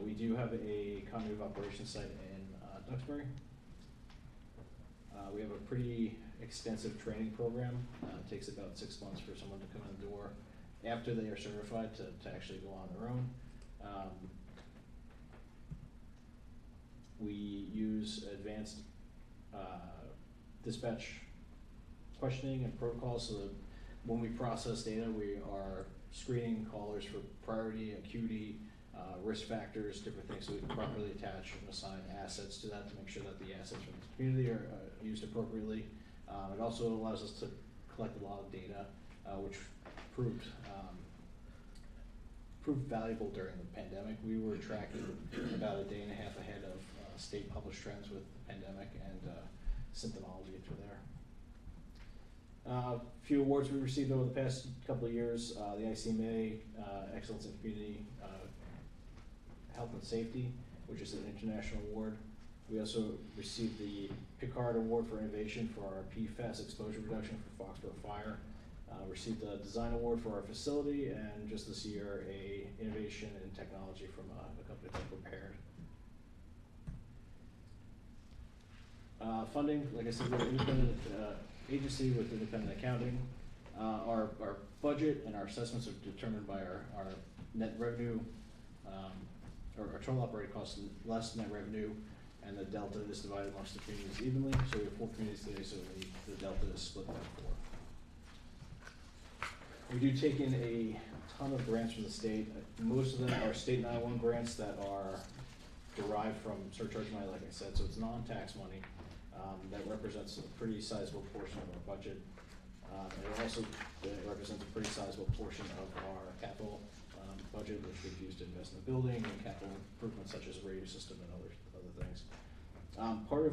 We do have a continuity of operations site in Duxbury. We have a pretty extensive training program. It takes about 6 months for someone to come in the door after they are certified to actually go on their own. We use advanced dispatch questioning and protocols so that when we process data, we are screening callers for priority, acuity, risk factors, different things, so we can properly attach and assign assets to that to make sure that the assets from the community are used appropriately. It also allows us to collect a lot of data, which proved valuable during the pandemic. We were tracking about a day and a half ahead of state published trends with the pandemic and symptomology through there. A few awards we received over the past couple of years, the ICMA Excellence in Community Health and Safety, which is an international award. We also received the Picard Award for Innovation for our PFAS exposure reduction for Foxborough Fire. Received a design award for our facility, and just this year, a innovation in technology from a company called Prepared. Funding, like I said, we're an independent agency with independent accounting. Our budget and our assessments are determined by our net revenue, or our total operating costs less net revenue, and the delta is divided amongst the communities evenly. So we have 4 communities today, so the delta is split by 4. We do take in a ton of grants from the state. Most of them are state 911 grants that are derived from surcharge money, like I said, so it's non-tax money. That represents a pretty sizable portion of our budget. It also represents a pretty sizable portion of our capital budget, which we've used to invest in the building and capital improvements such as a radio system and other things. Part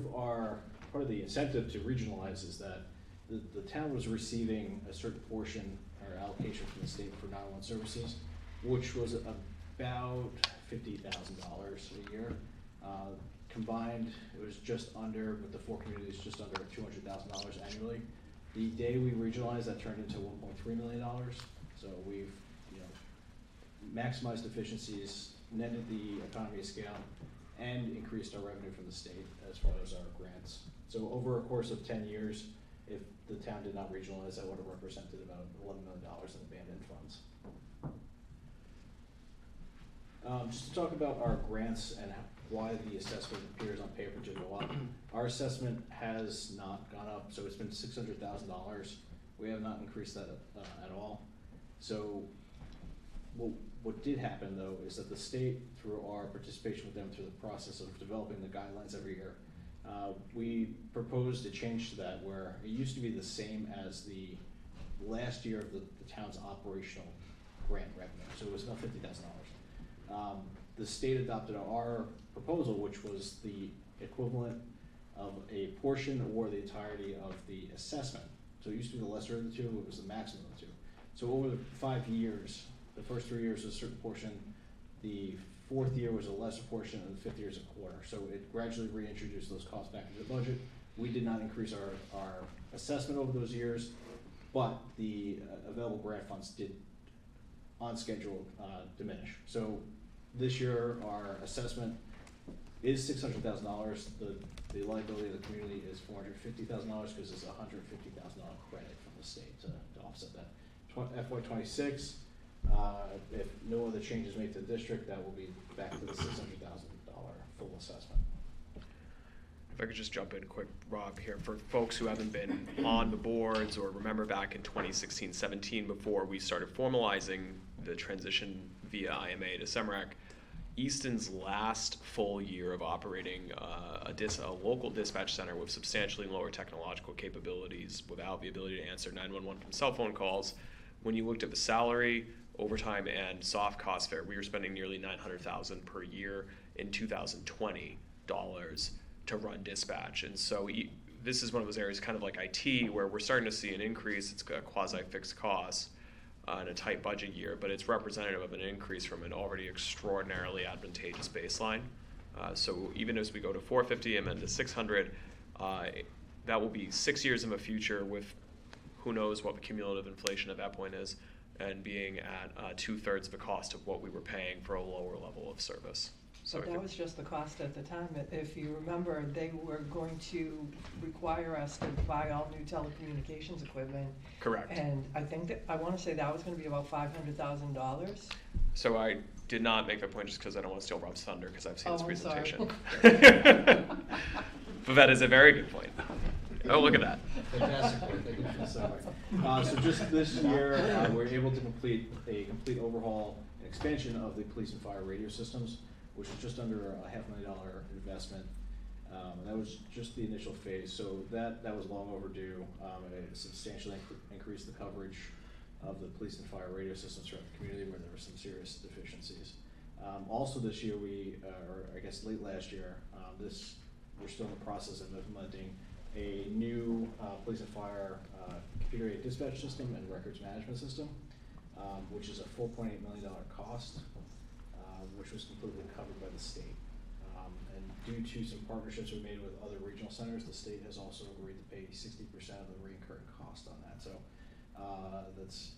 of the incentive to regionalize is that the town was receiving a certain portion or allocation from the state for 911 services, which was about $50,000 a year. Combined, it was just under, with the 4 communities, just under $200,000 annually. The day we regionalized, that turned into $1.3 million. So we've, maximized efficiencies, netted the economy of scale, and increased our revenue from the state as far as our grants. So over a course of 10 years, if the town did not regionalize, that would have represented about $11 million in abandoned funds. Just to talk about our grants and why the assessment appears on paper to go up. Our assessment has not gone up, so it's been $600,000. We have not increased that at all. So what did happen, though, is that the state, through our participation with them through the process of developing the guidelines every year, we proposed a change to that where it used to be the same as the last year of the town's operational grant revenue. So it was about $50,000. The state adopted our proposal, which was the equivalent of a portion or the entirety of the assessment. So it used to be the lesser of the two, it was the maximum of the two. So over the 5 years, the first 3 years was a certain portion, the 4th year was a lesser portion, and the 5th year is a quarter. So it gradually reintroduced those costs back into the budget. We did not increase our assessment over those years, but the available grant funds did, on schedule, diminish. So this year, our assessment is $600,000. The liability of the community is $450,000 because it's a $150,000 credit from the state to offset that. FY26, If no other changes made to the district, that will be back to the $600,000 full assessment. If I could just jump in quick, Rob, here, for folks who haven't been on the boards or remember back in 2016-17 before we started formalizing the transition via IMA to SEMRAC, Easton's last full year of operating a local dispatch center with substantially lower technological capabilities, without the ability to answer 911 from cell phone calls, when you looked at the salary, overtime, and soft cost fare, we were spending nearly $900,000 per year in 2020 to run dispatch. And so this is one of those areas, kind of like IT, where we're starting to see an increase. It's a quasi-fixed cost in a tight budget year, but it's representative of an increase from an already extraordinarily advantageous baseline. So even as we go to 450 and then to 600, that will be 6 years in the future with who knows what the cumulative inflation at that point is, and being at 2/3 of the cost of what we were paying for a lower level of service. So But that was just the cost at the time. If you remember, they were going to require us to buy all new telecommunications equipment. Correct. And I want to say that was going to be about $500,000. So I did not make that point just because I don't want to steal Rob's thunder, because I've seen his I'm sorry. presentation. But that is a very good point. Oh, look at that. Fantastic point. Thank you for the summary. So just this year, we're able to complete a complete overhaul and expansion of the police and fire radio systems, which is just under a $500,000 investment. That was just the initial phase, so that was long overdue. It substantially increased the coverage of the police and fire radio systems throughout the community where there were some serious deficiencies. Also this year, or I guess late last year, we're still in the process of implementing a new police and fire computer-aided dispatch system and records management system, which is a $4.8 million cost, which was completely covered by the state. And due to some partnerships we made with other regional centers, the state has also agreed to pay 60% of the recurring cost on that. So that's,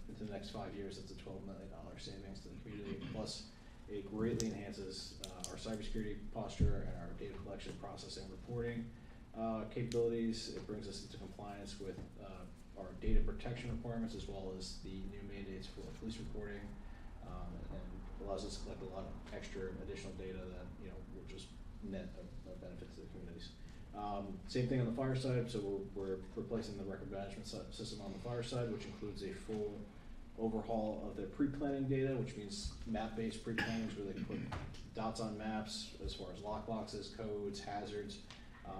into the next 5 years, that's a $12 million savings to the community. Plus, it greatly enhances our cybersecurity posture and our data collection, processing, reporting capabilities. It brings us into compliance with our data protection requirements, as well as the new mandates for police reporting, and allows us to collect a lot of extra additional data that will just net a benefit to the communities. Same thing on the fire side. So we're replacing the record management system on the fire side, which includes a full overhaul of their pre-planning data, which means map-based pre-planning, where they can put dots on maps as far as lockboxes, codes, hazards.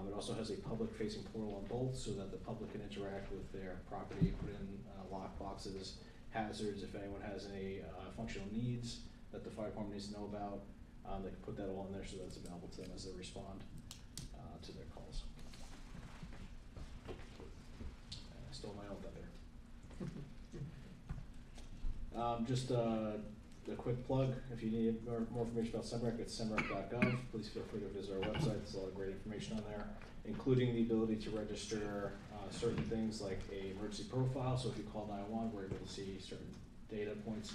It also has a public-facing portal on both, so that the public can interact with their property, put in lockboxes, hazards. If anyone has any functional needs that the fire department needs to know about, they can put that all in there so that it's available to them as they respond to their calls. I stole my own thunder. Just a quick plug, if you need more information about SEMRAC, it's semrac.gov. Please feel free to visit our website. There's a lot of great information on there, including the ability to register certain things like a emergency profile. So if you call 911, we're able to see certain data points.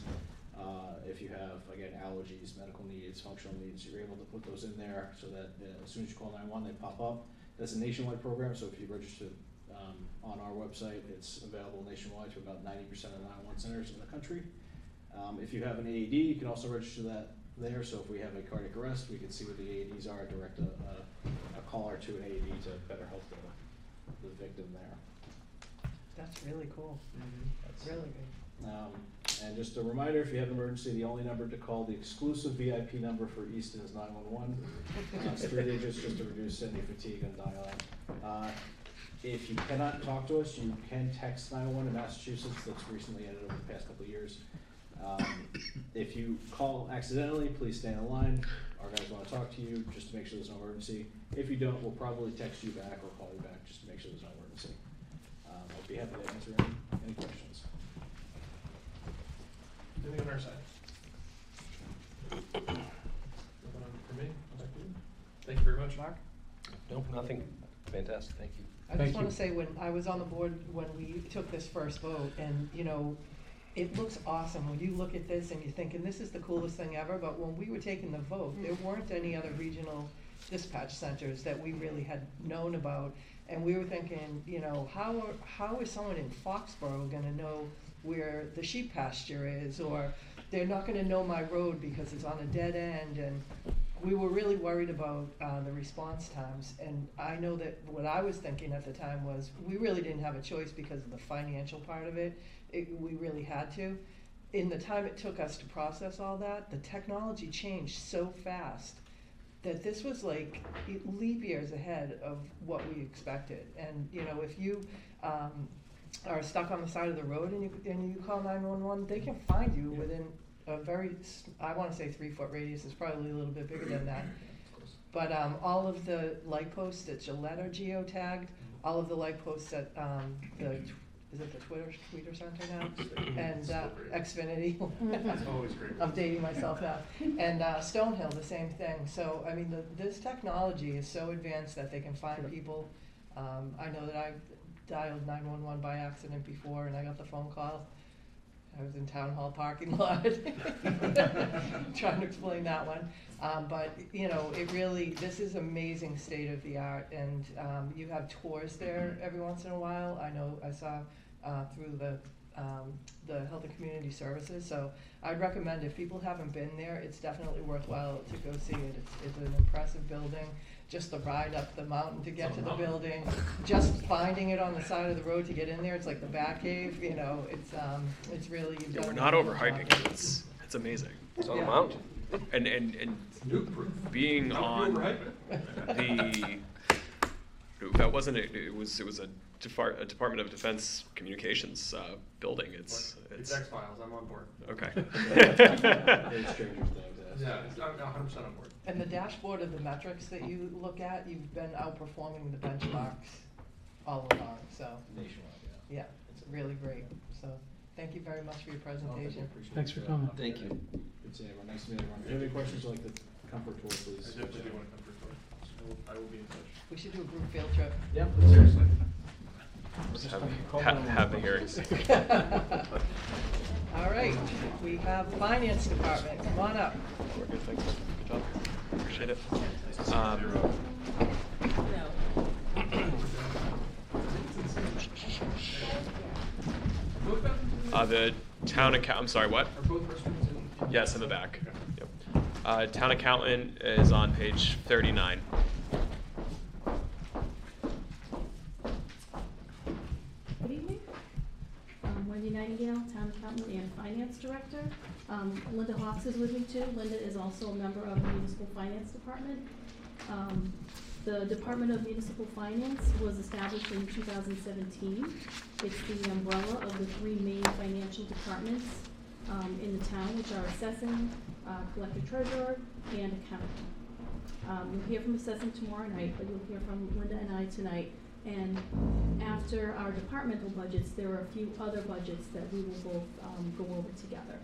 If you have, again, allergies, medical needs, functional needs, you're able to put those in there so that as soon as you call 911, they pop up. That's a nationwide program, so if you register on our website, it's available nationwide to about 90% of the 911 centers in the country. If you have an AED, you can also register that there. So if we have a cardiac arrest, we can see what the AEDs are, direct a caller to an AED to better help the victim there. That's really cool. That's really good. And just a reminder, if you have an emergency, the only number to call, the exclusive VIP number for Easton, is 911. It's 3 digits just to reduce any fatigue on dialing. If you cannot talk to us, you can text 911 in Massachusetts. That's recently added over the past couple of years. If you call accidentally, please stay on the line. Our guys want to talk to you just to make sure there's no emergency. If you don't, we'll probably text you back or call you back just to make sure there's no emergency. I'll be happy to answer any questions. Anything on our side? Nothing for me. Back to you. Thank you very much, Mark. Nope, nothing. Fantastic. Thank you. I just want to say, when I was on the board when we took this first vote, and it looks awesome when you look at this and you're thinking this is the coolest thing ever, but when we were taking the vote, there weren't any other regional dispatch centers that we really had known about, and we were thinking, how is someone in Foxborough going to know where the sheep pasture is, or they're not gonna know my road because it's on a dead end, and we were really worried about the response times. And I know that what I was thinking at the time was, we really didn't have a choice because of the financial part of it. We really had to. In the time it took us to process all that, the technology changed so fast that this was like leap years ahead of what we expected. And you know, if you are stuck on the side of the road and you call 911, they can find you within a very, I want to say 3-foot radius. Is probably a little bit bigger than that. But all of the light posts at Gillette are geotagged. All of the light posts at is it the Twitter Center now? And Xfinity. That's always great. I'm dating myself now. And Stonehill, the same thing. So, I mean, this technology is so advanced that they can find people. I know that I dialed 911 by accident before, and I got the phone call. I was in town hall parking lot trying to explain that one. But, you know, this is amazing state of the art, and you have tours there every once in a while. I know I saw through the Health and Community Services, so I'd recommend, if people haven't been there, it's definitely worthwhile to go see it. It's an impressive building. Just the ride up the mountain to get to the building, just finding it on the side of the road to get in there, it's like the Batcave, you know, it's really. Yeah, we're not overhyping it. It's amazing. It's on a mountain. And being on that wasn't it was a Department of Defense communications building. It's X-Files. I'm on board. Okay. It's Stranger Things. Yeah, I'm 100% on board. And the dashboard of the metrics that you look at, you've been outperforming the benchmarks all along, so. Nationwide, yeah. Yeah, it's really great. So, thank you very much for your presentation. Thanks for coming. Thank you. Good seeing everyone. Nice to meet everyone. If you have any questions, like the comfort tour, please. I definitely do want to comfort tour. I will be in touch. We should do a group field trip. Yeah, Seriously. Just have the hearings. All right, we have Finance Department. Come on up. We're good, thanks. Good job. Appreciate it. The town account. I'm sorry. What? Are both restrooms in? Yes, in the back. Yep. Town accountant is on page 39. Good evening. Wendy Nightingale, Town Accountant and Finance Director. Linda Hawks is with me too. Linda is also a member of the Municipal Finance Department. The Department of Municipal Finance was established in 2017. It's the umbrella of the three main financial departments in the town, which are assessing, collector treasurer, and accounting. You'll hear from assessing tomorrow night, but you'll hear from Linda and I tonight. And after our departmental budgets, there are a few other budgets that we will both go over together.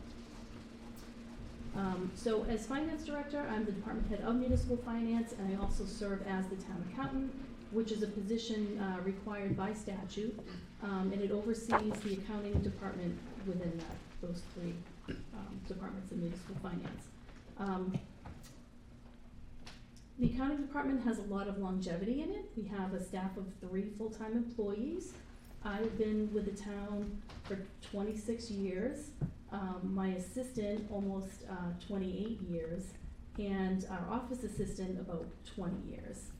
So as Finance Director, I'm the Department Head of Municipal Finance, and I also serve as the Town Accountant, which is a position required by statute, and it oversees the accounting department within those three departments in municipal finance. The accounting department has a lot of longevity in it. We have a staff of 3 full-time employees. I've been with the town for 26 years. My assistant almost 28 years, and our office assistant about 20 years.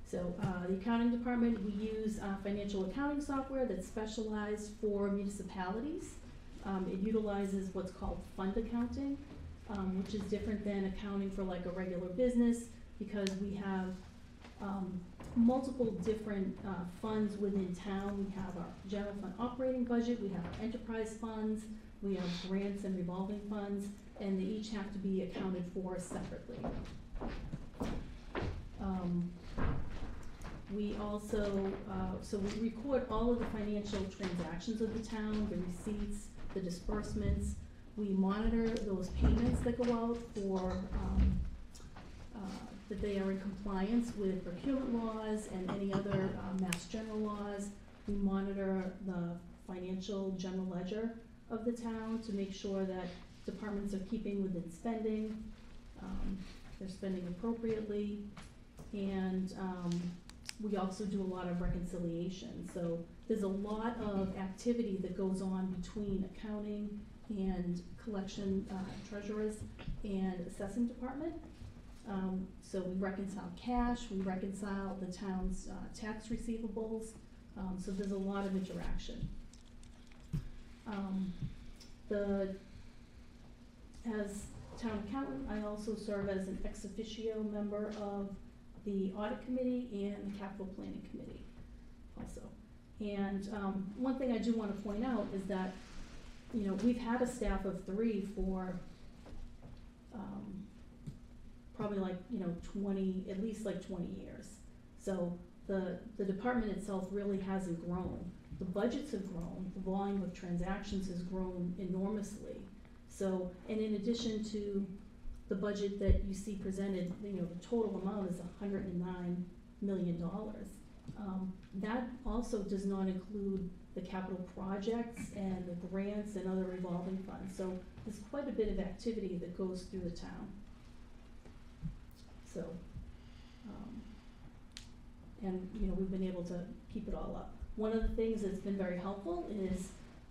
The accounting department, we use financial accounting software that's specialized for municipalities. It utilizes what's called fund accounting, which is different than accounting for like a regular business, because we have multiple different funds within town. We have our general fund operating budget, we have our enterprise funds, we have grants and revolving funds, and they each have to be accounted for separately. We also, so we record all of the financial transactions of the town, the receipts, the disbursements. We monitor those payments that go out for that they are in compliance with procurement laws and any other mass general laws. We monitor the financial general ledger of the town to make sure that departments are keeping within spending, they're spending appropriately, and we also do a lot of reconciliation. So there's a lot of activity that goes on between accounting and collection treasurers and assessing department. So we reconcile cash, we reconcile the town's tax receivables. So there's a lot of interaction. As town accountant, I also serve as an ex officio member of the audit committee and the capital planning committee also. And one thing I do want to point out is that, you know, we've had a staff of 3 for probably like, you know, at least like 20 years. So the department itself really hasn't grown. The budgets have grown, the volume of transactions has grown enormously. So, and in addition to the budget that you see presented, you know, the total amount is $109 million. That also does not include the capital projects and the grants and other revolving funds. So there's quite a bit of activity that goes through the town. So, and you know, we've been able to keep it all up. One of the things that's been very helpful is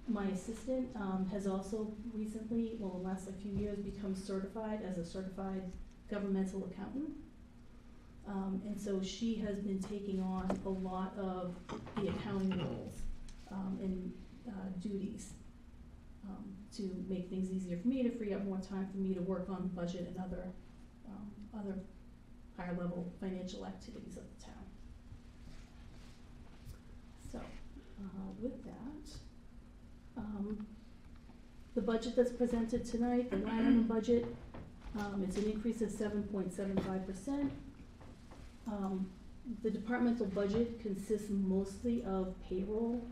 my assistant has also recently, well, in the last few years, become certified as a certified governmental accountant. And so she has been taking on a lot of the accounting roles and duties to make things easier for me, to free up more time for me to work on budget and other higher level financial activities of the town. So with that, the budget that's presented tonight, the line item budget, it's an increase of 7.75%. The departmental budget consists mostly of payroll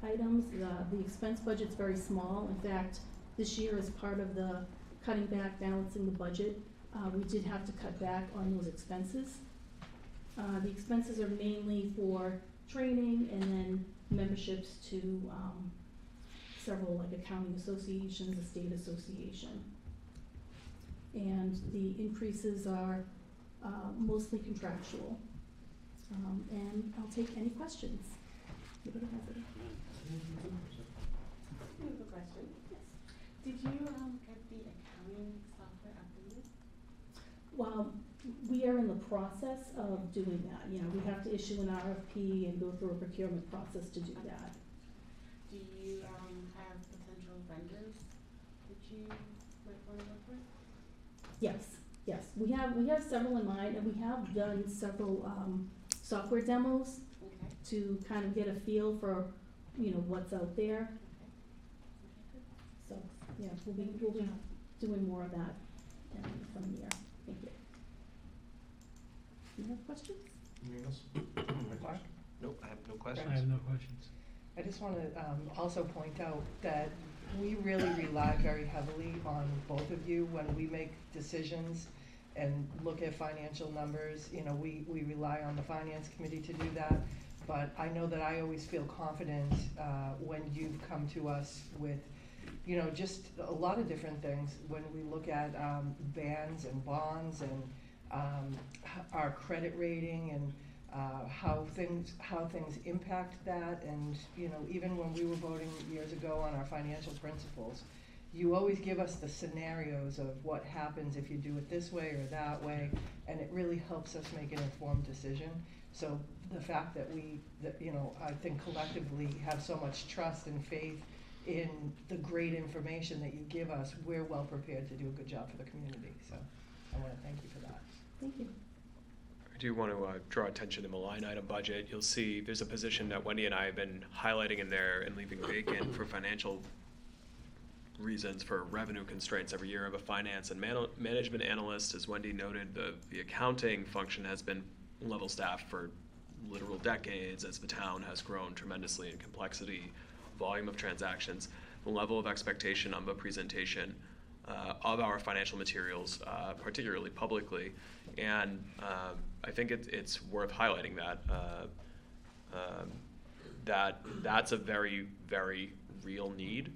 items. The expense budget's very small. In fact, this year, as part of the cutting back, balancing the budget, we did have to cut back on those expenses. The expenses are mainly for training and then memberships to several like accounting associations, a state association. And the increases are mostly contractual. And I'll take any questions. Anybody has any? I have a question. Yes. Did you get the accounting software updated? Well, we are in the process of doing that. You know, we have to issue an RFP and go through a procurement process to do that. Do you have potential vendors that you might want to work with? Yes, yes. We have several in mind, and we have done several software demos to kind of get a feel for, you know, what's out there. So, yeah, we'll be doing more of that in the coming year. Thank you. Do you have questions? Anything else? Mark? Nope, I have no questions. I have no questions. I just want to also point out that we really rely very heavily on both of you when we make decisions and look at financial numbers. You know, we rely on the finance committee to do that, but I know that I always feel confident when you've come to us with, you know, just a lot of different things. When we look at bans and bonds and our credit rating and how things impact that, and you know, even when we were voting years ago on our financial principles, you always give us the scenarios of what happens if you do it this way or that way, and it really helps us make an informed decision. So the fact that you know, I think collectively have so much trust and faith in the great information that you give us, we're well prepared to do a good job for the community. So I want to thank you for that. Thank you. I do want to draw attention to the line item budget. You'll see there's a position that Wendy and I have been highlighting in there and leaving vacant for financial reasons, for revenue constraints every year of a finance and management analyst. As Wendy noted, the accounting function has been level staffed for literal decades as the town has grown tremendously in complexity, volume of transactions, the level of expectation on the presentation of our financial materials, particularly publicly, and I think it's worth highlighting that that's a very, very real need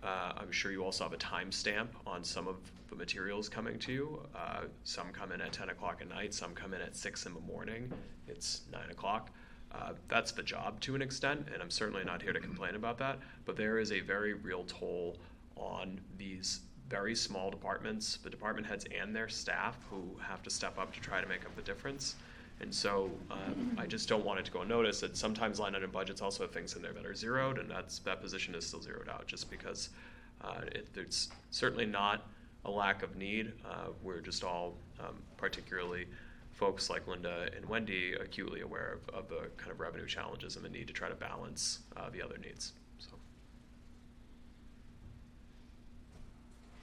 I'm sure you also have a timestamp on some of the materials coming to you. Some come in at 10 o'clock at night, some come in at 6 in the morning. It's 9 o'clock. That's the job to an extent, and I'm certainly not here to complain about that, but there is a very real toll on these very small departments, the department heads and their staff, who have to step up to try to make up the difference. And so I just don't want it to go unnoticed that sometimes line item budgets also have things in there that are zeroed, and that position is still zeroed out just because it's certainly not a lack of need. We're just all, particularly folks like Linda and Wendy, acutely aware of the kind of revenue challenges and the need to try to balance the other needs. So.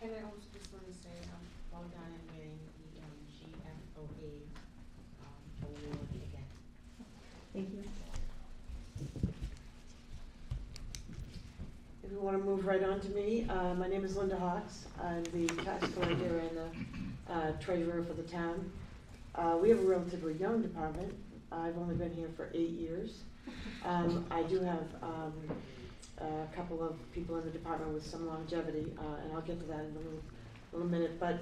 And I also just want to say, well done in winning the GFOA award again. Thank you. If you want to move right on to me, my name is Linda Hawks. I'm the tax collector and the treasurer for the town. We have a relatively young department. I've only been here for 8 years. I do have a couple of people in the department with some longevity, and I'll get to that in a little minute. But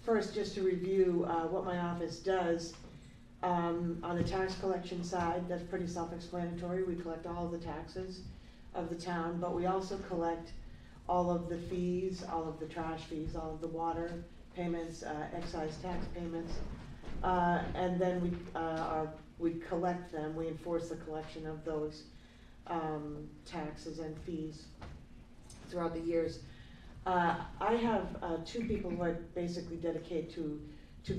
first, just to review what my office does. On the tax collection side, that's pretty self-explanatory. We collect all of the taxes of the town, but we also collect all of the fees, all of the trash fees, all of the water payments, excise tax payments. And then we collect them, we enforce the collection of those taxes and fees throughout the years. I have 2 people who I basically dedicate to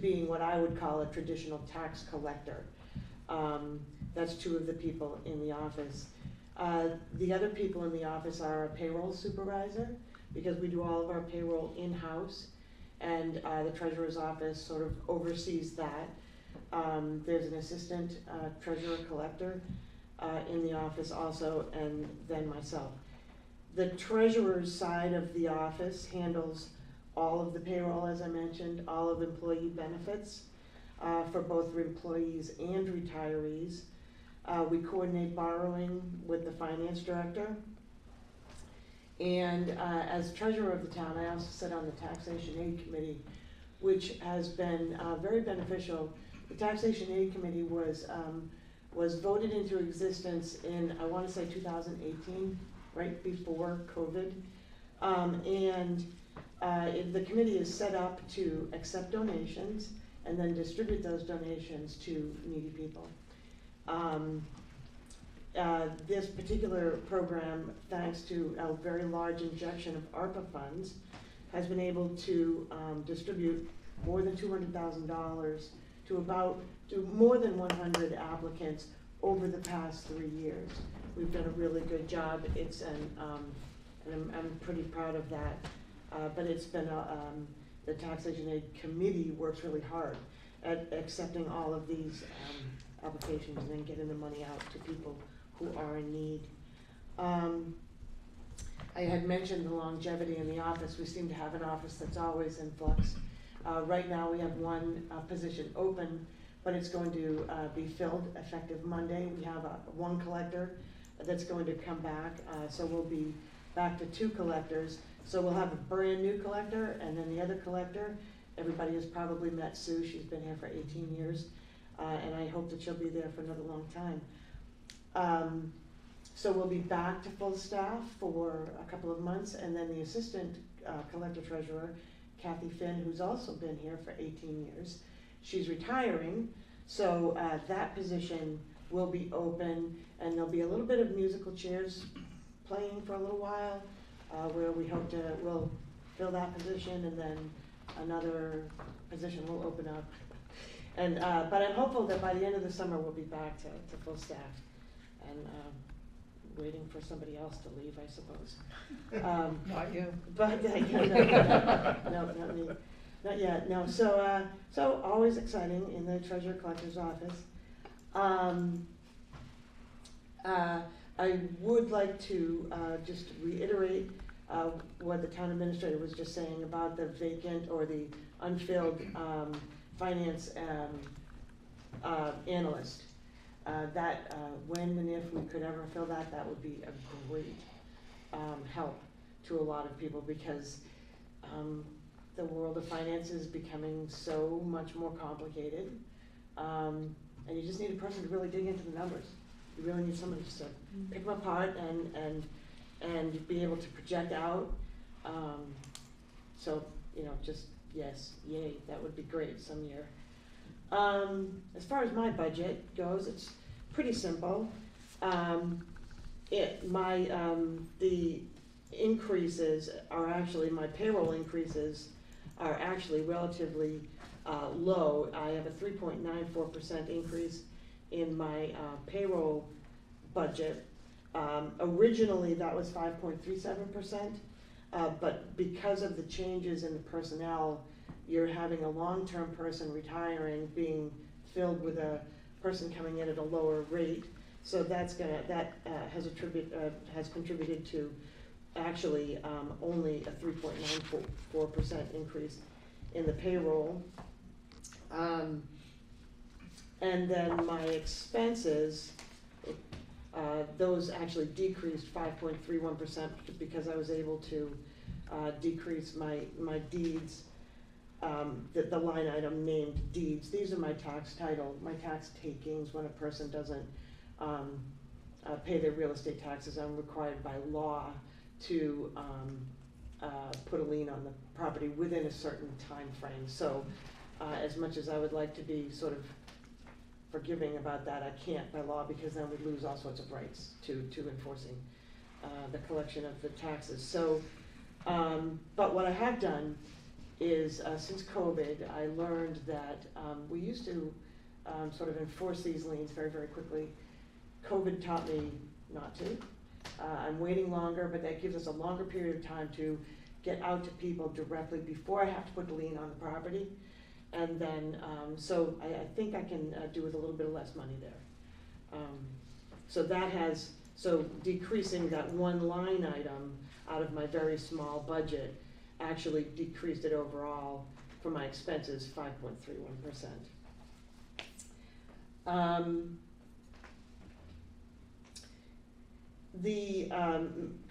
being what I would call a traditional tax collector. That's 2 of the people in the office. The other people in the office are a payroll supervisor, because we do all of our payroll in-house, and the treasurer's office sort of oversees that. There's an assistant treasurer collector in the office also, and then myself. The treasurer's side of the office handles all of the payroll, as I mentioned, all of employee benefits for both employees and retirees. We coordinate borrowing with the finance director. And as treasurer of the town, I also sit on the Taxation Aid Committee, which has been very beneficial. The Taxation Aid Committee was voted into existence in, I want to say 2018, right before COVID. The committee is set up to accept donations and then distribute those donations to needy people. This particular program, thanks to a very large injection of ARPA funds, has been able to distribute more than $200,000 to more than 100 applicants over the past 3 years. We've done a really good job. It's and I'm pretty proud of that. But it's been the Taxation Aid Committee works really hard at accepting all of these applications and then getting the money out to people who are in need. I had mentioned the longevity in the office. We seem to have an office that's always in flux. Right now we have 1 position open, but it's going to be filled effective Monday. We have 1 collector that's going to come back, so we'll be back to 2 collectors. So we'll have a brand new collector, and then the other collector, everybody has probably met Sue. She's been here for 18 years, and I hope that she'll be there for another long time. So we'll be back to full staff for a couple of months, and then the assistant collector treasurer, Kathy Finn, who's also been here for 18 years, she's retiring, so that position will be open, and there'll be a little bit of musical chairs playing for a little while, where we hope we'll fill that position, and then another position will open up. And but I'm hopeful that by the end of the summer we'll be back to full staff, and waiting for somebody else to leave, I suppose. Not you. But no, not me, not yet. No. So always exciting in the treasurer collector's office. I would like to just reiterate what the town administrator was just saying about the vacant or the unfilled finance analyst. When and if we could ever fill that, that would be a great help to a lot of people because the world of finance is becoming so much more complicated. And you just need a person to really dig into the numbers. You really need somebody just to pick them apart and be able to project out. So, you know, just yes, yay, that would be great some year. As far as my budget goes, it's pretty simple. The increases are actually, my payroll increases are actually relatively low. I have a 3.94% increase in my payroll budget. Originally, that was 5.37%, but because of the changes in the personnel, you're having a long-term person retiring being filled with a person coming in at a lower rate. So that has contributed to actually only a 3.94% increase in the payroll. And then my expenses, those actually decreased 5.31% because I was able to decrease my deeds, the line item named deeds. These are my tax title, my tax takings when a person doesn't pay their real estate taxes. I'm required by law to put a lien on the property within a certain time frame. So as much as I would like to be sort of forgiving about that, I can't by law because then we'd lose all sorts of rights to enforcing the collection of the taxes. So, but what I have done is since COVID, I learned that we used to sort of enforce these liens very, very quickly. COVID taught me not to. I'm waiting longer, but that gives us a longer period of time to get out to people directly before I have to put the lien on the property. And then, so I think I can do with a little bit of less money there. So decreasing that one line item out of my very small budget actually decreased it overall for my expenses 5.31%.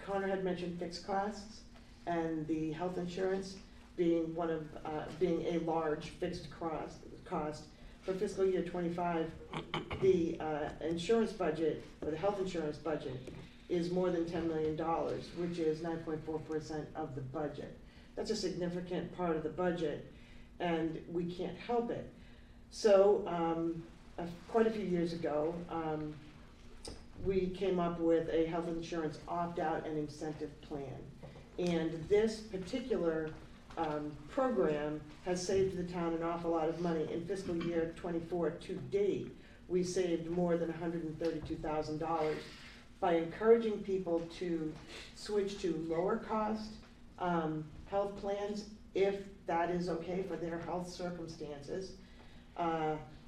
Connor had mentioned fixed costs and the health insurance being being a large fixed cost. For fiscal year 25, the insurance budget, or the health insurance budget, is more than $10 million, which is 9.4% of the budget. That's a significant part of the budget, and we can't help it. So quite a few years ago, we came up with a health insurance opt-out and incentive plan. And this particular program has saved the town an awful lot of money. In fiscal year 24 to date, we saved more than $132,000 by encouraging people to switch to lower cost health plans if that is okay for their health circumstances,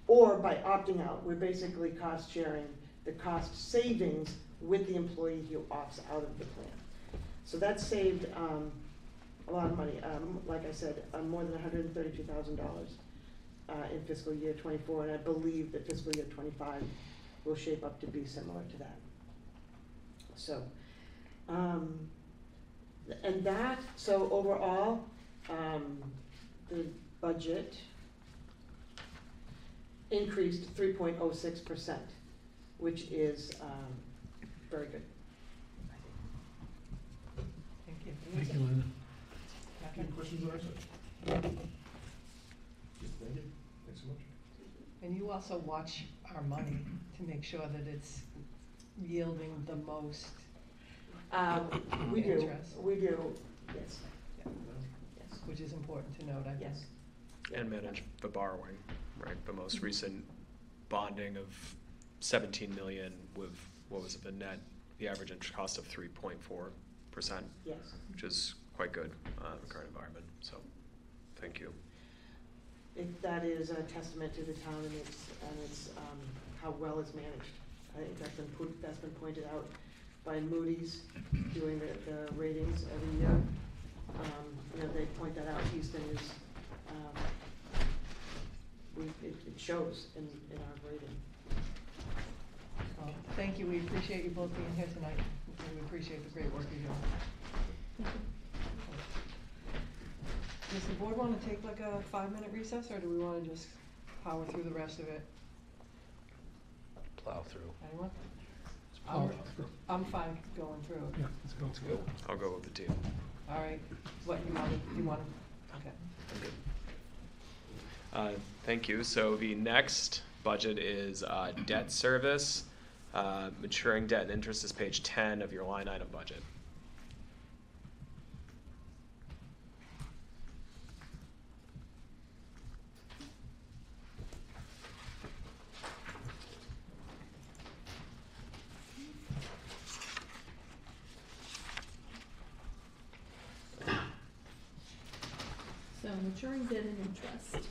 or by opting out. We're basically cost sharing the cost savings with the employee who opts out of the plan. So that saved a lot of money. Like I said, more than $132,000 in fiscal year 24, and I believe that fiscal year 25 will shape up to be similar to that. So, so overall, the budget increased 3.06%, which is very good. Thank you. Thank you, Linda. Any questions on our side? Thank you. Thanks so much. And you also watch our money to make sure that it's yielding the most We do, interest. yes. Yeah. Yes. Which is important to note, I think. Yes. And manage the borrowing, right? The most recent bonding of 17 million with, what was it, the average interest cost of 3.4%. Yes. Which is quite good in the current environment, so thank you. That is a testament to the town and its how well it's managed. I think that's been pointed out by Moody's doing the ratings every year. You know, they point that out. Easton is it shows in our rating. Thank you. We appreciate you both being here tonight. We appreciate the great work you're doing. Does the board wanna take like a 5-minute recess, or do we wanna just power through the rest of it? Plow through. Anyone? Plow through. I'm fine going through it. Yeah, let's go. Let's go. I'll go with the team. All right, what you want, okay. I'm good. Thank you. So the next budget is debt service. Maturing debt and interest is page 10 of your line item budget. So maturing debt and interest.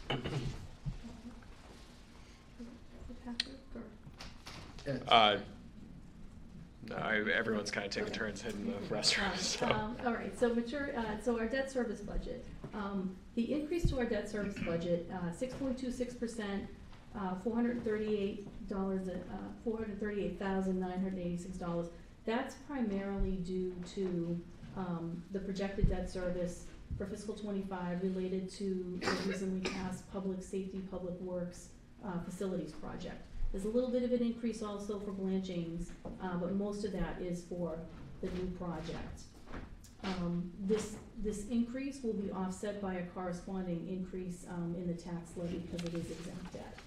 No, everyone's kind of taking turns hitting the restaurant. So. All right, so so our debt service budget. The increase to our debt service budget, 6.26%, $438, $438,986. That's primarily due to the projected debt service for fiscal '25 related to the recently passed public safety, public works facilities project. There's a little bit of an increase also for Blanche James, but most of that is for the new project. This increase will be offset by a corresponding increase in the tax levy because it is exempt debt.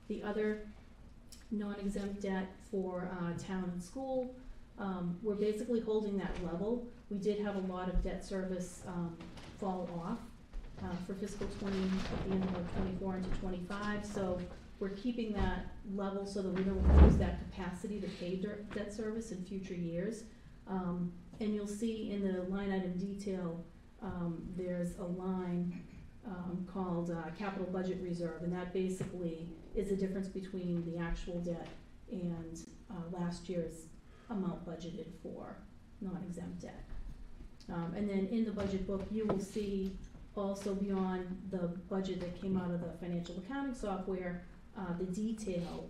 The other non-exempt debt for town and school, we're basically holding that level. We did have a lot of debt service fall off for fiscal 20 at the end of 24 into 25, so we're keeping that level so that we don't lose that capacity to pay debt service in future years. And you'll see in the line item detail, there's a line called capital budget reserve, and that basically is the difference between the actual debt and last year's amount budgeted for non-exempt debt. And then in the budget book, you will see also beyond the budget that came out of the financial accounting software, the detail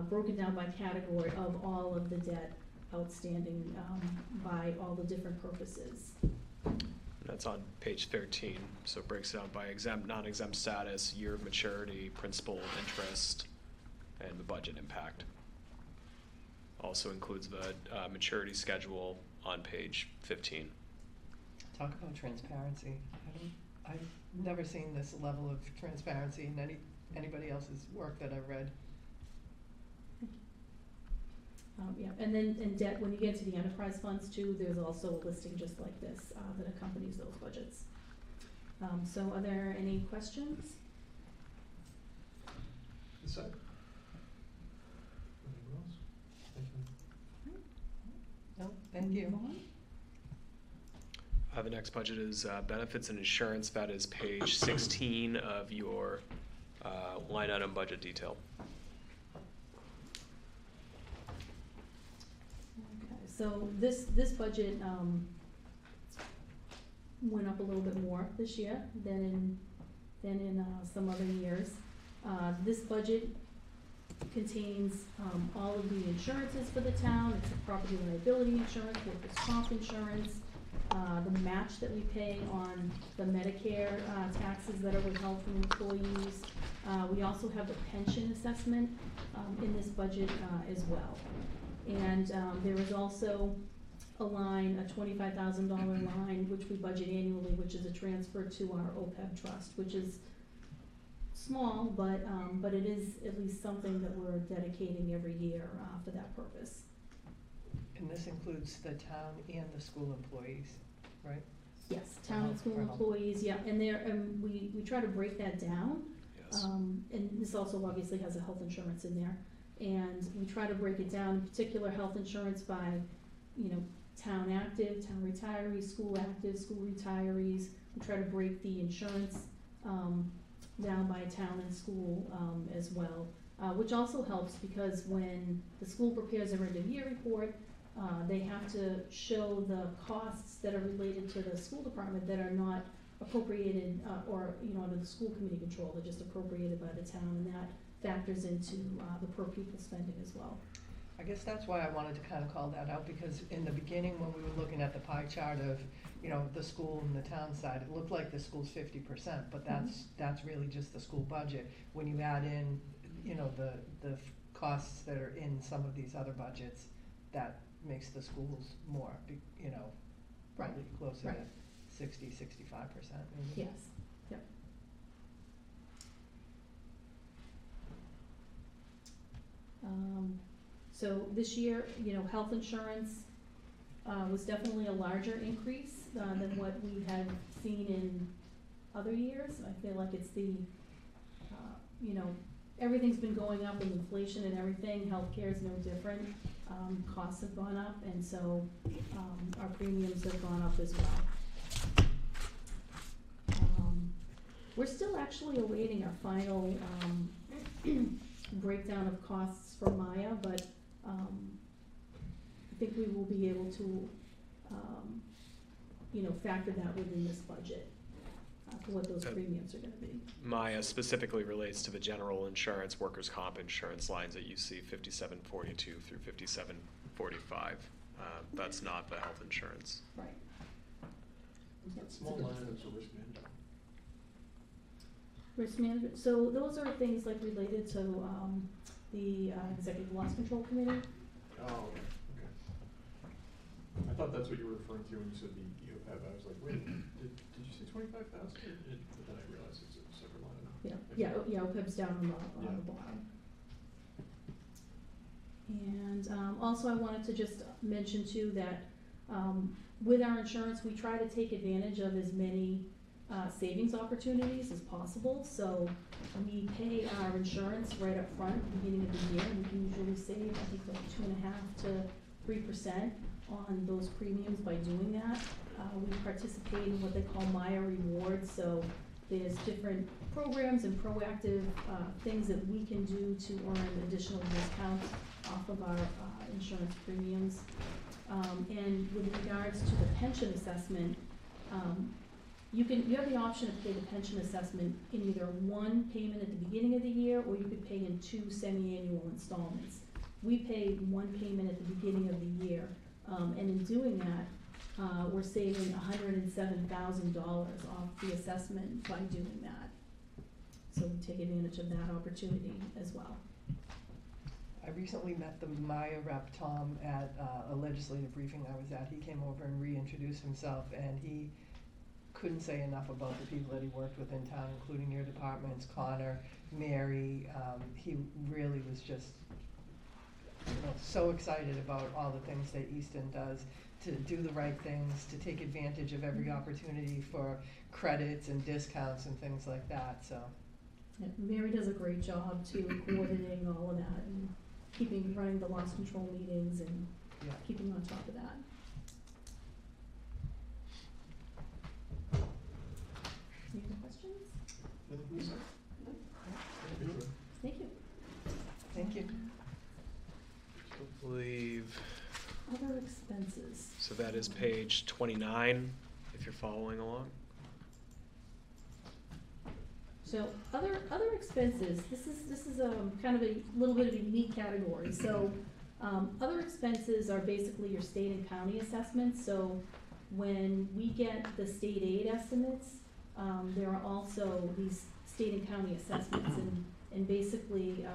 broken down by category of all of the debt outstanding by all the different purposes. That's on page 13, so it breaks it down by exempt, non-exempt status, year of maturity, principal, interest, and the budget impact. Also includes the maturity schedule on page 15. Talk about transparency. I've never seen this level of transparency in anybody else's work that I've read. Yeah, and then in debt, when you get to the enterprise funds too, there's also a listing just like this that accompanies those budgets. So are there any questions? This side? Anyone else? Thank you. No, thank you. The next budget is benefits and insurance. That is page 16 of your line item budget detail. Okay, so this budget went up a little bit more this year than in some other years. This budget contains all of the insurances for the town. It's a property liability insurance, workers' comp insurance, the match that we pay on the Medicare taxes that are withheld from employees. We also have the pension assessment in this budget as well. And there is also a line, a $25,000 line, which we budget annually, which is a transfer to our OPEB trust, which is small, but it is at least something that we're dedicating every year for that purpose. And this includes the town and the school employees, right? Yes, town and school employees, yeah, and we try to break that down. Yes. And this also obviously has a health insurance in there. And we try to break it down, in particular health insurance by, town active, town retirees, school active, school retirees. We try to break the insurance down by town and school as well, which also helps because when the school prepares their end of year report, they have to show the costs that are related to the school department that are not appropriated or under the school committee control. They're just appropriated by the town, and that factors into the per pupil spending as well. I guess that's why I wanted to kind of call that out, because in the beginning, when we were looking at the pie chart of, you know, the school and the town side, it looked like the school's 50%, but that's really just the school budget. When you add in, you know, the costs that are in some of these other budgets, that makes the schools more, you know, probably closer Right. to 60, 65% maybe. Yes, yep. So this year, you know, health insurance was definitely a larger increase than what we had seen in other years. I feel like it's the, you know, everything's been going up with inflation and everything. Healthcare is no different. Costs have gone up, and so our premiums have gone up as well. We're still actually awaiting our final breakdown of costs for Maya, but I think we will be able to, you know, factor that within this budget for what those premiums are going to be. Maya specifically relates to the general insurance, workers' comp insurance lines that you see 5742 through 5745. That's not the health insurance. Right. That small line is for risk management. Risk management, so those are things like related to the Executive Loss Control Committee. Oh, okay. I thought that's what you were referring to when you said the EOPEB. I was like, wait, did you say 25,000? But then I realized it's a separate line. Yeah, OPEB's down on the bottom. And also I wanted to just mention too that with our insurance, we try to take advantage of as many savings opportunities as possible. So we pay our insurance right up front at the beginning of the year, and we can usually save, I think, like 2.5% to 3% on those premiums by doing that. We participate in what they call Maya Rewards, so there's different programs and proactive things that we can do to earn additional discounts off of our insurance premiums. And with regards to the pension assessment, you have the option to pay the pension assessment in either one payment at the beginning of the year, or you could pay in 2 semi-annual installments. We pay one payment at the beginning of the year, and in doing that, we're saving $107,000 off the assessment by doing that. So we take advantage of that opportunity as well. I recently met the Maya rep, Tom, at a legislative briefing I was at. He came over and reintroduced himself, and he couldn't say enough about the people that he worked with in town, including your departments, Connor, Mary. He really was just, you know, so excited about all the things that Easton does, to do the right things, to take advantage of every opportunity for credits and discounts and things like that, so. Yeah, Mary does a great job too, coordinating all of that and running the loss control meetings and keeping on top of that. Any other questions? Thank you. Thank you. I believe. Other expenses. So that is page 29, if you're following along. So other expenses, this is kind of a little bit of a unique category. So other expenses are basically your state and county assessments. So when we get the state aid estimates, there are also these state and county assessments, and basically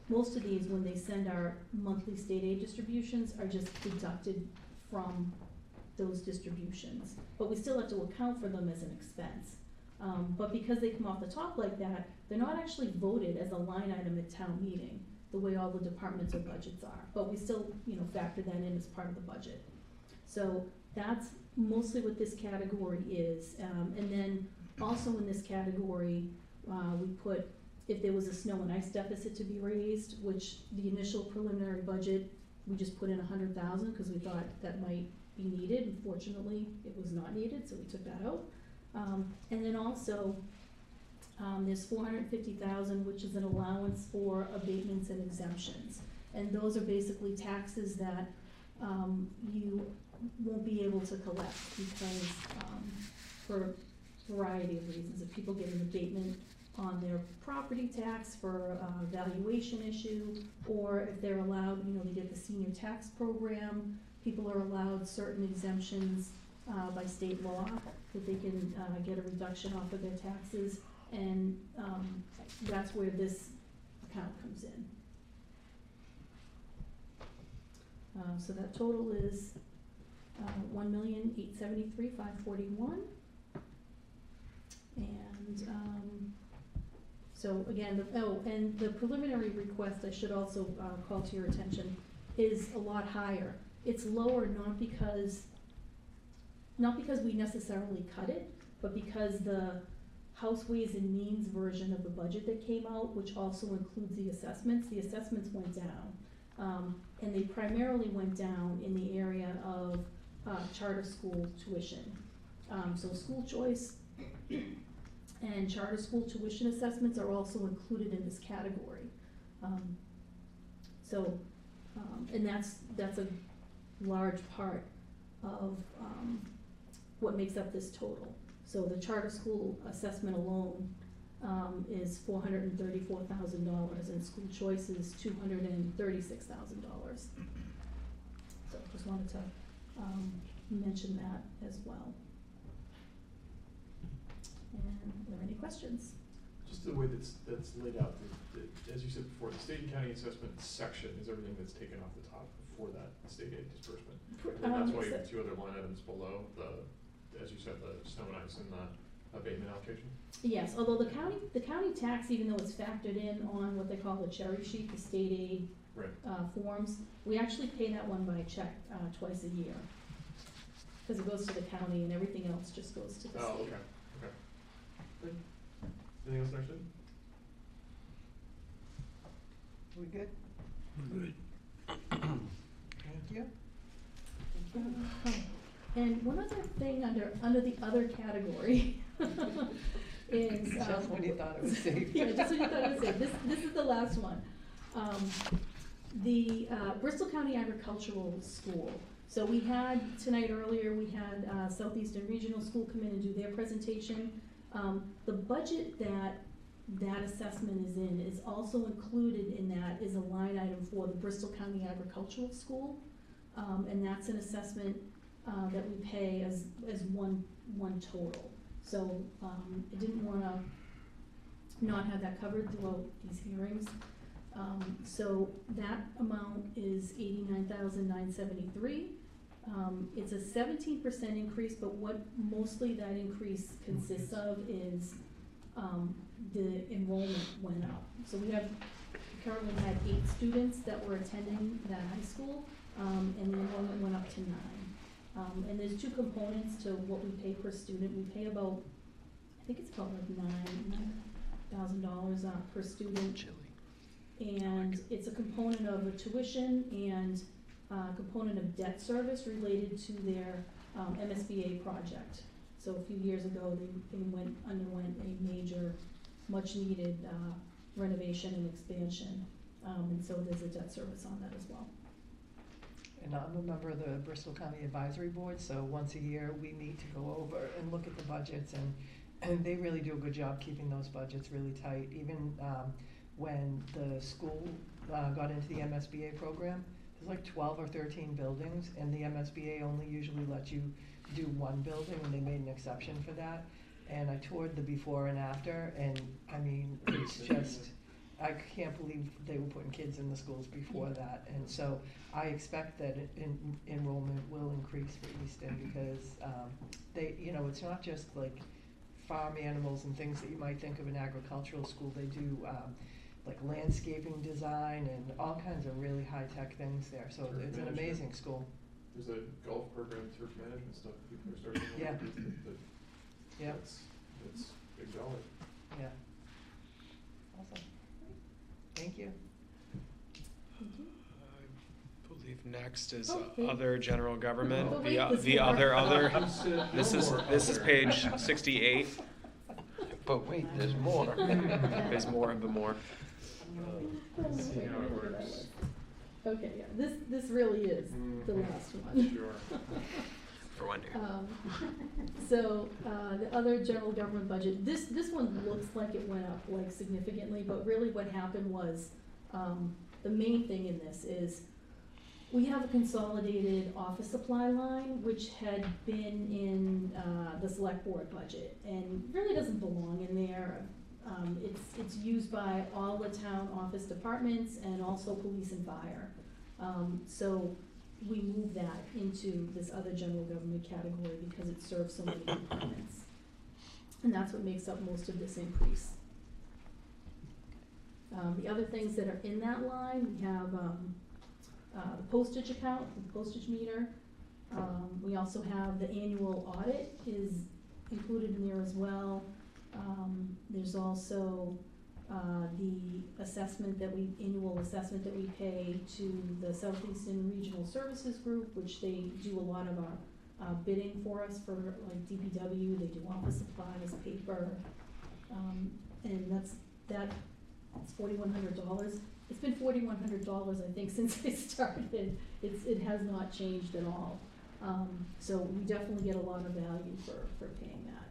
most of these, when they send our monthly state aid distributions, are just deducted from those distributions. But we still have to account for them as an expense. But because they come off the top like that, they're not actually voted as a line item at town meeting, the way all the departmental budgets are. But we still, you know, factor that in as part of the budget. So that's mostly what this category is. And then also in this category, we put if there was a snow and ice deficit to be raised, which the initial preliminary budget, we just put in 100,000 because we thought that might be needed. Unfortunately, it was not needed, so we took that out. And then also, there's 450,000, which is an allowance for abatements and exemptions. And those are basically taxes that you won't be able to collect because for a variety of reasons. If people get an abatement on their property tax for a valuation issue, or if they're allowed, they get the senior tax program, people are allowed certain exemptions by state law, that they can get a reduction off of their taxes, and that's where this account comes in. So that total is $1,873,541. And so again, and the preliminary request, I should also call to your attention, is a lot higher. It's lower not because we necessarily cut it, but because the House Ways and Means version of the budget that came out, which also includes the assessments went down. And they primarily went down in the area of charter school tuition. So school choice and charter school tuition assessments are also included in this category. And that's a large part of what makes up this total. So the charter school assessment alone is $434,000, and school choice is $236,000. So just wanted to mention that as well. And are there any questions? Just the way that's laid out, as you said before, the state and county assessment section is everything that's taken off the top for that state aid disbursement. And that's why you have two other line items below, as you said, the snow and ice and the abatement allocation? Yes, although the county tax, even though it's factored in on what they call the cherry sheet, the state aid forms, we actually pay that one by check twice a year. Because it goes to the county and everything else just goes to the state. Oh, okay. Good. Anything else, Understood? We good? Good. Thank you. And one other thing under the other category is just when you thought it was safe. Yeah, just when you thought it was safe. This is the last one. The Bristol County Agricultural School. So we had tonight earlier. We had Southeastern Regional School come in and do their presentation. The budget that assessment is in is also included in that is a line item for the Bristol County Agricultural School, and that's an assessment that we pay as one total. So I didn't want to not have that covered throughout these hearings. So that amount is $89,973. It's a 17% increase, but what mostly that increase consists of is the enrollment went up. So we currently had 8 students that were attending that high school, and the enrollment went up to 9. And there's 2 components to what we pay per student. We pay about, I think it's about like $9,000 per student. And it's a component of a tuition and a component of debt service related to their MSBA project. So a few years ago, they underwent a major, much needed renovation and expansion. And so there's a debt service on that as well. And I'm a member of the Bristol County Advisory Board, so once a year we meet to go over and look at the budgets, and they really do a good job keeping those budgets really tight. Even when the school got into the MSBA program, there's like 12 or 13 buildings, and the MSBA only usually lets you do one building, and they made an exception for that. And I toured the before and after, and I mean, it's just, I can't believe they were putting kids in the schools before that. And so I expect that enrollment will increase for Easton, because they, it's not just like farm animals and things that you might think of an agricultural school. They do like landscaping design and all kinds of really high-tech things there. So it's an amazing school. There's a golf program, turf management stuff that people are starting to Yeah. Yeah. That's big dollar. Yeah. Awesome. Thank you. Thank you. I believe next is Okay. other general government. Oh, The wait, the there's other. more. This is page 68. But wait, there's more. There's more of the more. See how it works. Okay, yeah, this really is the last one. Sure. for Wendy. So, the other general government budget, this one looks like it went up like significantly, but really what happened was, the main thing in this is we have a consolidated office supply line, which had been in, the select board budget and really doesn't belong in there. It's used by all the town office departments and also police and fire. So we moved that into this other general government category because it serves so many departments. And that's what makes up most of this increase. The other things that are in that line, we have the postage account, the postage meter. We also have the annual audit is included in there as well. There's also the assessment that annual assessment that we pay to the Southeastern Regional Services Group, which they do a lot of our bidding for us for like DPW. They do office supplies, paper, and that's $4,100. It's been $4,100, I think, since I started. It has not changed at all. So we definitely get a lot of value for paying that.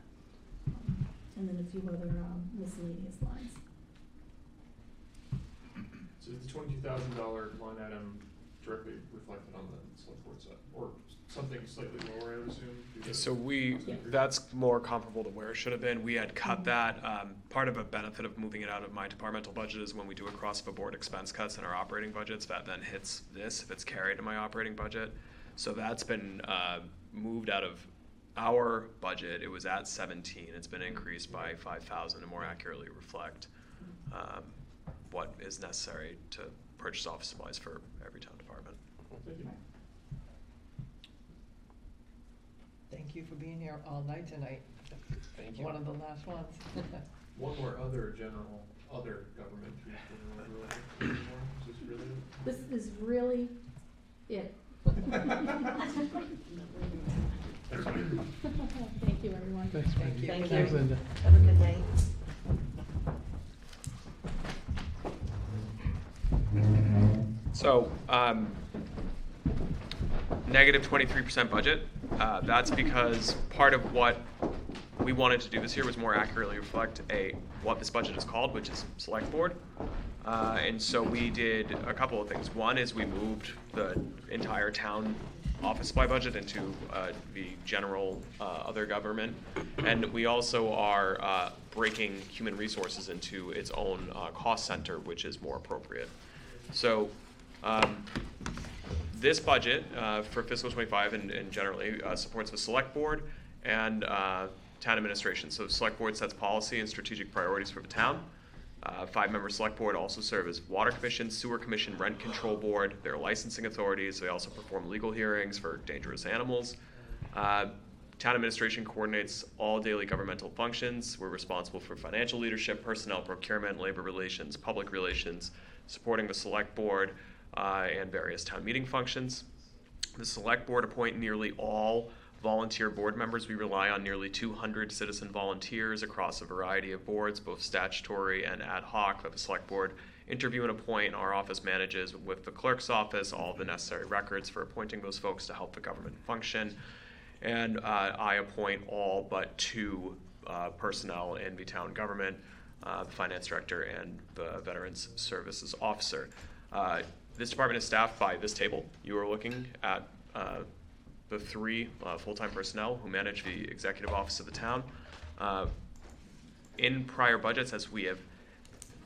And then a few other miscellaneous lines. So is the $22,000 line item directly reflected on the select board side, or something slightly lower, I would assume? because- So that's more comparable to where it should have been. We had cut that. Part of a benefit of moving it out of my departmental budget is when we do across the board expense cuts in our operating budgets, that then hits this if it's carried in my operating budget. So that's been moved out of our budget. It was at 17. It's been increased by 5,000 to more accurately reflect what is necessary to purchase office supplies for every town department. Thank you. Thank you for being here all night tonight. Thank you. One of the last ones. One more other government piece. This is really it. Thank you, everyone. Thanks, Thank Wendy. you. Thank Thanks, you. Linda. Have a good night. So, negative 23% budget. That's because part of what we wanted to do this year was more accurately reflect what this budget is called, which is select board. And so we did a couple of things. One is we moved the entire town office supply budget into the general other government. And we also are breaking human resources into its own cost center, which is more appropriate. So this budget for fiscal 25 and generally supports the select board and town administration. So the select board sets policy and strategic priorities for the town. 5-member select board also serve as water commission, sewer commission, rent control board. They're licensing authorities. They also perform legal hearings for dangerous animals. Town administration coordinates all daily governmental functions. We're responsible for financial leadership, personnel procurement, labor relations, public relations, supporting the select board and various town meeting functions. The select board appoint nearly all volunteer board members. We rely on nearly 200 citizen volunteers across a variety of boards, both statutory and ad hoc, that the select board interview and appoint. Our office manages with the clerk's office all the necessary records for appointing those folks to help the government function. And I appoint all but 2 personnel in the town government, the finance director and the veterans services officer. This department is staffed by this table. You are looking at the 3 full-time personnel who manage the executive office of the town. In prior budgets, as we have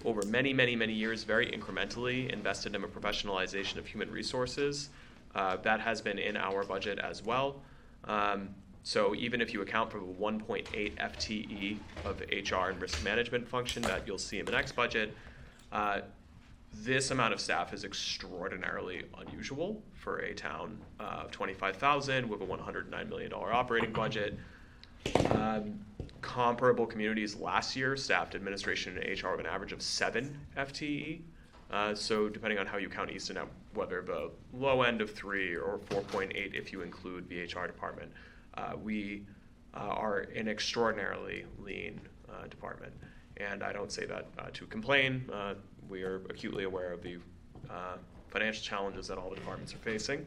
over many, many, many years very incrementally invested in a professionalization of human resources, that has been in our budget as well. So even if you account for the 1.8 FTE of HR and risk management function that you'll see in the next budget, this amount of staff is extraordinarily unusual for a town of 25,000 with a $109 million operating budget. Comparable communities last year staffed administration and HR with an average of 7 FTE. So depending on how you count Easton, whether the low end of 3 or 4.8 if you include the HR department, we are an extraordinarily lean department. And I don't say that to complain. We are acutely aware of the financial challenges that all the departments are facing,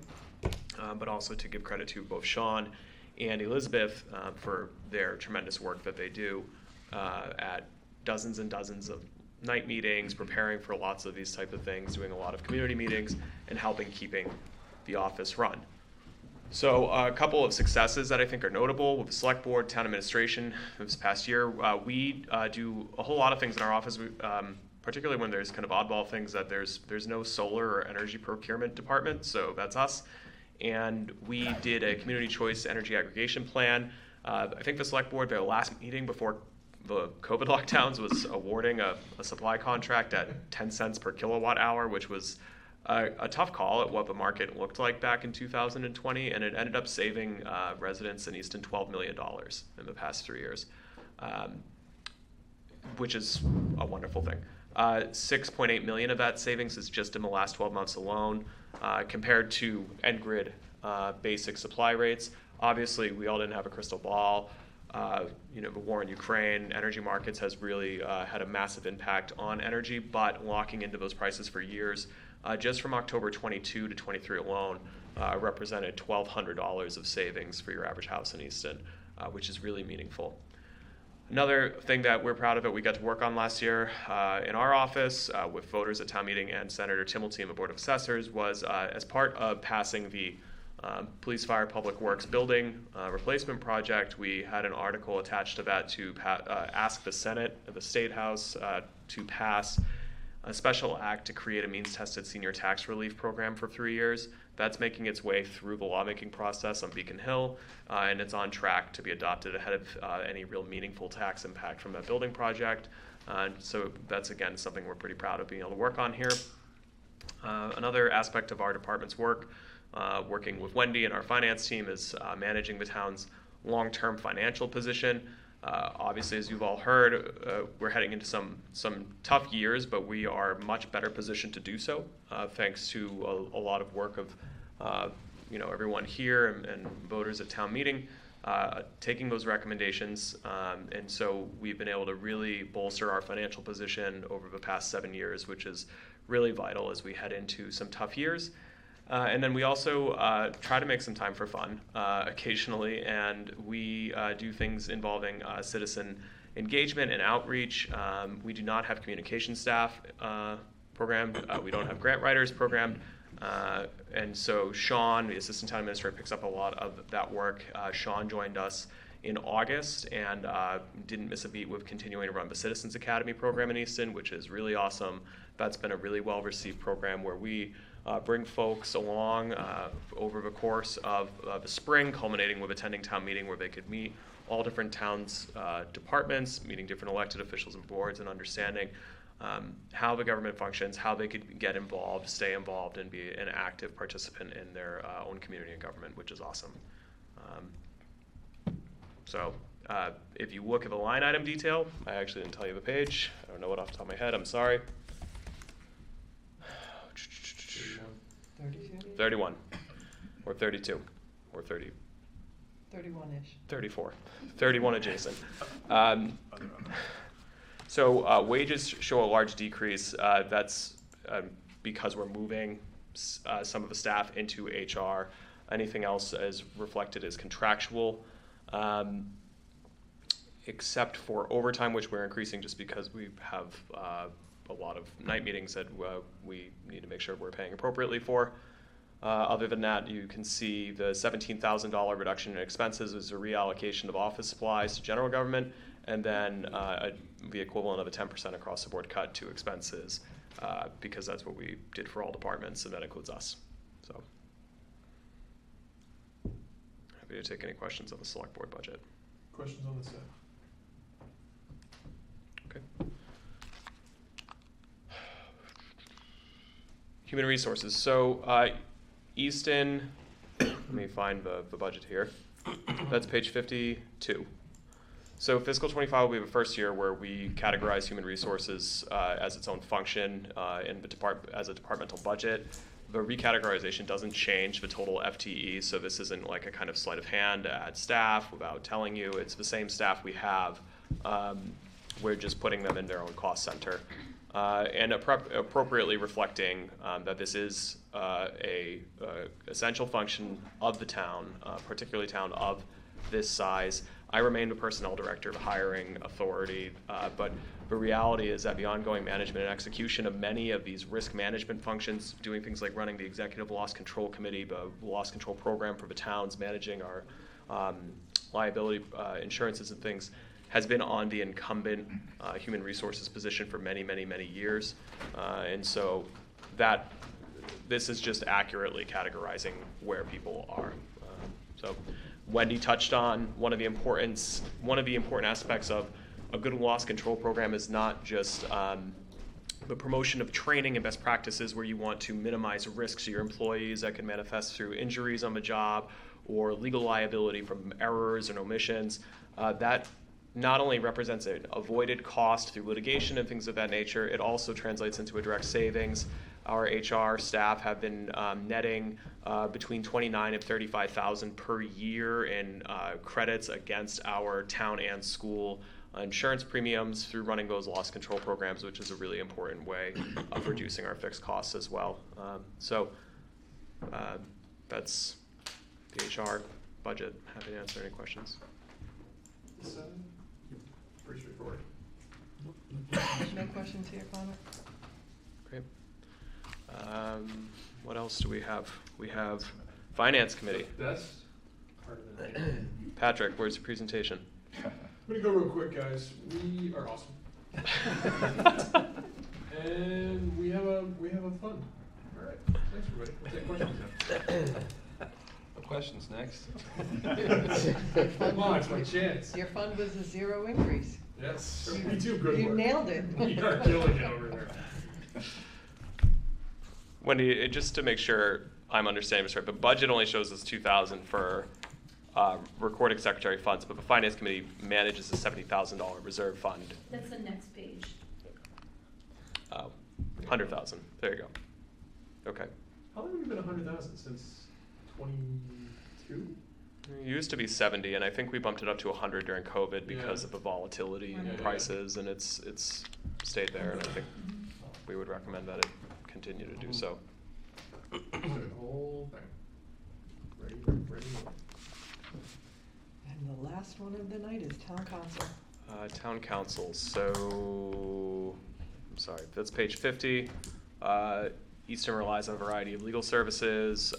but also to give credit to both Sean and Elizabeth for their tremendous work that they do at dozens and dozens of night meetings, preparing for lots of these type of things, doing a lot of community meetings, and helping keeping the office run. So a couple of successes that I think are notable with the select board, town administration this past year. We do a whole lot of things in our office, particularly when there's kind of oddball things that there's no solar or energy procurement department, so that's us. And we did a community choice energy aggregation plan. I think the select board, their last meeting before the COVID lockdowns, was awarding a supply contract at 10 cents per kilowatt hour, which was a tough call at what the market looked like back in 2020, and it ended up saving residents in Easton $12 million in the past 3 years, which is a wonderful thing. 6.8 million of that savings is just in the last 12 months alone, compared to end-grid basic supply rates. Obviously, we all didn't have a crystal ball. The war in Ukraine, energy markets has really had a massive impact on energy, but locking into those prices for years, just from October 22 to 23 alone, represented $1,200 of savings for your average house in Easton, which is really meaningful. Another thing that we're proud of that we got to work on last year in our office with voters at town meeting and Senator Timmelty and the Board of Assessors was as part of passing the Police Fire Public Works building replacement project, we had an article attached to that to ask the Senate, the State House, to pass a special act to create a means-tested senior tax relief program for 3 years. That's making its way through the lawmaking process on Beacon Hill, and it's on track to be adopted ahead of any real meaningful tax impact from that building project. So that's, again, something we're pretty proud of being able to work on here. Another aspect of our department's work, working with Wendy and our finance team, is managing the town's long-term financial position. Obviously, as you've all heard, we're heading into some tough years, but we are much better positioned to do so, thanks to a lot of work of everyone here and voters at town meeting, taking those recommendations. And so we've been able to really bolster our financial position over the past 7 years, which is really vital as we head into some tough years. And then we also try to make some time for fun occasionally, and we do things involving citizen engagement and outreach. We do not have communication staff programmed. We don't have grant writers programmed. And so Sean, the assistant town administrator, picks up a lot of that work. Sean joined us in August and didn't miss a beat with continuing to run the Citizens Academy program in Easton, which is really awesome. That's been a really well-received program where we bring folks along over the course of the spring, culminating with attending town meeting where they could meet all different towns' departments, meeting different elected officials and boards, and understanding how the government functions, how they could get involved, stay involved, and be an active participant in their own community and government, which is awesome. So if you look at the line item detail, I actually didn't tell you the page. I don't know it off the top of my head. I'm sorry. 31 or 32 or 30. 31-ish. 34. 31 adjacent. So wages show a large decrease. That's because we're moving some of the staff into HR. Anything else is reflected as contractual, except for overtime, which we're increasing just because we have a lot of night meetings that we need to make sure we're paying appropriately for. Other than that, you can see the $17,000 reduction in expenses is a reallocation of office supplies to general government, and then the equivalent of a 10% across the board cut to expenses, because that's what we did for all departments, and that includes us. So, happy to take any questions on the select board budget. Questions on the set? Okay. Human resources. So Easton, let me find the budget here. That's page 52. So fiscal 25 will be the first year where we categorize human resources as its own function in the as a departmental budget. The recategorization doesn't change the total FTE, so this isn't like a kind of sleight of hand to add staff without telling you. It's the same staff we have. We're just putting them in their own cost center. And appropriately reflecting that this is a essential function of the town, particularly town of this size. I remain the personnel director, the hiring authority, but the reality is that the ongoing management and execution of many of these risk management functions, doing things like running the executive loss control committee, the loss control program for the towns, managing our liability insurances and things, has been on the incumbent human resources position for many, many, many years. And so that this is just accurately categorizing where people are. So Wendy touched on one of the important aspects of a good loss control program is not just the promotion of training and best practices where you want to minimize risks to your employees that can manifest through injuries on the job or legal liability from errors and omissions. That not only represents an avoided cost through litigation and things of that nature, it also translates into a direct savings. Our HR staff have been netting between $29,000 and $35,000 per year in credits against our town and school insurance premiums through running those loss control programs, which is a really important way of reducing our fixed costs as well. So that's the HR budget. Happy to answer any questions. Pretty straightforward. No questions here, Connor? Great. What else do we have? We have Finance Committee. That's part of the night. Patrick, where's your presentation? I'm gonna go real quick, guys. We are awesome. And we have a fund. All right. Thanks, everybody. We'll take questions now. Questions next. Come on, it's my chance. Your fund was a 0 increase. Yes, we do good You work. nailed it. We are killing it over there. Wendy, just to make sure I'm understanding this right, the budget only shows us $2,000 for recording secretary funds, but the Finance Committee manages a $70,000 reserve fund. That's the next page. 100,000. There you go. Okay. How long have we been 100,000 since 22? It used to be 70, and I think we bumped it up to 100 during COVID because of the volatility in prices, and it's stayed there, and I think we would recommend that it continue to do so. The whole thing. Ready. And the last one of the night is town council. Town council, so, I'm sorry, that's page 50. Easton relies on a variety of legal services.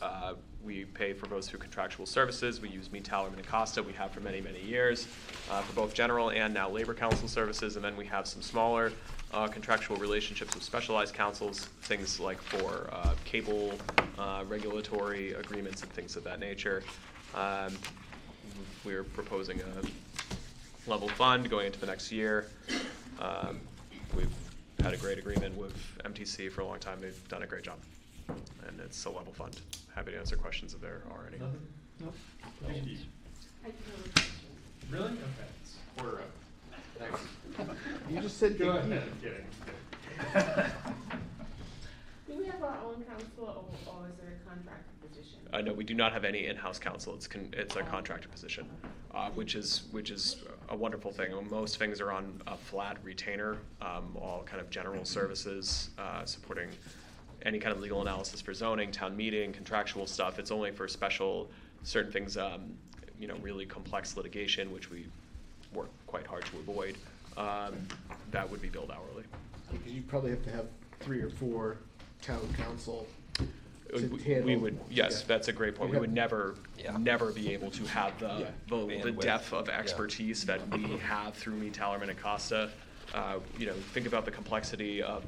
We pay for those through contractual services. We use Tallerman and Acosta. We have for many, many years for both general and now labor council services. And then we have some smaller contractual relationships with specialized councils, things like for cable regulatory agreements and things of that nature. We're proposing a level fund going into the next year. We've had a great agreement with MTC for a long time. They've done a great job. And it's a level fund. Happy to answer questions if there are any. Nothing? Nope. Thank you. I do have a question. Really? Okay. It's quarter up. Thanks. You just said Go thank you. ahead. I'm kidding. Do we have our own counsel or is there a contracted position? No, we do not have any in-house counsel. It's a contractor position, which is a wonderful thing. Most things are on a flat retainer, all kind of general services, supporting any kind of legal analysis for zoning, town meeting, contractual stuff. It's only for special, certain things, really complex litigation, which we work quite hard to avoid. That would be billed hourly. Because you probably have to have 3 or 4 town council to We handle. would, yes, Yeah. that's a great point. We would never be able to have the Bandwidth. depth of expertise that we have through Tallerman and Acosta. Think about the complexity of,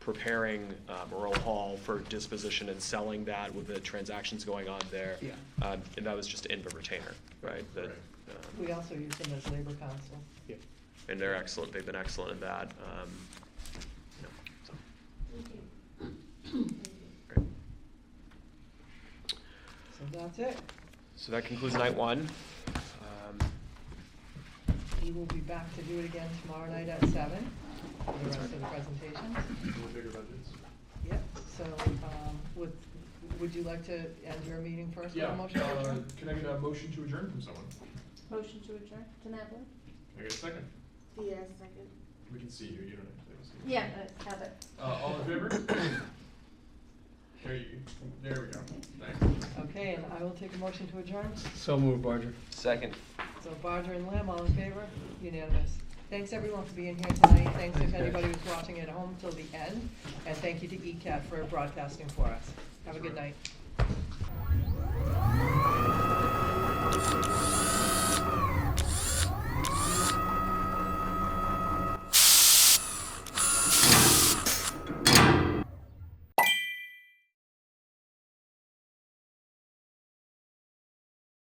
preparing Royal Hall for disposition and selling that with the transactions going on there. Yeah. And that was just in the retainer, right? That, We also use them as labor council. Yeah. and they're excellent. They've been excellent in that. Thank you. Great. So that's it. So that concludes night one. We will be back to do it again tomorrow night at 7 for the rest of the presentations. Bigger budgets. Yep, so, would you like to end your meeting first with Yeah. a motion to adjourn? Can I get a motion to adjourn from someone? Motion to adjourn to Natalie? Can I get a second? Yes, second. We can see you. You don't have to see. Yeah, have it. All in favor? There we go. Thanks. Okay, and I will take a motion to adjourn. So moved, Barger. Second. So Barger and Lamb, all in favor? Unanimous. Thanks everyone for being here tonight. Thanks if Thanks, guys. anybody was watching at home till the end. And thank you to ECAT for broadcasting for us. Have a good night.